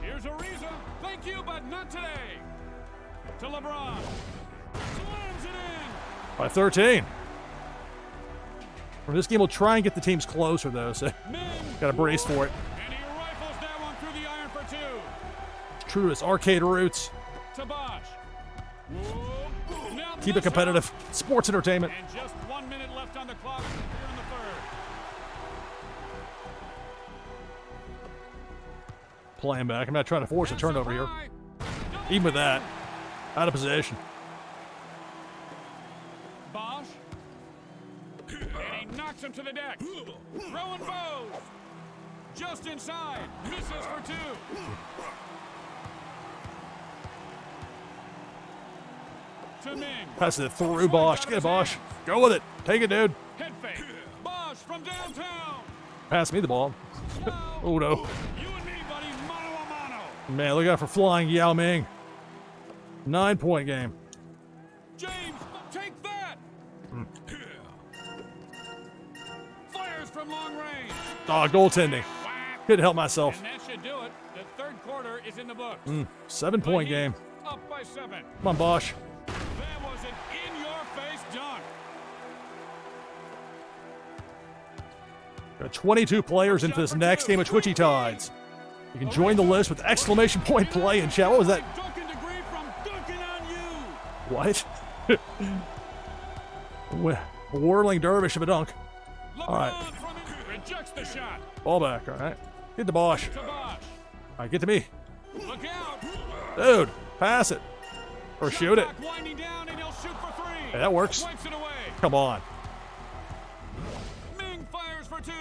Speaker 2: Here's Ariza. Thank you, but not today. To LeBron. Slams it in.
Speaker 1: By 13. This game will try and get the teams closer, though, so got to brace for it.
Speaker 2: And he rifles that one through the iron for 2.
Speaker 1: True to its arcade roots.
Speaker 2: To Bosch. Now
Speaker 1: Keep it competitive. Sports entertainment.
Speaker 2: And just 1 minute left on the clock here in the third.
Speaker 1: Playing back. I'm not trying to force a turnover here. Even with that, out of possession.
Speaker 2: Bosch. And he knocks him to the deck. Throwing bows. Just inside. Misses for 2. To Ming.
Speaker 1: Pass it through Bosch. Get it, Bosch. Go with it. Take it, dude.
Speaker 2: Head fake. Bosch from downtown.
Speaker 1: Pass me the ball. Oh, no.
Speaker 2: You and me, buddy. Mano a mano.
Speaker 1: Man, look out for flying Yao Ming. 9-point game.
Speaker 2: James, take that. Fires from long range.
Speaker 1: Oh, goaltending.
Speaker 2: Whack.
Speaker 1: Couldn't help myself.
Speaker 2: And that should do it. The third quarter is in the books.
Speaker 1: 7-point game.
Speaker 2: Up by 7.
Speaker 1: Come on, Bosch.
Speaker 2: That was an in-your-face dunk.
Speaker 1: Got 22 players into this next game of Twitchy Tides. You can join the list with exclamation point play in chat. What was that?
Speaker 2: Dunking degree from dunking on you.
Speaker 1: What? Whirling dervish of a dunk.
Speaker 2: LeBron
Speaker 1: All right.
Speaker 2: from it rejects the shot.
Speaker 1: Ball back, all right. Get the Bosch.
Speaker 2: To Bosch.
Speaker 1: All right, get to me.
Speaker 2: Look out.
Speaker 1: Dude, pass it. Or shoot it.
Speaker 2: Shot clock winding down, and he'll shoot for 3.
Speaker 1: Hey, that works.
Speaker 2: Swipes it away.
Speaker 1: Come on.
Speaker 2: Ming fires for 2.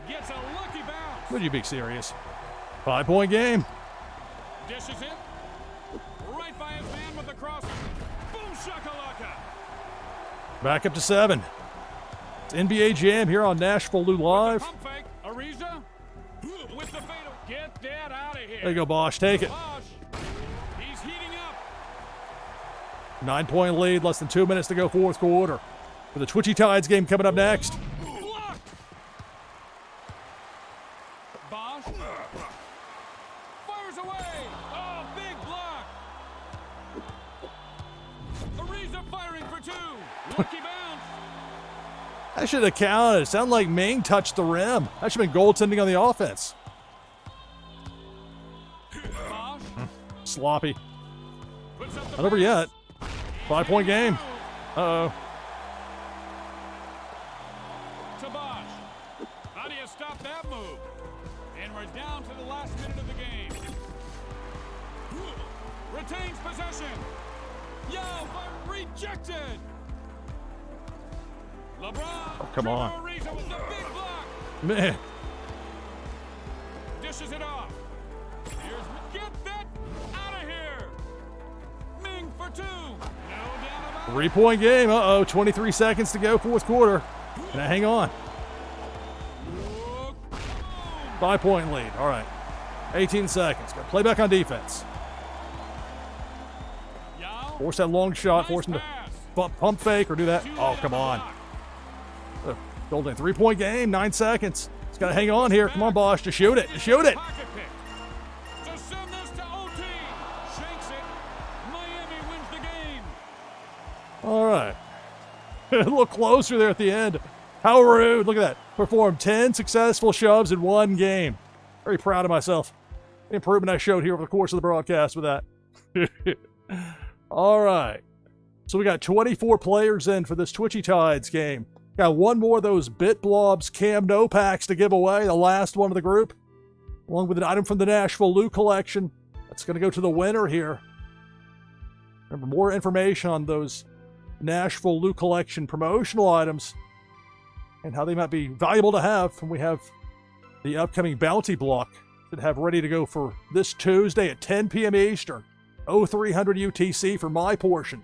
Speaker 2: Gets a lucky bounce.
Speaker 1: Would you be serious? 5-point game.
Speaker 2: Dishes it. Right by his man with the cross. Boom shakalaka.
Speaker 1: Back up to 7. It's NBA Jam here on NashvilleLou Live.
Speaker 2: Pump fake. Ariza. With the fatal. Get that out of here.
Speaker 1: There you go, Bosch. Take it.
Speaker 2: Bosch. He's heating up.
Speaker 1: 9-point lead. Less than 2 minutes to go, fourth quarter. For the Twitchy Tides game coming up next.
Speaker 2: Blocked. Bosch. Fires away. Oh, big block. Ariza firing for 2. Lucky bounce.
Speaker 1: That should have counted. It sounded like Ming touched the rim. That should have been goaltending on the offense.
Speaker 2: Bosch.
Speaker 1: Sloppy.
Speaker 2: Puts up the
Speaker 1: Not over yet. 5-point game. Uh-oh.
Speaker 2: To Bosch. How do you stop that move? And we're down to the last minute of the game. Retains possession. Yo, but rejected. LeBron.
Speaker 1: Oh, come on.
Speaker 2: Ariza with the big block.
Speaker 1: Man.
Speaker 2: Dishes it off. Get that out of here. Ming for 2. No doubt about it.
Speaker 1: 3-point game. Uh-oh. 23 seconds to go, fourth quarter. Can I hang on?
Speaker 2: Boom.
Speaker 1: 5-point lead. All right. 18 seconds. Got play back on defense.
Speaker 2: Yao.
Speaker 1: Force that long shot.
Speaker 2: Nice
Speaker 1: Force him to
Speaker 2: pass.
Speaker 1: pump fake or do that.
Speaker 2: Shoot
Speaker 1: Oh,
Speaker 2: it
Speaker 1: come
Speaker 2: on
Speaker 1: on.
Speaker 2: the block.
Speaker 1: Golden 3-point game. 9 seconds. He's got to hang on here. Come on, Bosch. Just shoot it. Just shoot it.
Speaker 2: Pocket pick. To send this to OT. Shakes it. Miami wins the game.
Speaker 1: All right. A little closer there at the end. How rude. Look at that. Performed 10 successful shoves in one game. Very proud of myself. The improvement I showed here over the course of the broadcast with that. All right. So we got 24 players in for this Twitchy Tides game. Got one more of those Bit Blobs Cam No packs to give away, the last one of the group, along with an item from the NashvilleLou collection. That's going to go to the winner here. Remember, more information on those NashvilleLou collection promotional items and how they might be valuable to have when we have the upcoming bounty block that have ready to go for this Tuesday at 10 p.m. Eastern, 0300 UTC for my portion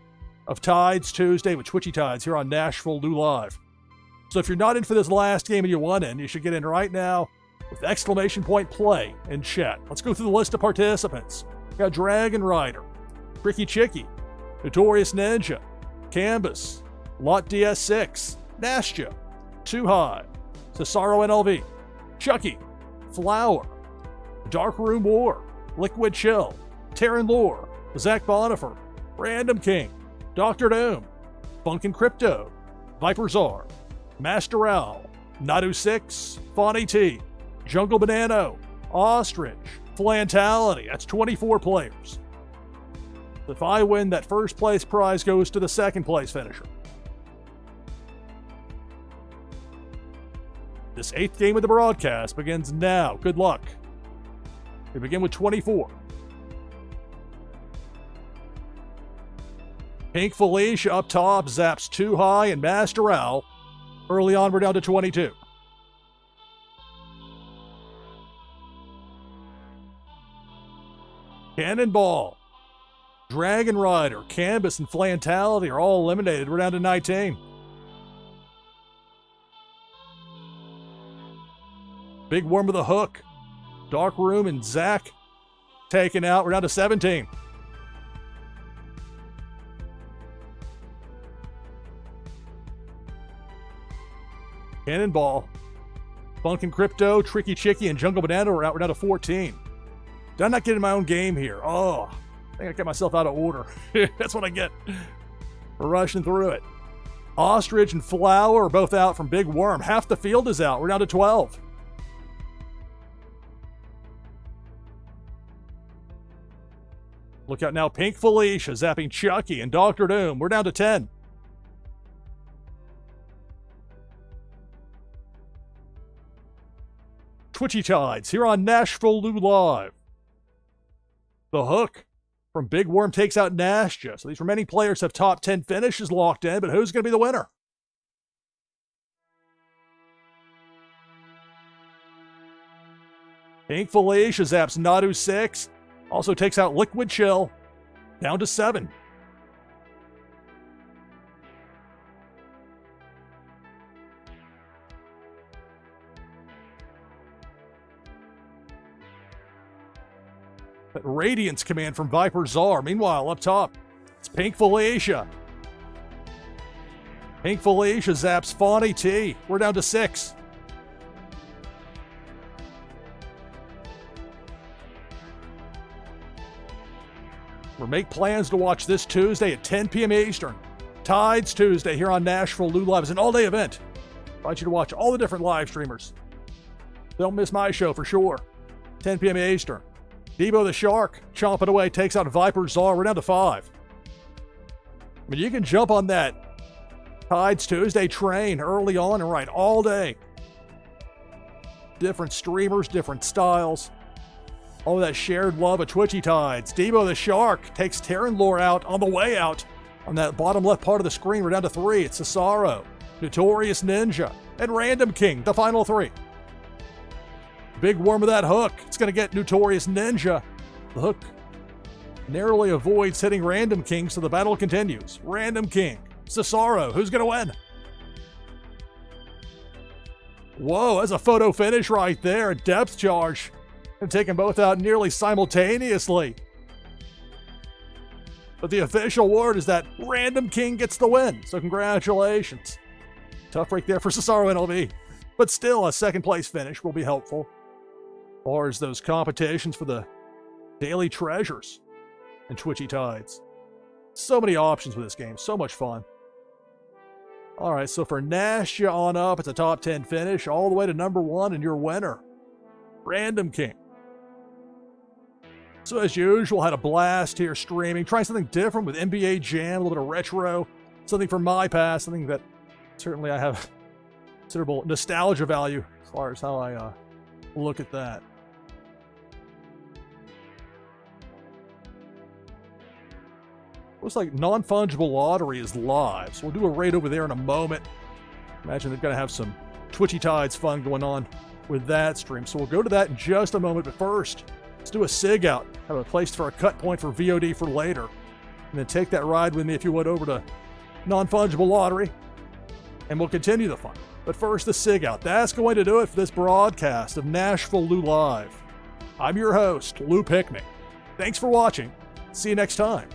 Speaker 1: of Tides Tuesday with Twitchy Tides here on NashvilleLou Live. So if you're not in for this last game and you want in, you should get in right now with exclamation point play in chat. Let's go through the list of participants. We got Dragon Rider, Tricky Chicky, Notorious Ninja, Canvas, Lot DS6, Nastya, Too High, Cesaro NLV, Chucky, Flower, Dark Room War, Liquid Chill, Terran Lore, Zach Bonifer, Random King, Dr. Doom, Bunkin' Crypto, Viper Czar, Master Owl, Nadu 6, Fawny T, Jungle Banano, Ostrich, Flantality. That's 24 players. If I win, that first place prize goes to the second place finisher. This 8th game of the broadcast begins now. Good luck. We begin with 24. Pink Felicia up top, zaps Too High and Master Owl. Early on, we're down to 22. Cannonball, Dragon Rider, Canvas, and Flantality are all eliminated. We're down to 19. Big Worm with a Hook, Dark Room, and Zach taken out. We're down to 17. Cannonball, Bunkin' Crypto, Tricky Chicky, and Jungle Banana are out. We're down to 14. Did I not get in my own game here? Oh, I think I got myself out of order. That's what I get for rushing through it. Ostrich and Flower are both out from Big Worm. Half the field is out. We're down to 12. Look out now, Pink Felicia zapping Chucky and Dr. Doom. We're down to 10. Twitchy Tides here on NashvilleLou Live. The Hook from Big Worm takes out Nastya. So these remaining players have top 10 finishes locked in, but who's going to be the winner? Pink Felicia zaps Nadu 6. Also takes out Liquid Chill. Down to 7. That Radiance command from Viper Czar. Meanwhile, up top, it's Pink Felicia. Pink Felicia zaps Fawny T. We're down to 6. We'll make plans to watch this Tuesday at 10 p.m. Eastern. Tides Tuesday here on NashvilleLou Live is an all-day event. I invite you to watch all the different live streamers. Don't miss my show for sure. 10 p.m. Eastern. Debo the Shark chomping away, takes out Viper Czar. We're down to 5. I mean, you can jump on that Tides Tuesday train early on and ride all day. Different streamers, different styles. All that shared love of Twitchy Tides. Debo the Shark takes Terran Lore out on the way out. On that bottom left part of the screen, we're down to 3. It's Cesaro, Notorious Ninja, and Random King, the final 3. Big Worm with that hook. It's going to get Notorious Ninja. The hook narrowly avoids hitting Random King, so the battle continues. Random King, Cesaro, who's going to win? Whoa, that's a photo finish right there. A depth charge. And take them both out nearly simultaneously. But the official word is that Random King gets the win. So congratulations. Tough break there for Cesaro NLB. But still, a second place finish will be helpful. As far as those competitions for the daily treasures and Twitchy Tides. So many options with this game. So much fun. Alright, so for Nash, you on up. It's a top 10 finish all the way to number 1 and your winner, Random King. So as usual, had a blast here streaming, trying something different with NBA Jam, a little bit of retro, something from my past, something that certainly I have considerable nostalgia value as far as how I look at that. Looks like Non-Fungible Lottery is live, so we'll do a raid over there in a moment. Imagine they're going to have some Twitchy Tides fun going on with that stream, so we'll go to that in just a moment, but first, let's do a SIG out. Have a place for a cut point for VOD for later. And then take that ride with me, if you would, over to Non-Fungible Lottery, and we'll continue the fun. But first, the SIG out. That's going to do it for this broadcast of NashvilleLou Live. I'm your host, Lou Pickney. Thanks for watching. See you next time.